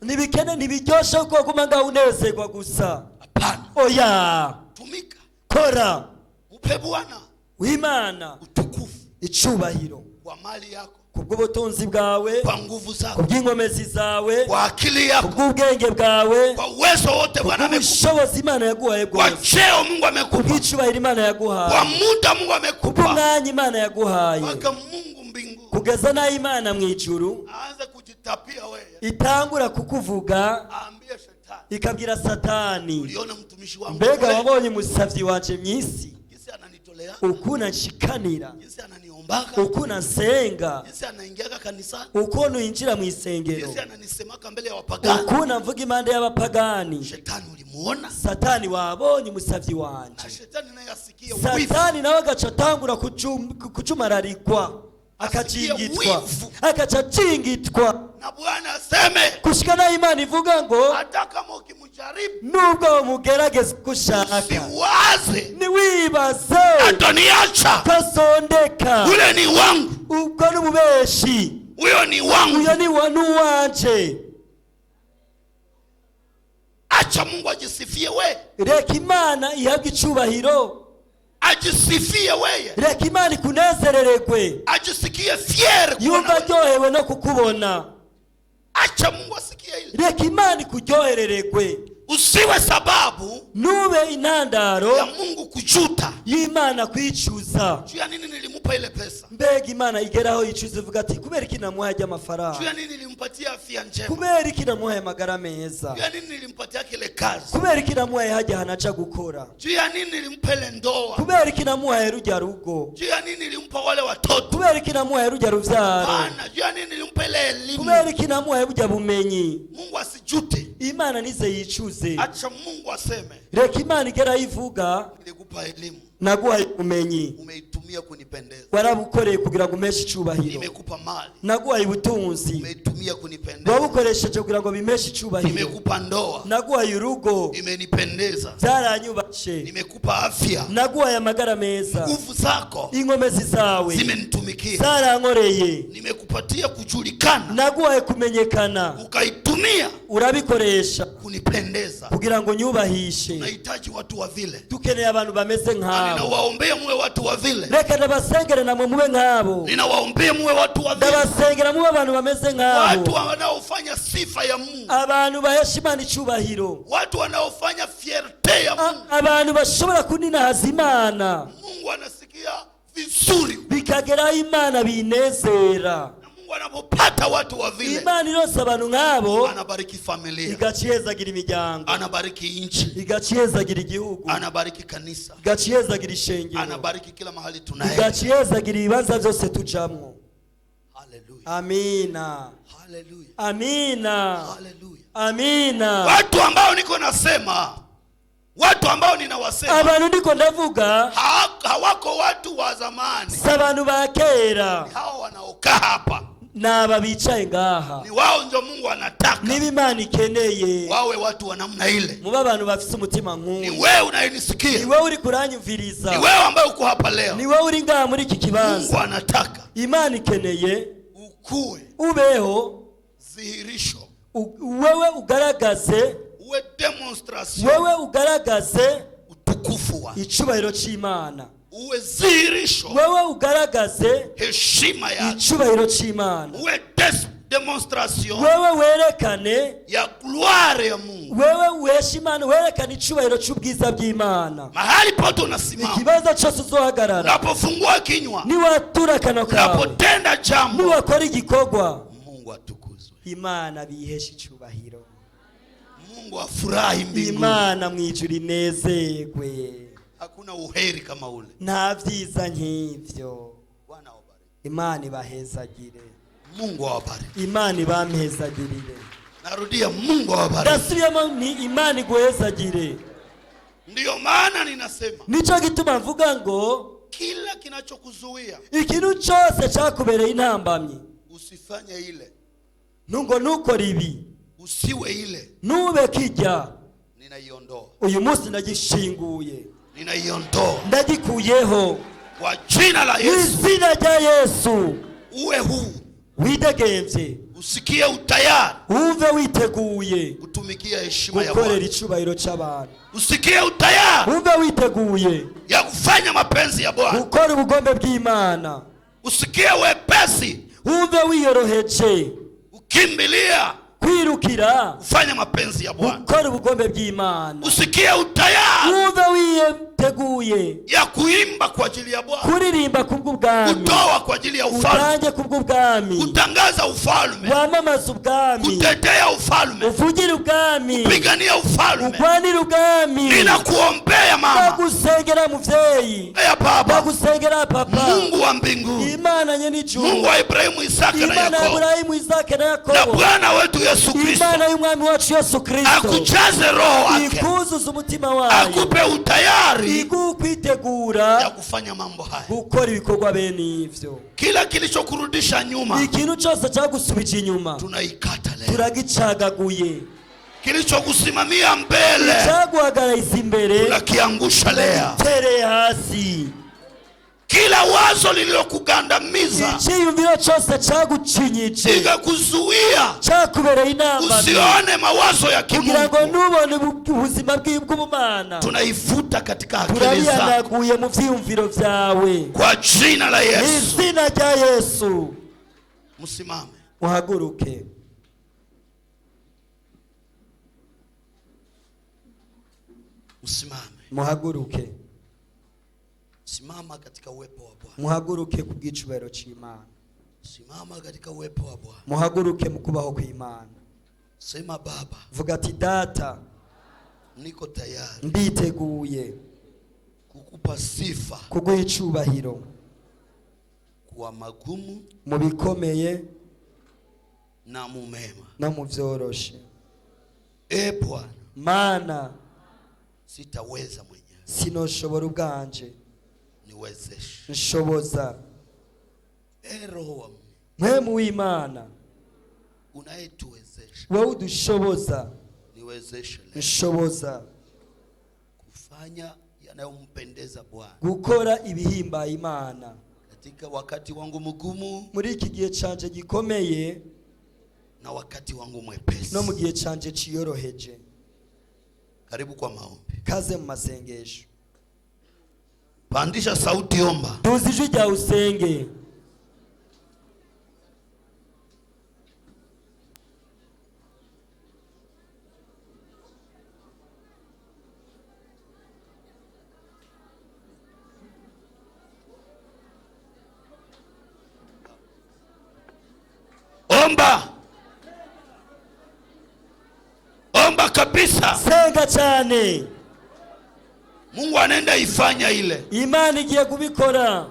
Speaker 1: nibikene nibiryoshe uko guma ngaho unezerwa gusa,
Speaker 2: hapana,
Speaker 1: oya,
Speaker 2: tumika,
Speaker 1: kora,
Speaker 2: upe Bwana
Speaker 1: w'Imana
Speaker 2: utukufu,
Speaker 1: icubahiro
Speaker 2: kwa mali yako,
Speaker 1: kubw'ubutunzi bwawe,
Speaker 2: kwa nguvu zako,
Speaker 1: kubw'inkomezi zawe,
Speaker 2: kwa akili yako,
Speaker 1: kubw'ubwenge bwawe,
Speaker 2: kwa uwezo wote Bwana amekupa,
Speaker 1: ubushobozi Imana yaguhaye
Speaker 2: kwa
Speaker 1: bwose,
Speaker 2: cheo Mungu amekupa,
Speaker 1: kubw'icubahiro Imana
Speaker 2: kwa
Speaker 1: yaguhaye,
Speaker 2: muda Mungu amekupa,
Speaker 1: kubw'umwanya Imana yaguhaye,
Speaker 2: mpaka Mungu mbingu
Speaker 1: kugeza nayo Imana mw'ijuru
Speaker 2: aanze kujitapia wewe,
Speaker 1: itangura kukuvuga,
Speaker 2: aambie shetani,
Speaker 1: ikabwira Satani,
Speaker 2: uliona mtumishi wangu
Speaker 1: mbega wabonye umusavyi wanje mw'isi
Speaker 2: jinsi ananitolea,
Speaker 1: ukuna nshikanira,
Speaker 2: jinsi ananiombaga,
Speaker 1: ukuna nsenga,
Speaker 2: jinsi anaingiaga kanisani,
Speaker 1: ukuntu yinjira mu isengero,
Speaker 2: jinsi ananisemaka mbele ya wapagani,
Speaker 1: ukuna mvuga impande y'abapagani.
Speaker 2: shetani ulimuona,
Speaker 1: Satani wabonye umusavyi wanje,
Speaker 2: na shetani naye asikie wivu,
Speaker 1: Satani nawe agaca atangura kucumararikwa, akacingitwa, agaca acingitwa,
Speaker 2: na Bwana aseme
Speaker 1: kushika nayo Imana ivuga ngo
Speaker 2: hata kama ukimjaribu,
Speaker 1: nubwo umugerageza kushaka,
Speaker 2: siwaze
Speaker 1: niwibaze
Speaker 2: ataniacha,
Speaker 1: kasondeka,
Speaker 2: ule ni wangu,
Speaker 1: ubwo n'ububeshi,
Speaker 2: huyo ni wangu,
Speaker 1: uyo ni wanje.
Speaker 2: acha Mungu ajisifie we,
Speaker 1: Reka Imana ihabwe icubahiro,
Speaker 2: ajisifie weye,
Speaker 1: reka Imana ikunezerererwe,
Speaker 2: ajisikie fier
Speaker 1: yumva aryohewe no kukubona,
Speaker 2: acha Mungu asikie ile,
Speaker 1: reka Imana ikuryoherererwe,
Speaker 2: usiwe sababu
Speaker 1: nube intandaro
Speaker 2: ya Mungu kujuta
Speaker 1: y'Imana kwicuza.
Speaker 2: juu ya nini nilimupa ile pesa,
Speaker 1: Mbega Imana igeraho yicuza ivuga ati kubera iki namuhaye
Speaker 2: juu
Speaker 1: amafaranga,
Speaker 2: ya nini nilimpatia afya njema,
Speaker 1: kubera iki namuhaye amagara meza,
Speaker 2: juu ya nini nilimpatia kile kazi,
Speaker 1: kubera iki namuhaye hajya hanaca gukora,
Speaker 2: juu ya nini nilimpa ile ndoa,
Speaker 1: kubera iki namuhaye rujya rugo,
Speaker 2: juu ya nini nilimpa wale watoto,
Speaker 1: kubera iki namuhaye rujya ruvyaro,
Speaker 2: bana, juu ya nini nilimpa ile elimu,
Speaker 1: kubera iki namuhaye bujya bumenyi.
Speaker 2: Mungu asijute,
Speaker 1: Imana nize yicuze,
Speaker 2: acha Mungu aseme,
Speaker 1: reka Imana igera ivuga
Speaker 2: nilikupa elimu,
Speaker 1: naguhaye ubumenyi,
Speaker 2: umeitumia kunipendeza,
Speaker 1: warabukoreye kugira ngo umeshe icubahiro,
Speaker 2: nimekupa mali,
Speaker 1: naguhaye ubutunzi,
Speaker 2: umeitumia kunipendeza,
Speaker 1: wabukoresheje kugira ngo bimeshe icubahiro,
Speaker 2: nimekupa ndoa,
Speaker 1: naguhaye urugo,
Speaker 2: imenipendeza,
Speaker 1: byaranyubashe,
Speaker 2: nimekupa afya,
Speaker 1: naguhaye amagara meza,
Speaker 2: nguvu zako
Speaker 1: inkomezi zawe
Speaker 2: zimenitumikia,
Speaker 1: zarankoreye,
Speaker 2: nimekupatia kujulikana,
Speaker 1: naguhaye kumenyekana,
Speaker 2: ukaitumia
Speaker 1: urabikoresha
Speaker 2: kunipendeza.
Speaker 1: kugira ngo nyubahishe.
Speaker 2: Nahitaji watu wa vile,
Speaker 1: Dukeneye abantu bameze nk'abo,
Speaker 2: ninawaombea muwe watu wa vile,
Speaker 1: reka ndabasengere namwe mube nk'abo,
Speaker 2: ninawaombea muwe watu wa vile,
Speaker 1: ndabasengera mube abantu bameze nk'abo,
Speaker 2: watu wanaofanya sifa ya Mungu,
Speaker 1: abantu bahesha Imana icubahiro,
Speaker 2: watu wanaofanya fierte ya Mungu.
Speaker 1: abantu bashobora kuninahaza Imana,
Speaker 2: Mungu anasikia vizuri,
Speaker 1: bikageraho Imana binezera,
Speaker 2: na Mungu anapopata watu wa vile,
Speaker 1: Imana ironse abantu nk'abo
Speaker 2: anabariki familia,
Speaker 1: igaciyezagira imiryango,
Speaker 2: anabariki nchi,
Speaker 1: igaciyezagira igihugu,
Speaker 2: anabariki kanisa,
Speaker 1: igaciyezagira ishengero,
Speaker 2: anabariki kila mahali tunaenda.
Speaker 1: igaciyezagira ibibanza byose tujamwo.
Speaker 2: Haleluya,
Speaker 1: Amina,
Speaker 2: haleluya,
Speaker 1: amina,
Speaker 2: haleluya.
Speaker 1: amina.
Speaker 2: Watu ambao niko nasema, watu ambao ninawasema,
Speaker 1: Abantu ndiko ndavuga
Speaker 2: hawako watu wa zamani,
Speaker 1: si abantu ba kera,
Speaker 2: hao wanaokaa hapa,
Speaker 1: n'aba bicaye ngaha,
Speaker 2: ni wao ndio Mungu anataka
Speaker 1: niba Imana ikeneye
Speaker 2: wawe watu wa namna ile.
Speaker 1: muba abantu bafise umutima
Speaker 2: Ni
Speaker 1: nk'uyu,
Speaker 2: wewe unayenisikia,
Speaker 1: ni wewe uri kuranyumviriza,
Speaker 2: ni wewe ambaye uko hapa leo,
Speaker 1: ni wewe uri ngaha muri iki
Speaker 2: Mungu
Speaker 1: kibanza.
Speaker 2: anataka
Speaker 1: Imana ikeneye
Speaker 2: ukue,
Speaker 1: ubeho,
Speaker 2: dhihirisho,
Speaker 1: wewe ugaragaze
Speaker 2: uwe demonstration,
Speaker 1: wewe ugaragaze
Speaker 2: utukufu wa
Speaker 1: icubahiro c'Imana,
Speaker 2: uwe zirisho,
Speaker 1: wewe ugaragaze
Speaker 2: heshima ya
Speaker 1: icubahiro c'Imana,
Speaker 2: uwe demonstration,
Speaker 1: wewe werekane
Speaker 2: ya gloire ya Mungu.
Speaker 1: wewe uhesha Imana, werekane icubahiro c'ubwiza bw'Imana.
Speaker 2: Mahali pote unasimama,
Speaker 1: ikibazo cyose uzohagarara,
Speaker 2: unapofungua kinywa,
Speaker 1: niwatura akanwa kawe,
Speaker 2: unapotenda jambo,
Speaker 1: niwakora igikorwa,
Speaker 2: Mungu atukuzwe,
Speaker 1: Imana bihesha icubahiro,
Speaker 2: Mungu afurahi mbinguni,
Speaker 1: Imana mwijuru inezerwe.
Speaker 2: hakuna uheri kama ule.
Speaker 1: Nta vyiza nk'ivyo.
Speaker 2: Bwana awabariki,
Speaker 1: Imana ibahezagire,
Speaker 2: Mungu awabariki.
Speaker 1: Imana ibampezagirire.
Speaker 2: Narudia, Mungu awabariki.
Speaker 1: Ndasubiyemo ni Imana iguhezagire.
Speaker 2: Ndiyo maana ninasema
Speaker 1: Nico gituma mvuga ngo
Speaker 2: kila kinachokuzuia
Speaker 1: ikintu cyose cyakubereye intambamyi,
Speaker 2: usifanye ile,
Speaker 1: nungo nukora ibi,
Speaker 2: usiwe ile,
Speaker 1: nube kijya,
Speaker 2: ninaiondoa,
Speaker 1: uyu munsi ndagishinguye,
Speaker 2: ninaiondoa
Speaker 1: ndagikuyeho
Speaker 2: kwa jina la Yesu.
Speaker 1: izina rya Yesu.
Speaker 2: Uwe huu,
Speaker 1: Widegemvye,
Speaker 2: usikie utayari
Speaker 1: uve witeguye
Speaker 2: kutumikia heshima ya
Speaker 1: gukorera
Speaker 2: Bwana.
Speaker 1: icubahiro c'abantu,
Speaker 2: Usikie utayari
Speaker 1: uve witeguye
Speaker 2: ya kufanya mapenzi ya Bwana.
Speaker 1: gukora ubugombe bw'Imana,
Speaker 2: Usikie wepesi
Speaker 1: uve wiyoroheje
Speaker 2: ukimbilia
Speaker 1: kwirukira
Speaker 2: kufanya mapenzi ya Bwana.
Speaker 1: gukora ubugombe bw'Imana,
Speaker 2: Usikie utayari
Speaker 1: uve witeguye
Speaker 2: ya kuimba kwa ajili ya Bwana,
Speaker 1: kuririmba kubw'ubwami,
Speaker 2: kutoa kwa ajili ya ufalme,
Speaker 1: utange kubw'ubwami,
Speaker 2: kutangaza ufalme,
Speaker 1: wamamaza ubwami,
Speaker 2: kutetea ufalme,
Speaker 1: uvugire ubwami,
Speaker 2: kupigania ufalme.
Speaker 1: ugwanire ubwami.
Speaker 2: Ninakuombea mama,
Speaker 1: Ndagusengera muvyeyi,
Speaker 2: ya baba,
Speaker 1: ndagusengera papa,
Speaker 2: Mungu wa mbinguni,
Speaker 1: Imana nyenijuru,
Speaker 2: Mungu wa Ibrahimu, Isaka na
Speaker 1: Imana ya
Speaker 2: Yakobo,
Speaker 1: Ibrahimu, Isaka na
Speaker 2: na
Speaker 1: Yakobo,
Speaker 2: Bwana wetu Yesu Kristo
Speaker 1: Imana y'umwami wacu Yesu Kristo,
Speaker 2: akujaze roho wake,
Speaker 1: ikuzuza umutima wayo,
Speaker 2: akupe utayari
Speaker 1: igukwitegura
Speaker 2: ya kufanya mambo haya.
Speaker 1: gukora ibikorwa bene ivyo.
Speaker 2: Kila kilichokurudisha nyuma
Speaker 1: Ikintu cyose cyagusubije inyuma
Speaker 2: tunaikata leo.
Speaker 1: turagicagaguye,
Speaker 2: Kilichokusimamia mbele
Speaker 1: cyaguhagarayisa imbere
Speaker 2: tunakiangusha leo.
Speaker 1: tereye hasi.
Speaker 2: Kila wazo lililokugandamiza
Speaker 1: Icyiyumviro cyose cyagucinyije,
Speaker 2: ikakuzuia
Speaker 1: cyakubereye inama,
Speaker 2: usione mawazo ya
Speaker 1: kugira ngo
Speaker 2: kimungu,
Speaker 1: nubone ubuzima bw'Imana,
Speaker 2: tunaifuta katika akili zako
Speaker 1: turabihanaguye mu vyiyumviro vyawe
Speaker 2: kwa jina la Yesu.
Speaker 1: izina rya Yesu.
Speaker 2: Msimame,
Speaker 1: Muhaguruke,
Speaker 2: msimame,
Speaker 1: muhaguruke,
Speaker 2: simama katika uwepo wa Bwana,
Speaker 1: muhaguruke ku bw'icubahiro c'Imana,
Speaker 2: simama katika uwepo wa Bwana.
Speaker 1: muhaguruke mu kubaho kw'Imana.
Speaker 2: Sema, Baba,
Speaker 1: Vuga ati data,
Speaker 2: niko tayari
Speaker 1: nditeguye
Speaker 2: kukupa sifa
Speaker 1: kuguha icubahiro
Speaker 2: kwa magumu
Speaker 1: mu bikomeye
Speaker 2: na mumema.
Speaker 1: no mu vyoroshe.
Speaker 2: Bwana,
Speaker 1: Mana,
Speaker 2: sitaweza mwenyewe,
Speaker 1: sinoshobora ubwanje,
Speaker 2: niwezeshe.
Speaker 1: nshoboza
Speaker 2: Roho wa Mungu
Speaker 1: mpwemu w'Imana,
Speaker 2: unayetuwezesha,
Speaker 1: wowe udushoboza,
Speaker 2: niwezeshe leo
Speaker 1: nshoboza
Speaker 2: kufanya yanayompendeza Bwana
Speaker 1: gukora ibihimbaye Imana
Speaker 2: katika wakati wangu mgumu
Speaker 1: muri iki gihe canje gikomeye
Speaker 2: na wakati wangu mwepesi.
Speaker 1: no mu gihe canje ciyoroheje.
Speaker 2: Karibu kwa maombi.
Speaker 1: Kaze mu masengesho,
Speaker 2: Pandisha sauti, omba.
Speaker 1: duza ijwi ryawe usenge.
Speaker 2: Omba, omba kabisa.
Speaker 1: Senga cyane,
Speaker 2: Mungu anaenda ifanya ile.
Speaker 1: Imana igiye kubikora,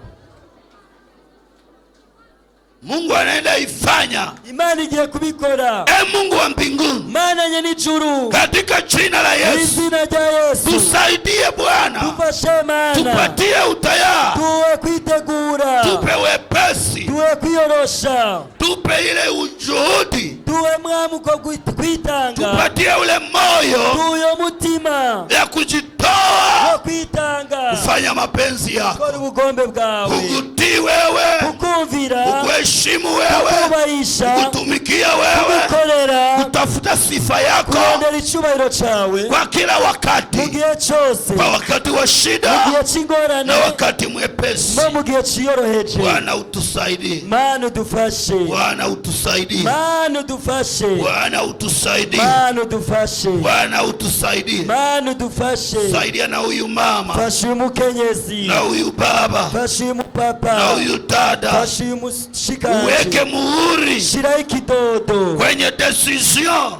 Speaker 2: Mungu anaenda ifanya.
Speaker 1: Imana igiye kubikora.
Speaker 2: Mungu wa mbinguni,
Speaker 1: Mana nyenijuru,
Speaker 2: katika jina la Yesu,
Speaker 1: izina rya Yesu,
Speaker 2: tusaidie Bwana,
Speaker 1: tufashe Mana,
Speaker 2: tupatie utayari,
Speaker 1: tuwe kwitegura,
Speaker 2: tupe wepesi,
Speaker 1: tuwe kwiyorosha,
Speaker 2: tupe ile ujuhudi,
Speaker 1: tuwe mwamuko kwitanga,
Speaker 2: tupatie ule moyo
Speaker 1: tuyo mutima
Speaker 2: ya kujitoa
Speaker 1: wo kwitanga,
Speaker 2: kufanya mapenzi yako,
Speaker 1: kora ubugombe bwawe,
Speaker 2: kukutii wewe,
Speaker 1: kukumvira kukumvira,
Speaker 2: kukuheshimu wewe,
Speaker 1: kukubahisha,
Speaker 2: kukutumikia wewe,
Speaker 1: kugukorera,
Speaker 2: kutafuta sifa yako
Speaker 1: kurondera icyubahiro cyawe
Speaker 2: kwa kila wakati,
Speaker 1: mu gihe cyose,
Speaker 2: kwa wakati wa
Speaker 1: mu
Speaker 2: shida
Speaker 1: gihe cy'ingorane
Speaker 2: na wakati mwepesi.
Speaker 1: no mu gihe cyiyoroheje.
Speaker 2: Bwana utusaidie,
Speaker 1: Mana udufashe,
Speaker 2: Bwana utusaidie,
Speaker 1: Mana udufashe,
Speaker 2: Bwana utusaidie,
Speaker 1: Mana udufashe,
Speaker 2: Bwana utusaidie.
Speaker 1: Mana udufashe.
Speaker 2: Saidia na huyu mama,
Speaker 1: Fasha uyu mukenyezi,
Speaker 2: na huyu baba,
Speaker 1: fasha uyu mupapa,
Speaker 2: na huyu dada,
Speaker 1: fasha uyu mushikaji,
Speaker 2: uweke muhuri
Speaker 1: shiraho ikidodo
Speaker 2: kwenye decision,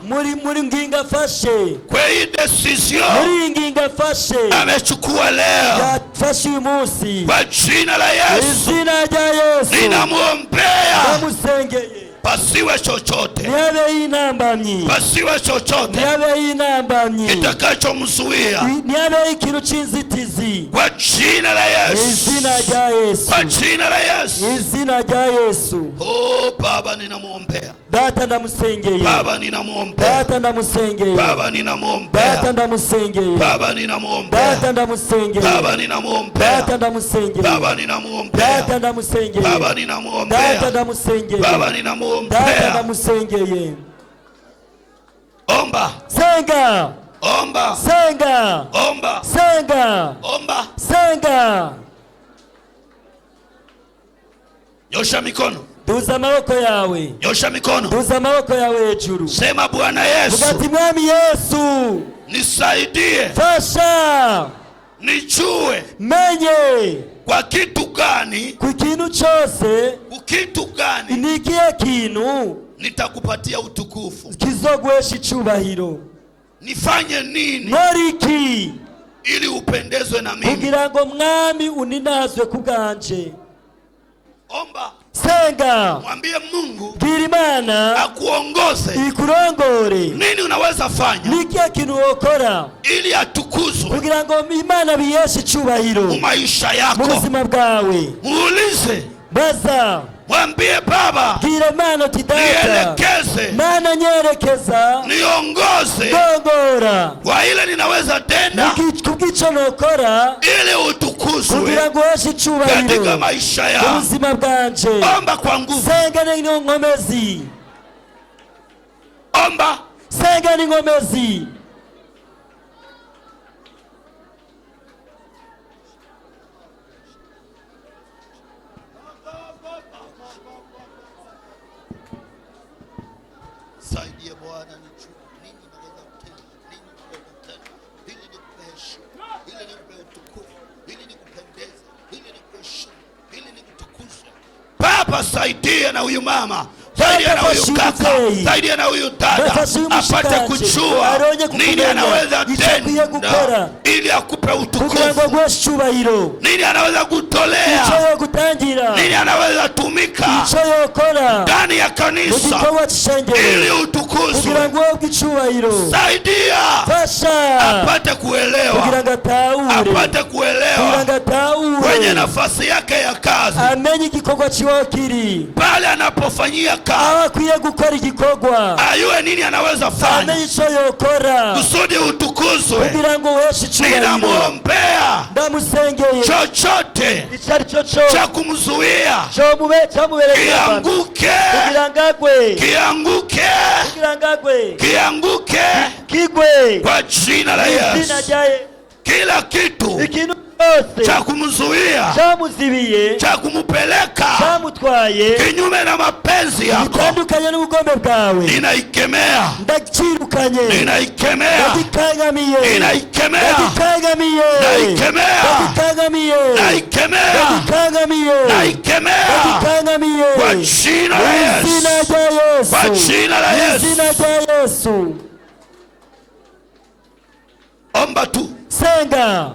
Speaker 1: muri nginga fashe,
Speaker 2: kwenye decision
Speaker 1: muri iyi nginga fashe
Speaker 2: amechukua leo,
Speaker 1: yafashe uyu munsi,
Speaker 2: kwa jina la Yesu
Speaker 1: izina rya Yesu
Speaker 2: ninamwombea,
Speaker 1: ndamusengeye,
Speaker 2: pasiwe chochote,
Speaker 1: ntihabeho intambamyi,
Speaker 2: pasiwe chochote
Speaker 1: ntihabeho intambamyi,
Speaker 2: kitakachomzuia,
Speaker 1: ntihabeho ikintu cy'inzitizi,
Speaker 2: kwa jina la Yesu,
Speaker 1: izina rya Yesu,
Speaker 2: kwa jina la Yesu.
Speaker 1: izina rya Yesu.
Speaker 2: Oh Baba, ninamwombea
Speaker 1: Data ndamusengeye,
Speaker 2: Baba, ninamwombea
Speaker 1: data ndamusengeye,
Speaker 2: Baba, ninamwombea
Speaker 1: data ndamusengeye,
Speaker 2: Baba, ninamwombea
Speaker 1: data ndamusengeye,
Speaker 2: Baba, ninamwombea
Speaker 1: data ndamusengeye,
Speaker 2: Baba, ninamwombea
Speaker 1: data ndamusengeye,
Speaker 2: Baba,
Speaker 1: data
Speaker 2: ninamwombea
Speaker 1: ndamusengeye,
Speaker 2: Baba,
Speaker 1: data
Speaker 2: ninamwombea.
Speaker 1: ndamusengeye.
Speaker 2: Omba,
Speaker 1: Senga,
Speaker 2: omba,
Speaker 1: senga,
Speaker 2: omba,
Speaker 1: senga,
Speaker 2: omba.
Speaker 1: senga.
Speaker 2: Nyosha mikono,
Speaker 1: Duza amaboko yawe,
Speaker 2: nyosha mikono,
Speaker 1: duza amaboko yawe hejuru,
Speaker 2: sema Bwana Yesu,
Speaker 1: ugati mwami Yesu,
Speaker 2: nisaidie
Speaker 1: fasha
Speaker 2: nijue
Speaker 1: menye
Speaker 2: kwa kitu gani,
Speaker 1: ku kintu cyose,
Speaker 2: kitu gani
Speaker 1: ni ikihe kintu
Speaker 2: nitakupatia utukufu,
Speaker 1: kizoguhesha icyubahiro,
Speaker 2: nifanye nini
Speaker 1: nkora iki
Speaker 2: ili upendezwe na mimi.
Speaker 1: kugira ngo mwami uninazwe ku bwanje.
Speaker 2: Omba,
Speaker 1: Senga,
Speaker 2: mwambie Mungu
Speaker 1: bwira Imana
Speaker 2: akuongoze,
Speaker 1: ikurongore,
Speaker 2: nini unaweza fanya
Speaker 1: ni ikihe kintu wokora
Speaker 2: ili atukuzwe
Speaker 1: kugira ngo Imana biyeshe icyubahiro
Speaker 2: mu maisha
Speaker 1: mu
Speaker 2: yako.
Speaker 1: buzima bwawe.
Speaker 2: Muulize,
Speaker 1: Baza,
Speaker 2: mwambie Baba,
Speaker 1: bwira Imana uti data,
Speaker 2: nielekeze,
Speaker 1: Mana nyerekeza,
Speaker 2: niongoze
Speaker 1: ndongora
Speaker 2: kwa ile ninaweza tenda
Speaker 1: kubw'icyo nokora
Speaker 2: ili utukuzwe
Speaker 1: kugira ngo uheshe icyubahiro
Speaker 2: katika maisha
Speaker 1: mu
Speaker 2: yangu.
Speaker 1: buzima bwanje.
Speaker 2: Omba kwa nguvu,
Speaker 1: Senga n'inkomezi,
Speaker 2: omba,
Speaker 1: senga n'inkomezi.
Speaker 2: saidia Bwana nijue nini naweza kutenda, nini naweza kutenda ili nikupe heshima, ili nikupe utukufu, ili nikupendeze, ili nikuheshimu, ili nikutukuze. Baba, saidia na huyu mama, saidia na huyu kaka, saidia na huyu dada, apate kujua nini anaweza tenda ili akupe
Speaker 1: kugira ngo
Speaker 2: utukufu,
Speaker 1: guheshe icyubahiro,
Speaker 2: nini anaweza kutolea,
Speaker 1: icyo yo gutangira,
Speaker 2: nini anaweza tumika
Speaker 1: icyo yokora
Speaker 2: ndani ya
Speaker 1: mu
Speaker 2: kanisa
Speaker 1: gikorwa cy'ishengero
Speaker 2: ili utukuzwe.
Speaker 1: kugira ngo uhabwe icyubahiro.
Speaker 2: Saidia
Speaker 1: Fasha
Speaker 2: apate kuelewa,
Speaker 1: kugira ngo atahure,
Speaker 2: apate
Speaker 1: kugira
Speaker 2: kuelewa
Speaker 1: ngo atahure,
Speaker 2: kwenye nafasi yake ya kazi,
Speaker 1: amenye igikorwa kibaho kiri,
Speaker 2: pale anapofanyia
Speaker 1: aho
Speaker 2: kazi,
Speaker 1: akwiye gukora igikorwa,
Speaker 2: ayue nini anaweza fanya
Speaker 1: amenye icyo yokora
Speaker 2: kusudi utukuzwe.
Speaker 1: kugira ngo uheshe icyubahiro.
Speaker 2: Ninamwombea
Speaker 1: Ndamusengeye
Speaker 2: chochote
Speaker 1: icyo ari cyo cyose
Speaker 2: cha kumzuia
Speaker 1: cyamubereye
Speaker 2: kianguke,
Speaker 1: kugira ngo agwe,
Speaker 2: kianguke,
Speaker 1: kugira ngo agwe,
Speaker 2: kianguke
Speaker 1: kigwe
Speaker 2: kwa jina la
Speaker 1: izina
Speaker 2: Yesu.
Speaker 1: rya Yesu.
Speaker 2: Kila kitu
Speaker 1: Ikintu cyose
Speaker 2: cha kumzuia,
Speaker 1: cyamuzibiye,
Speaker 2: cha kumupeleka
Speaker 1: cyamutwaye
Speaker 2: kinyume na mapenzi yako,
Speaker 1: bitandukanye n'ubugombe bwawe,
Speaker 2: ninaikemea,
Speaker 1: ndakirukanye,
Speaker 2: ninaikemea,
Speaker 1: ndagikangamiye,
Speaker 2: ninaikemea,
Speaker 1: ndagikangamiye,
Speaker 2: naikemea,
Speaker 1: ndagikangamiye,
Speaker 2: naikemea,
Speaker 1: ndagikangamiye,
Speaker 2: naikemea
Speaker 1: ndagikangamiye
Speaker 2: kwa jina la Yesu,
Speaker 1: izina rya Yesu,
Speaker 2: kwa jina la Yesu.
Speaker 1: izina rya Yesu.
Speaker 2: Omba tu,
Speaker 1: Senga,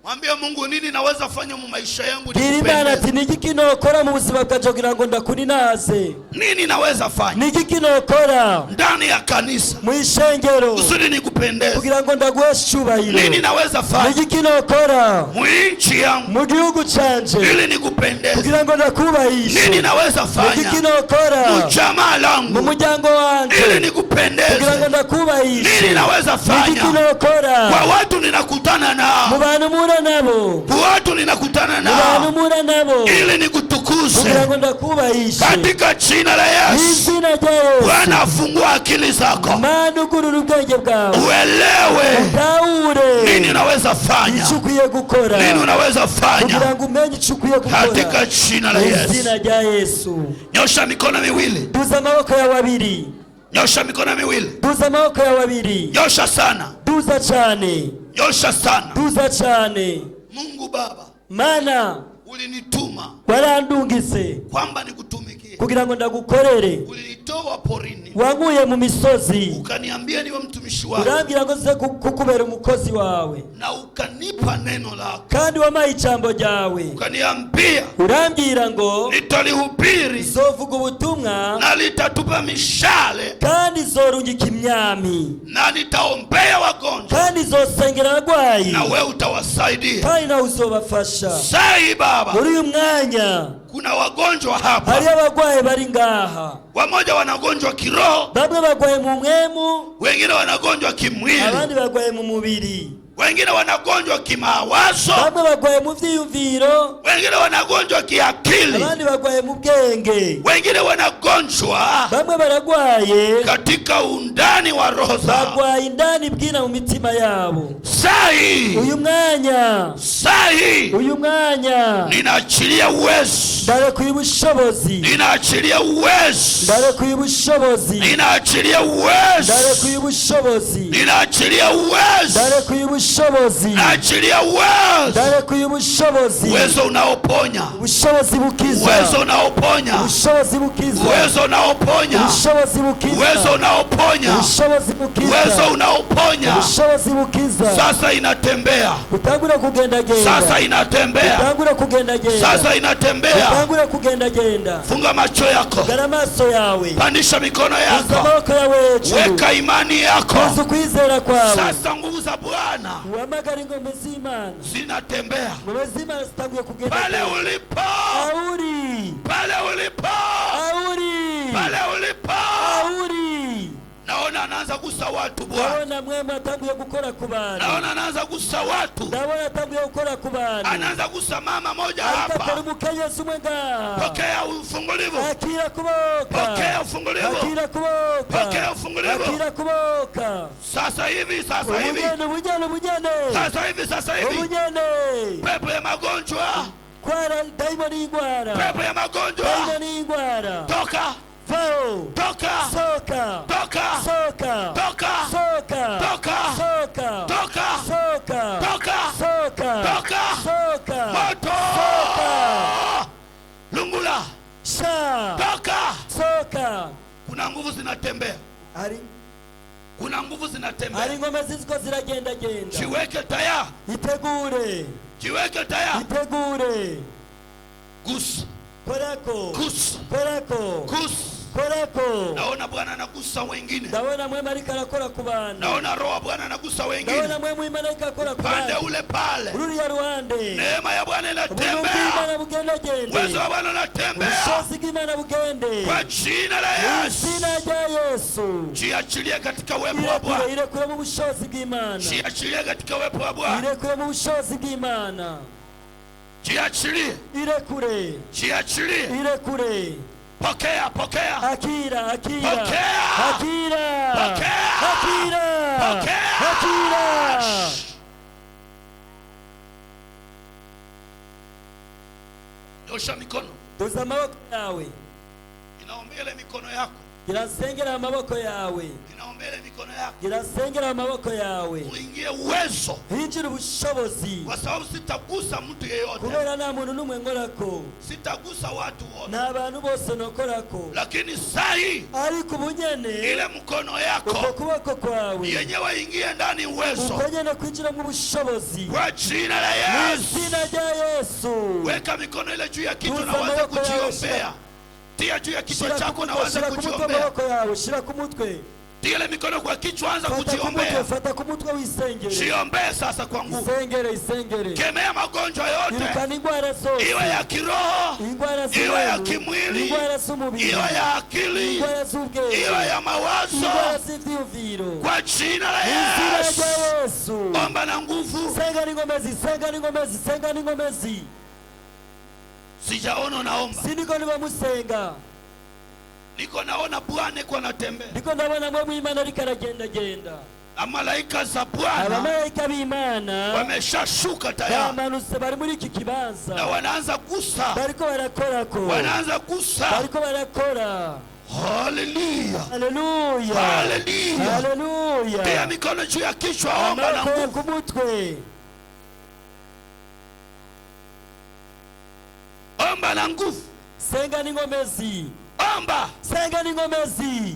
Speaker 2: mwambie Mungu, nini naweza fanya mu maisha yangu
Speaker 1: bwira Imana ati
Speaker 2: nikupendeze?
Speaker 1: ni iki nokora mu buzima bwanje kugira ngo ndakuninaze,
Speaker 2: Nini naweza fanya
Speaker 1: ni iki nokora
Speaker 2: ndani ya kanisa
Speaker 1: mu ishengero
Speaker 2: kusudi nikupendeze?
Speaker 1: kugira ngo ndaguheshe icyubahiro,
Speaker 2: Nini naweza
Speaker 1: ni
Speaker 2: fanya
Speaker 1: iki nokora
Speaker 2: mu nchi yangu
Speaker 1: mu gihugu canje
Speaker 2: ili nikupendeze?
Speaker 1: kugira ngo ndakubahishe,
Speaker 2: Nini naweza
Speaker 1: ni iki
Speaker 2: fanya
Speaker 1: nokora
Speaker 2: mu jamaa
Speaker 1: mu
Speaker 2: langu
Speaker 1: muryango wanje
Speaker 2: ili
Speaker 1: kugira ngo
Speaker 2: nikupendeze?
Speaker 1: ndakubahishe,
Speaker 2: Nini naweza
Speaker 1: ni iki
Speaker 2: fanya
Speaker 1: nokora
Speaker 2: kwa watu ninakutana
Speaker 1: mu
Speaker 2: nao
Speaker 1: bantu mpura muhura nabo,
Speaker 2: watu ninakutana
Speaker 1: abantu
Speaker 2: nao
Speaker 1: muhura nabo,
Speaker 2: ili nikutukuze
Speaker 1: kugira ngo ndakubahishe
Speaker 2: katika jina la Yesu.
Speaker 1: izina rya Yesu.
Speaker 2: Bwana, afungua akili zako
Speaker 1: Mana ugurura ubwenge bwawe,
Speaker 2: uelewe
Speaker 1: utahure
Speaker 2: nini unaweza fanya,
Speaker 1: icyo ukwiye gukora,
Speaker 2: nini unaweza
Speaker 1: kugira
Speaker 2: fanya
Speaker 1: ngo umenye icyo ukwiye gukora
Speaker 2: katika jina la
Speaker 1: izina
Speaker 2: Yesu.
Speaker 1: rya Yesu.
Speaker 2: Nyosha mikono miwili,
Speaker 1: Duza amaboko yawe abiri,
Speaker 2: nyosha mikono miwili,
Speaker 1: duza amaboko yawe abiri,
Speaker 2: nyosha sana,
Speaker 1: duza cyane,
Speaker 2: nyosha sana.
Speaker 1: duza cyane.
Speaker 2: Mungu Baba,
Speaker 1: Mana
Speaker 2: ulinituma
Speaker 1: warandungise
Speaker 2: kwamba nikutumikie,
Speaker 1: kugira ngo ndagukorere,
Speaker 2: ulinitoa porini
Speaker 1: wankuye mu misozi,
Speaker 2: ukaniambia niwe mtumishi wako,
Speaker 1: urambwira ngo nze kukubera umukozi wawe,
Speaker 2: na ukanipa neno lako,
Speaker 1: kandi wampaye ijambo ryawe,
Speaker 2: ukaniambia
Speaker 1: urambwira ngo
Speaker 2: nitalihubiri
Speaker 1: zovuga ubutumwa
Speaker 2: na litatupa mishale
Speaker 1: kandi zorungika imyami,
Speaker 2: na nitaombea wagonjwa
Speaker 1: kandi zosengera abagwayi,
Speaker 2: na wewe utawasaidia.
Speaker 1: kandi nawe uzobafasha.
Speaker 2: Sai Baba,
Speaker 1: Muri uyu mwanya
Speaker 2: kuna wagonjwa hapa,
Speaker 1: hari abagwayi bari ngaha,
Speaker 2: wamoja wanagonjwa kiroho,
Speaker 1: bamwe bagwaye mu mwemu,
Speaker 2: wengine wanagonjwa kimwili,
Speaker 1: abandi bagwaye mu mubiri,
Speaker 2: wengine wanagonjwa kimawazo,
Speaker 1: bamwe bagwaye mu vyiyumviro,
Speaker 2: wengine wanagonjwa kiakili,
Speaker 1: abandi bagwaye mu bwenge,
Speaker 2: wengine wanagonjwa
Speaker 1: bamwe baragwaye
Speaker 2: katika undani wa roho zao.
Speaker 1: bagwaye indani bwina mu mitima yabo.
Speaker 2: Sai,
Speaker 1: Uyu mwanya,
Speaker 2: sai
Speaker 1: uyu mwanya
Speaker 2: ninaachilia uwezo,
Speaker 1: ndarekuye ubushobozi,
Speaker 2: ninaachilia uwezo,
Speaker 1: ndarekuye ubushobozi,
Speaker 2: ninaachilia uwezo,
Speaker 1: ndarekuye ubushobozi,
Speaker 2: ninaachilia uwezo,
Speaker 1: ndarekuye ubushobozi,
Speaker 2: naachilia uwezo,
Speaker 1: ndarekuye ubushobozi,
Speaker 2: uwezo unaoponya,
Speaker 1: ubushobozi bukiza,
Speaker 2: uwezo unaoponya,
Speaker 1: ubushobozi bukiza,
Speaker 2: uwezo unaoponya,
Speaker 1: ubushobozi bukiza,
Speaker 2: uwezo unaoponya,
Speaker 1: ubushobozi bukiza,
Speaker 2: uwezo unaoponya.
Speaker 1: ubushobozi bukiza.
Speaker 2: Sasa inatembea,
Speaker 1: Utangura kugendagenda,
Speaker 2: sasa inatembea,
Speaker 1: utangura kugendagenda,
Speaker 2: sasa inatembea.
Speaker 1: utangura kugendagenda.
Speaker 2: Funga macho yako,
Speaker 1: Gara amaso yawe,
Speaker 2: pandisha mikono
Speaker 1: uza
Speaker 2: yako,
Speaker 1: amaboko yawe hejuru,
Speaker 2: weka imani yako.
Speaker 1: uza ukwizera kwawe.
Speaker 2: Sasa nguvu za Bwana
Speaker 1: Uhamagara ingombe z'Imana,
Speaker 2: zinatembea
Speaker 1: ingombe z'Imana zitanguye
Speaker 2: pale
Speaker 1: kugendagenda.
Speaker 2: ulipo,
Speaker 1: Auri,
Speaker 2: pale ulipo,
Speaker 1: auri,
Speaker 2: pale ulipo.
Speaker 1: auri.
Speaker 2: Naona anaanza gusa watu Bwana,
Speaker 1: Ndabona mwema atanguye gukora ku bantu,
Speaker 2: naona anaanza gusa watu,
Speaker 1: ndabona atanguye gukora ku bantu.
Speaker 2: anaanza gusa mama moja
Speaker 1: Ariko atari
Speaker 2: hapa.
Speaker 1: umukenyezi umwe ngaha.
Speaker 2: Pokea ufungulivu,
Speaker 1: Akira kuboka,
Speaker 2: pokea ufungulivu,
Speaker 1: akira kuboka,
Speaker 2: pokea ufungulivu.
Speaker 1: akira kuboka.
Speaker 2: Sasa hivi, sasa hivi,
Speaker 1: Ubujene, ubujene, ubujene,
Speaker 2: sasa hivi, sasa hivi.
Speaker 1: ubujene.
Speaker 2: Pepo ya magonjwa,
Speaker 1: Kwara daimoni y'ingwara,
Speaker 2: pepo ya magonjwa,
Speaker 1: daimoni y'ingwara.
Speaker 2: toka,
Speaker 1: Fao,
Speaker 2: toka,
Speaker 1: soka,
Speaker 2: toka,
Speaker 1: soka,
Speaker 2: toka,
Speaker 1: soka,
Speaker 2: toka,
Speaker 1: soka,
Speaker 2: toka,
Speaker 1: soka,
Speaker 2: toka,
Speaker 1: soka,
Speaker 2: toka,
Speaker 1: soka,
Speaker 2: moto,
Speaker 1: soka,
Speaker 2: lungula,
Speaker 1: sha,
Speaker 2: toka.
Speaker 1: soka.
Speaker 2: Kuna nguvu zinatembea,
Speaker 1: Hari,
Speaker 2: kuna nguvu
Speaker 1: hari
Speaker 2: zinatembea.
Speaker 1: ngoma ziziko ziragendagenda.
Speaker 2: Jiweke tayari,
Speaker 1: Itegure,
Speaker 2: jiweke tayari.
Speaker 1: itegure.
Speaker 2: Gusa,
Speaker 1: Korako,
Speaker 2: gusa,
Speaker 1: korako,
Speaker 2: gusa.
Speaker 1: korako.
Speaker 2: Naona Bwana anagusa wengine,
Speaker 1: Ndabona mwema ariko arakora ku bantu,
Speaker 2: naona roho ya Bwana anagusa wengine.
Speaker 1: ndabona mwema w'Imana ariko akora ku
Speaker 2: Pande
Speaker 1: bantu.
Speaker 2: ule pale,
Speaker 1: Ruriya ruhande,
Speaker 2: neema ya Bwana
Speaker 1: ubuntu
Speaker 2: inatembea,
Speaker 1: bw'Imana bugendagende,
Speaker 2: uwezo wa Bwana unatembea
Speaker 1: ubushobozi bw'Imana bugende.
Speaker 2: kwa jina la
Speaker 1: Mu
Speaker 2: Yesu.
Speaker 1: izina rya Yesu,
Speaker 2: Jiachilie katika uwepo wa
Speaker 1: irekure,
Speaker 2: Bwana,
Speaker 1: irekure mu bushobozi bw'Imana,
Speaker 2: jiachilie katika uwepo wa Bwana,
Speaker 1: irekure mu bushobozi bw'Imana,
Speaker 2: jiachilie,
Speaker 1: irekure,
Speaker 2: jiachilie.
Speaker 1: irekure.
Speaker 2: Pokea, pokea,
Speaker 1: Akira, akira,
Speaker 2: Pokea.
Speaker 1: akira,
Speaker 2: Pokea.
Speaker 1: akira,
Speaker 2: Pokea.
Speaker 1: akira.
Speaker 2: nyosha mikono,
Speaker 1: Tuza amaboko yawe,
Speaker 2: inaombea ile mikono yako,
Speaker 1: girasengera amaboko yawe,
Speaker 2: inaombea ile mikono yako,
Speaker 1: girasengera amaboko yawe,
Speaker 2: uingie uwezo,
Speaker 1: hinjira ubushobozi,
Speaker 2: kwa sababu sitagusa mtu yeyote,
Speaker 1: kubera nta muntu n'umwe nkorako,
Speaker 2: sitagusa watu wote,
Speaker 1: nta bantu bose nokorako,
Speaker 2: lakini sahi
Speaker 1: ariko ubunyene
Speaker 2: ile mkono
Speaker 1: uko
Speaker 2: yako
Speaker 1: kuboko kwawe
Speaker 2: yenyewe ingie ndani uwezo,
Speaker 1: uko nyene kwinjira mu bushobozi,
Speaker 2: kwa jina la
Speaker 1: mu
Speaker 2: Yesu.
Speaker 1: izina rya Yesu.
Speaker 2: Weka mikono ile juu ya kichwa
Speaker 1: Tuza
Speaker 2: na waanze
Speaker 1: amaboko yawe,
Speaker 2: kujiombea. Tia juu ya kichwa
Speaker 1: Shira
Speaker 2: chako
Speaker 1: ku
Speaker 2: na
Speaker 1: mutwe,
Speaker 2: waanze
Speaker 1: shira ku mutwe
Speaker 2: kujiombea.
Speaker 1: amaboko yawe, shira ku mutwe,
Speaker 2: Tigele mikono kwa kichwa, anza
Speaker 1: Fata
Speaker 2: kujiombea.
Speaker 1: kumutwe, fata kumutwe wisengere.
Speaker 2: Jiombee sasa kwa nguvu.
Speaker 1: Isengere.
Speaker 2: Kemea magonjwa yote.
Speaker 1: Irukana ingwara zose.
Speaker 2: Iwe ya kiroho,
Speaker 1: Ingwara
Speaker 2: iwe ya
Speaker 1: z'umubiri.
Speaker 2: kimwili,
Speaker 1: Ingwara z'umubiri.
Speaker 2: iwe ya akili,
Speaker 1: Ingwara z'ubwenge.
Speaker 2: iwe ya mawazo.
Speaker 1: Ingwara z'ivyumviro.
Speaker 2: Kwa jina la
Speaker 1: Izina
Speaker 2: Yesu.
Speaker 1: rya Yesu.
Speaker 2: Omba na nguvu.
Speaker 1: Senga n'ingomezi.
Speaker 2: Sijaona naomba.
Speaker 1: Siniko nibamusenga.
Speaker 2: Niko naona Bwana kwa anatembea.
Speaker 1: Ndiko ndabona mwe Imana ariko aragenda.
Speaker 2: Malaika za Bwana
Speaker 1: Abamarayika b'Imana
Speaker 2: wameshashuka tayari.
Speaker 1: bamanutse bari muri iki kibanza.
Speaker 2: Na wanaanza gusa.
Speaker 1: Bariko barakorako.
Speaker 2: Wanaanza gusa.
Speaker 1: Bariko barakora.
Speaker 2: Haleluya.
Speaker 1: Haleluya.
Speaker 2: Haleluya.
Speaker 1: Haleluya.
Speaker 2: Tia mikono juu ya kichwa, omba na
Speaker 1: Amaboko
Speaker 2: nguvu.
Speaker 1: ku mutwe.
Speaker 2: Omba na nguvu.
Speaker 1: Senga n'ingomezi.
Speaker 2: Omba.
Speaker 1: Senga n'ingomezi.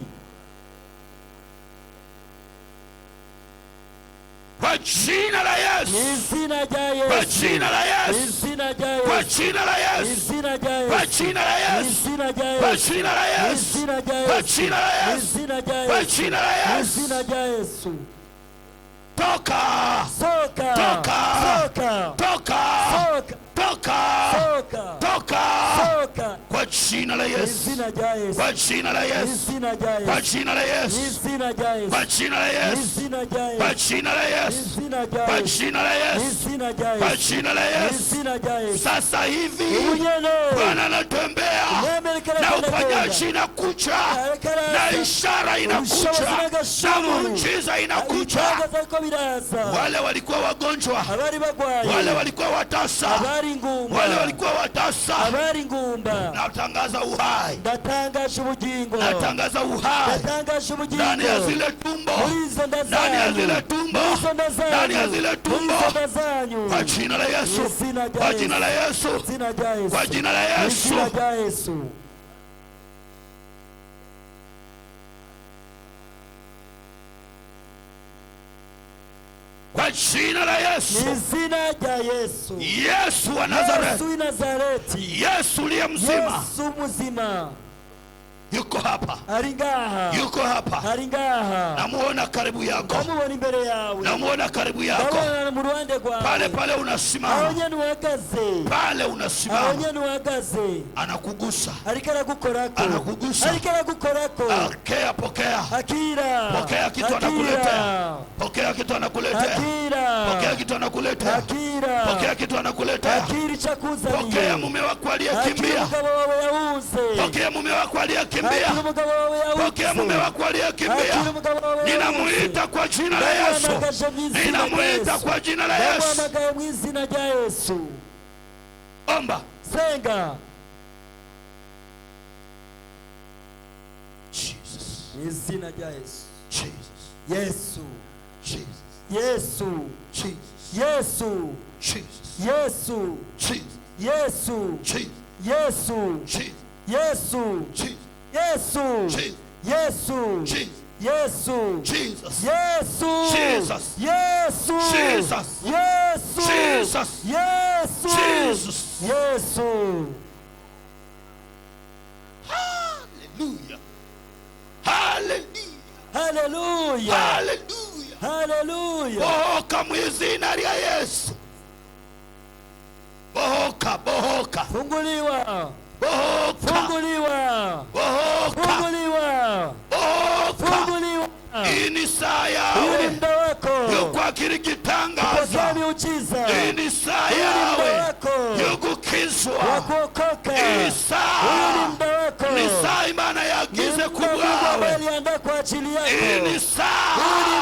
Speaker 2: Kwa jina la Yesu.
Speaker 1: Izina rya Yesu.
Speaker 2: Kwa jina la Yesu.
Speaker 1: Izina rya Yesu.
Speaker 2: Kwa jina la Yesu.
Speaker 1: Izina rya Yesu.
Speaker 2: Kwa jina la Yesu.
Speaker 1: Izina rya Yesu.
Speaker 2: Kwa jina la Yesu.
Speaker 1: Izina rya Yesu.
Speaker 2: Kwa jina la Yesu.
Speaker 1: Izina rya Yesu.
Speaker 2: Kwa jina la Yesu.
Speaker 1: Izina rya Yesu.
Speaker 2: Toka.
Speaker 1: Soka.
Speaker 2: Toka.
Speaker 1: Soka.
Speaker 2: Toka.
Speaker 1: Soka.
Speaker 2: Toka.
Speaker 1: Soka.
Speaker 2: Toka.
Speaker 1: Soka.
Speaker 2: Kwa jina la Yesu.
Speaker 1: Izina rya Yesu.
Speaker 2: Kwa jina la Yesu.
Speaker 1: Izina rya
Speaker 2: Kwa
Speaker 1: Yesu.
Speaker 2: jina la Yesu.
Speaker 1: Izina rya Yesu.
Speaker 2: Kwa jina la Yesu.
Speaker 1: Izina rya
Speaker 2: Kwa
Speaker 1: Yesu.
Speaker 2: jina la Yesu.
Speaker 1: Izina rya
Speaker 2: Kwa
Speaker 1: Yesu.
Speaker 2: jina la Yesu.
Speaker 1: Izina rya
Speaker 2: Kwa
Speaker 1: Yesu.
Speaker 2: jina la Yesu.
Speaker 1: Izina rya Yesu.
Speaker 2: Sasa hivi
Speaker 1: Ubunyene.
Speaker 2: Bwana anatembea na uponyaji inakuja na ishara inakuja na muujiza inakuja. Wale walikuwa wagonjwa,
Speaker 1: Abari bagwaye.
Speaker 2: wale walikuwa watasa,
Speaker 1: Abari ngumba.
Speaker 2: wale walikuwa watasa,
Speaker 1: Abari ngumba.
Speaker 2: natangaza uhai,
Speaker 1: Ndatangaje ubugingo.
Speaker 2: natangaza uhai
Speaker 1: Ndatangaje ubugingo.
Speaker 2: ndani ya zile tumbo,
Speaker 1: Muri izo nda
Speaker 2: ndani ya
Speaker 1: zanyu.
Speaker 2: zile tumbo,
Speaker 1: Muri izo nda zanyu.
Speaker 2: ndani ya zile tumbo,
Speaker 1: Muri izo nda zanyu.
Speaker 2: kwa jina la Yesu,
Speaker 1: Izina rya
Speaker 2: kwa
Speaker 1: Yesu.
Speaker 2: jina la Yesu,
Speaker 1: Izina rya Yesu.
Speaker 2: kwa jina la Yesu.
Speaker 1: Izina rya Yesu.
Speaker 2: Kwa jina la Yesu.
Speaker 1: Izina rya Yesu.
Speaker 2: Yesu wa Nazareti.
Speaker 1: Yesu wa Nazareti.
Speaker 2: Yesu uliye mzima.
Speaker 1: Yesu mzima.
Speaker 2: Yuko hapa.
Speaker 1: Ari ngaha.
Speaker 2: Yuko hapa.
Speaker 1: Ari ngaha.
Speaker 2: Namuona karibu yako.
Speaker 1: Namubona imbere yawe.
Speaker 2: Namuona karibu yako.
Speaker 1: Ndabona mu ruhande rwawe.
Speaker 2: Pale pale unasimama.
Speaker 1: Aho nyene uhagaze.
Speaker 2: Pale
Speaker 1: Aho
Speaker 2: unasimama.
Speaker 1: nyene uhagaze.
Speaker 2: Anakugusa.
Speaker 1: Ariko aragukorako.
Speaker 2: Anakugusa.
Speaker 1: Ariko aragukorako.
Speaker 2: Pokea, pokea.
Speaker 1: Akira.
Speaker 2: Pokea kitu anakuletea. Pokea kitu anakuletea.
Speaker 1: Akira.
Speaker 2: Pokea kitu anakuletea.
Speaker 1: Akira.
Speaker 2: Pokea kitu anakuletea.
Speaker 1: Akira chakuzaniye.
Speaker 2: Pokea mume wako
Speaker 1: Akira
Speaker 2: aliyekimbia.
Speaker 1: umugabo wawe yahunze.
Speaker 2: Pokea mume wako aliyekimbia.
Speaker 1: Akira umugabo wawe yahunze.
Speaker 2: Pokea mume wako aliyekimbia.
Speaker 1: Akira umugabo wawe yahunze.
Speaker 2: Ninamuita kwa jina la Yesu. Ninamuita kwa jina la Yesu.
Speaker 1: Ndamuhamagaye mu izina rya Yesu.
Speaker 2: Omba.
Speaker 1: Senga.
Speaker 2: Jesus.
Speaker 1: Mu izina rya Yesu.
Speaker 2: Jesus.
Speaker 1: Yesu.
Speaker 2: Jesus.
Speaker 1: Yesu.
Speaker 2: Jesus.
Speaker 1: Yesu.
Speaker 2: Jesus.
Speaker 1: Yesu.
Speaker 2: Jesus.
Speaker 1: Yesu.
Speaker 2: Jesus.
Speaker 1: Yesu.
Speaker 2: Jesus.
Speaker 1: Yesu.
Speaker 2: Jesus.
Speaker 1: Yesu.
Speaker 2: Jesus.
Speaker 1: Yesu.
Speaker 2: Jesus.
Speaker 1: Yesu.
Speaker 2: Jesus.
Speaker 1: Yesu.
Speaker 2: Jesus.
Speaker 1: Yesu.
Speaker 2: Jesus.
Speaker 1: Yesu.
Speaker 2: Jesus.
Speaker 1: Yesu.
Speaker 2: Jesus.
Speaker 1: Yesu.
Speaker 2: Hallelujah. Hallelujah.
Speaker 1: Hallelujah.
Speaker 2: Hallelujah.
Speaker 1: Hallelujah.
Speaker 2: Bohoka mu izina lya Yesu. Bohoka, bohoka.
Speaker 1: Funguliwa.
Speaker 2: Bohoka.
Speaker 1: Funguliwa.
Speaker 2: Bohoka.
Speaker 1: Funguliwa.
Speaker 2: Bohoka.
Speaker 1: Funguliwa.
Speaker 2: Hii ni saa yawe
Speaker 1: Muda wako.
Speaker 2: yokwakira igitangaza.
Speaker 1: Pokea miujiza.
Speaker 2: Hii ni saa
Speaker 1: Muda
Speaker 2: yawe
Speaker 1: wako.
Speaker 2: yogukizwa.
Speaker 1: Wa kuokoka.
Speaker 2: Hii saa
Speaker 1: Muda wako.
Speaker 2: ni saa Imana yagize ku
Speaker 1: Mungu
Speaker 2: bwawe.
Speaker 1: aliandaa kwa ajili yako.
Speaker 2: Hii ni saa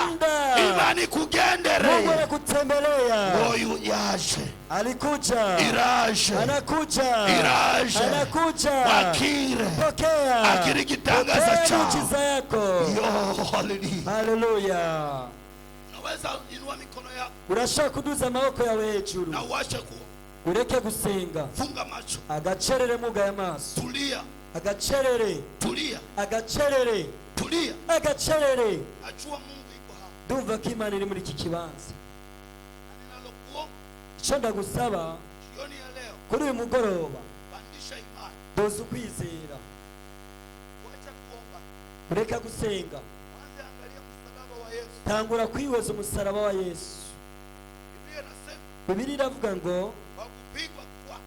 Speaker 1: Muda.
Speaker 2: Imana
Speaker 1: Mungu
Speaker 2: ikugendereye.
Speaker 1: anakutembelea.
Speaker 2: Oyu yaje,
Speaker 1: Alikuja.
Speaker 2: iraje,
Speaker 1: Anakuja.
Speaker 2: iraje.
Speaker 1: Anakuja.
Speaker 2: Wakire
Speaker 1: Pokea.
Speaker 2: akiri igitangaza
Speaker 1: Pokea
Speaker 2: chao.
Speaker 1: miujiza yako.
Speaker 2: Yo, hallelujah.
Speaker 1: Haleluya.
Speaker 2: Naweza inua mikono yako
Speaker 1: Urashaka kuduza amaboko yawe hejuru.
Speaker 2: na uache kuomba.
Speaker 1: Ureke gusenga.
Speaker 2: Funga macho,
Speaker 1: Agacerere muga y'amaso.
Speaker 2: tulia,
Speaker 1: Agacerere.
Speaker 2: tulia,
Speaker 1: Agacerere.
Speaker 2: tulia.
Speaker 1: Agacerere.
Speaker 2: Ajua Mungu iko hapa.
Speaker 1: Ndumva ko Imana iri muri iki kibanza.
Speaker 2: Ninalokuomba
Speaker 1: Icyo ndagusaba
Speaker 2: jioni ya leo,
Speaker 1: kuri uyu mugoroba,
Speaker 2: pandisha imani,
Speaker 1: doza ukwizera.
Speaker 2: uache kuomba,
Speaker 1: Ureka gusenga.
Speaker 2: anza
Speaker 1: tangura kwihweza umusaraba wa Yesu.
Speaker 2: Biblia inasema
Speaker 1: Biblia iravuga ngo
Speaker 2: kwa kupigwa kwa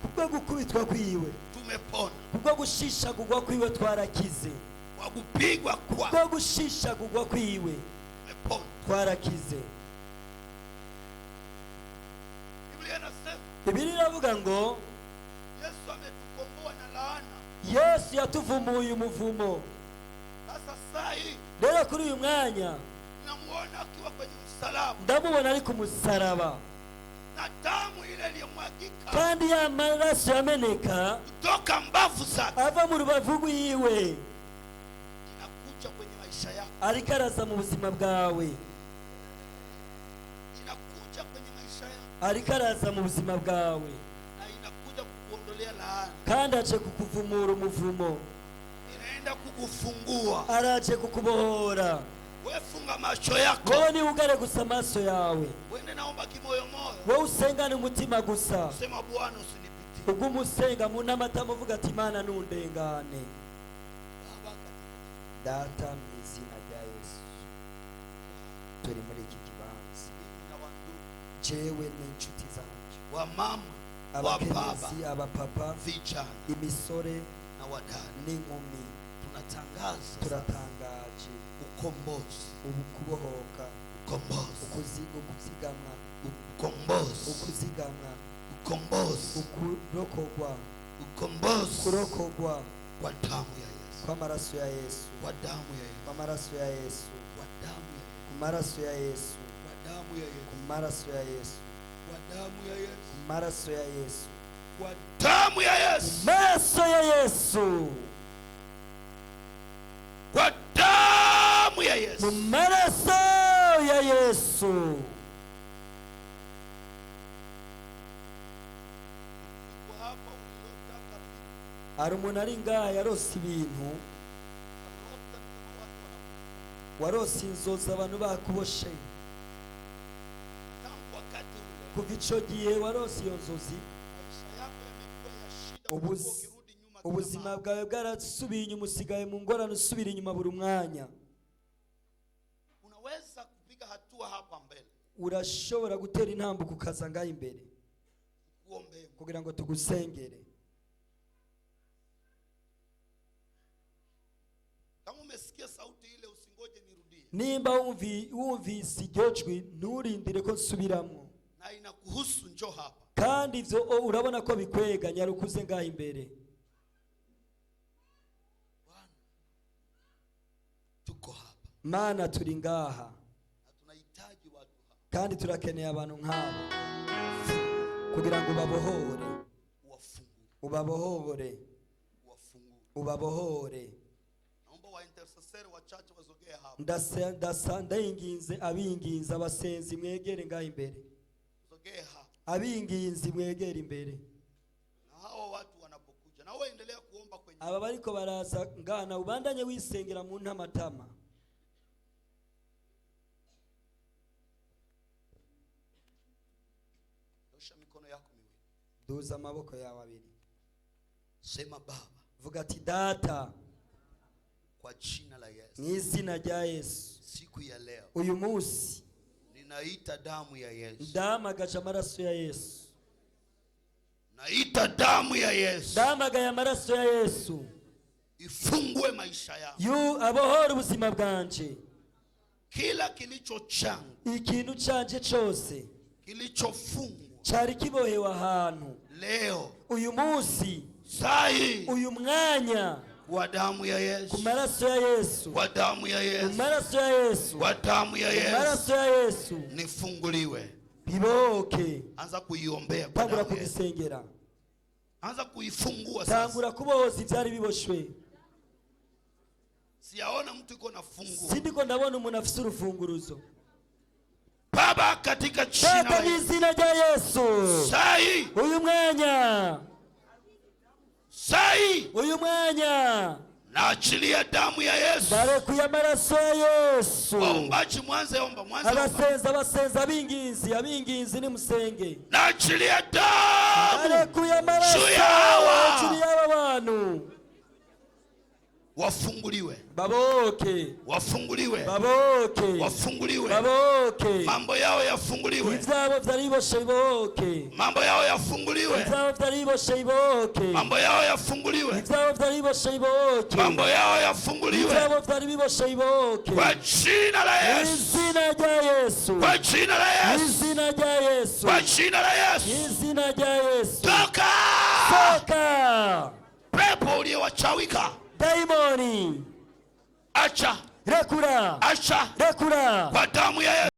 Speaker 1: kubwo gukubitwa kwiwe,
Speaker 2: tumepona.
Speaker 1: kubwo gushishagurwa kwiwe twarakize,
Speaker 2: Kwa kupigwa kwa
Speaker 1: kubwo gushishagurwa kwiwe
Speaker 2: tumepona.
Speaker 1: twarakize.
Speaker 2: Biblia inasema
Speaker 1: Biblia iravuga ngo
Speaker 2: Yesu ametukomboa na laana.
Speaker 1: Yesu yatuvumuye umuvumo.
Speaker 2: Sasa saa hii
Speaker 1: Rero kuri uyu mwanya
Speaker 2: namuona akiwa kwenye msalaba
Speaker 1: ndamubona ari ku musaraba,
Speaker 2: na damu ile iliyomwagika
Speaker 1: kandi ya maraso yameneka
Speaker 2: kutoka mbavu zake
Speaker 1: ava mu rubavu rwiwe
Speaker 2: inakuja kwenye maisha yako,
Speaker 1: ariko araza mu buzima bwawe,
Speaker 2: inakuja kwenye maisha yako
Speaker 1: ariko araza mu buzima bwawe,
Speaker 2: na inakuja kukuondolea laana,
Speaker 1: kandi aje kukuvumura umuvumo,
Speaker 2: inaenda kukufungua.
Speaker 1: araje kukubohora.
Speaker 2: Wewe funga macho yako,
Speaker 1: Wowe niwugare gusa amaso yawe,
Speaker 2: wende naomba kimoyo moyo,
Speaker 1: wowe usengane umutima gusa,
Speaker 2: sema Bwana usinipitie.
Speaker 1: ubwo umusenga mu n'amatama uvuga ati Imana ntundengane.
Speaker 2: Baba, katika
Speaker 1: Data, mu izina rya Yesu, turi muri iki kibanza,
Speaker 2: mimi na wandugu
Speaker 1: jewe n'inshuti zanjye,
Speaker 2: wa mama wa baba,
Speaker 1: abakenyezi, abapapa,
Speaker 2: vijana
Speaker 1: imisore
Speaker 2: na wadada,
Speaker 1: n'inkumi,
Speaker 2: tunatangaza
Speaker 1: turatangaje
Speaker 2: ukombozi,
Speaker 1: kubohoka,
Speaker 2: ukombozi,
Speaker 1: ukuzigamwa,
Speaker 2: ukombozi,
Speaker 1: ukuzigamwa,
Speaker 2: ukombozi,
Speaker 1: ukurokogwa,
Speaker 2: ukombozi
Speaker 1: kurokogwa
Speaker 2: kwa damu ya Yesu,
Speaker 1: kw'amaraso ya Yesu,
Speaker 2: kwa damu ya Yesu,
Speaker 1: kw'amaraso ya Yesu,
Speaker 2: kwa damu ya Yesu,
Speaker 1: ku maraso ya Yesu,
Speaker 2: kwa damu ya Yesu,
Speaker 1: ku maraso ya Yesu,
Speaker 2: kwa damu ya Yesu,
Speaker 1: ku maraso ya Yesu,
Speaker 2: kwa damu ya Yesu,
Speaker 1: maraso ya Yesu,
Speaker 2: kwa damu ya Yesu.
Speaker 1: mu maraso ya Yesu.
Speaker 2: Kwa hapa ulilotaka vitu,
Speaker 1: Hari umuntu ari ngaha yarose ibintu,
Speaker 2: alota kama watu wanakufa.
Speaker 1: warose inzozi abantu bakuboshe.
Speaker 2: Tangu wakati ule
Speaker 1: Kuva ico gihe warose iyo nzozi,
Speaker 2: maisha yako yamekuwa ya shida,
Speaker 1: Ubuzi-
Speaker 2: umekuwa ukirudi nyuma kila
Speaker 1: ubuzima
Speaker 2: mara.
Speaker 1: bwawe bwarasubiye inyuma, usigaye mu ngorane usubira inyuma buri mwanya.
Speaker 2: Unaweza kupiga hatua hapa mbele,
Speaker 1: Urashobora gutera intambuko ukaza ngaho imbere
Speaker 2: kuombea.
Speaker 1: kugira ngo tugusengere.
Speaker 2: Kama umesikia sauti ile, usingoje nirudie,
Speaker 1: Nimba wumvise iryo jwi nturindire ko nsubiramo,
Speaker 2: na inakuhusu, njoo hapa.
Speaker 1: kandi ivyo urabona ko bikwega, nyarukuze ngaho imbere.
Speaker 2: Bwana, tuko hapa
Speaker 1: Mana, turi ngaha
Speaker 2: na tunahitaji watu hapa,
Speaker 1: kandi turakeneye abantu nk'abo kugira ngo ubabohore,
Speaker 2: uwafungue,
Speaker 1: ubabohore,
Speaker 2: uwafungue.
Speaker 1: ubabohore.
Speaker 2: Naomba wa intercessor wachache wazogee hapa,
Speaker 1: Ndayinginze abinginze abasenzi mwegere ngaho imbere,
Speaker 2: zogee hapa.
Speaker 1: abinginzi mwegere imbere.
Speaker 2: Na hao watu wanapokuja, na wewe endelea kuomba kwenye
Speaker 1: Aba bariko baraza ngana, ubandanye wisengera mu ntamatama.
Speaker 2: nyosha mikono yako miwili,
Speaker 1: Duza amaboko yawe abiri,
Speaker 2: sema Baba,
Speaker 1: vuga ati Data,
Speaker 2: kwa jina la Yesu,
Speaker 1: mu izina rya Yesu,
Speaker 2: siku ya leo
Speaker 1: uyu munsi
Speaker 2: ninaita damu ya Yesu,
Speaker 1: ndamagaje amaraso ya Yesu,
Speaker 2: naita damu ya Yesu
Speaker 1: ndamagaye amaraso ya Yesu,
Speaker 2: ifungue maisha yangu,
Speaker 1: abohora ubuzima bwanje.
Speaker 2: kila kilicho changu
Speaker 1: Ikintu canje cose
Speaker 2: kilichofungwa
Speaker 1: cari kibohewe ahantu,
Speaker 2: leo,
Speaker 1: uyu munsi,
Speaker 2: sai,
Speaker 1: uyu mwanya,
Speaker 2: kwa damu ya
Speaker 1: ku
Speaker 2: Yesu,
Speaker 1: maraso ya Yesu,
Speaker 2: kwa damu ya
Speaker 1: ku
Speaker 2: Yesu,
Speaker 1: maraso ya Yesu,
Speaker 2: kwa damu ya
Speaker 1: ku
Speaker 2: Yesu,
Speaker 1: maraso ya Yesu,
Speaker 2: nifunguliwe.
Speaker 1: biboke.
Speaker 2: Anza kuiombea kwa
Speaker 1: Tangura
Speaker 2: damu ya Yesu,
Speaker 1: kubisengera,
Speaker 2: anza kuifungua sasa.
Speaker 1: tangura kubohoza ivyari biboshwe.
Speaker 2: Siyaona mtu iko na fungu.
Speaker 1: Sindiko ndabona umuntu afise urufunguruzo.
Speaker 2: Baba, katika jina
Speaker 1: Baba,
Speaker 2: la
Speaker 1: mu
Speaker 2: Yesu,
Speaker 1: izina rya Yesu,
Speaker 2: sai,
Speaker 1: uyu mwanya,
Speaker 2: sai,
Speaker 1: uyu mwanya,
Speaker 2: naachilia damu ya Yesu.
Speaker 1: barekuye amaraso ya Yesu.
Speaker 2: Waombaji mwanze omba, mwanze omba.
Speaker 1: Abasenzi, abinginzi nimusenge.
Speaker 2: Naachilia damu
Speaker 1: Barekuye amaraso
Speaker 2: juu ya hawa.
Speaker 1: hejuru y'aba bantu.
Speaker 2: wafunguliwe,
Speaker 1: baboke,
Speaker 2: wafunguliwe,
Speaker 1: baboke,
Speaker 2: wafunguliwe,
Speaker 1: baboke,
Speaker 2: mambo yao yafunguliwe,
Speaker 1: ivyabo vyariboshe biboke,
Speaker 2: mambo yao yafunguliwe,
Speaker 1: ivyabo vyariboshe biboke,
Speaker 2: mambo yao yafunguliwe,
Speaker 1: ivyabo vyariboshe biboke,
Speaker 2: mambo yao yafunguliwe,
Speaker 1: ivyabo vyariboshe biboke,
Speaker 2: kwa jina la Yesu,
Speaker 1: izina rya Yesu,
Speaker 2: kwa jina la Yesu,
Speaker 1: izina rya Yesu,
Speaker 2: kwa jina la Yesu,
Speaker 1: izina rya Yesu,
Speaker 2: toka,
Speaker 1: toka,
Speaker 2: pepo uliyewachawika,
Speaker 1: daimoni,
Speaker 2: acha,
Speaker 1: rekura,
Speaker 2: acha
Speaker 1: rekura,
Speaker 2: kwa damu ya Yesu.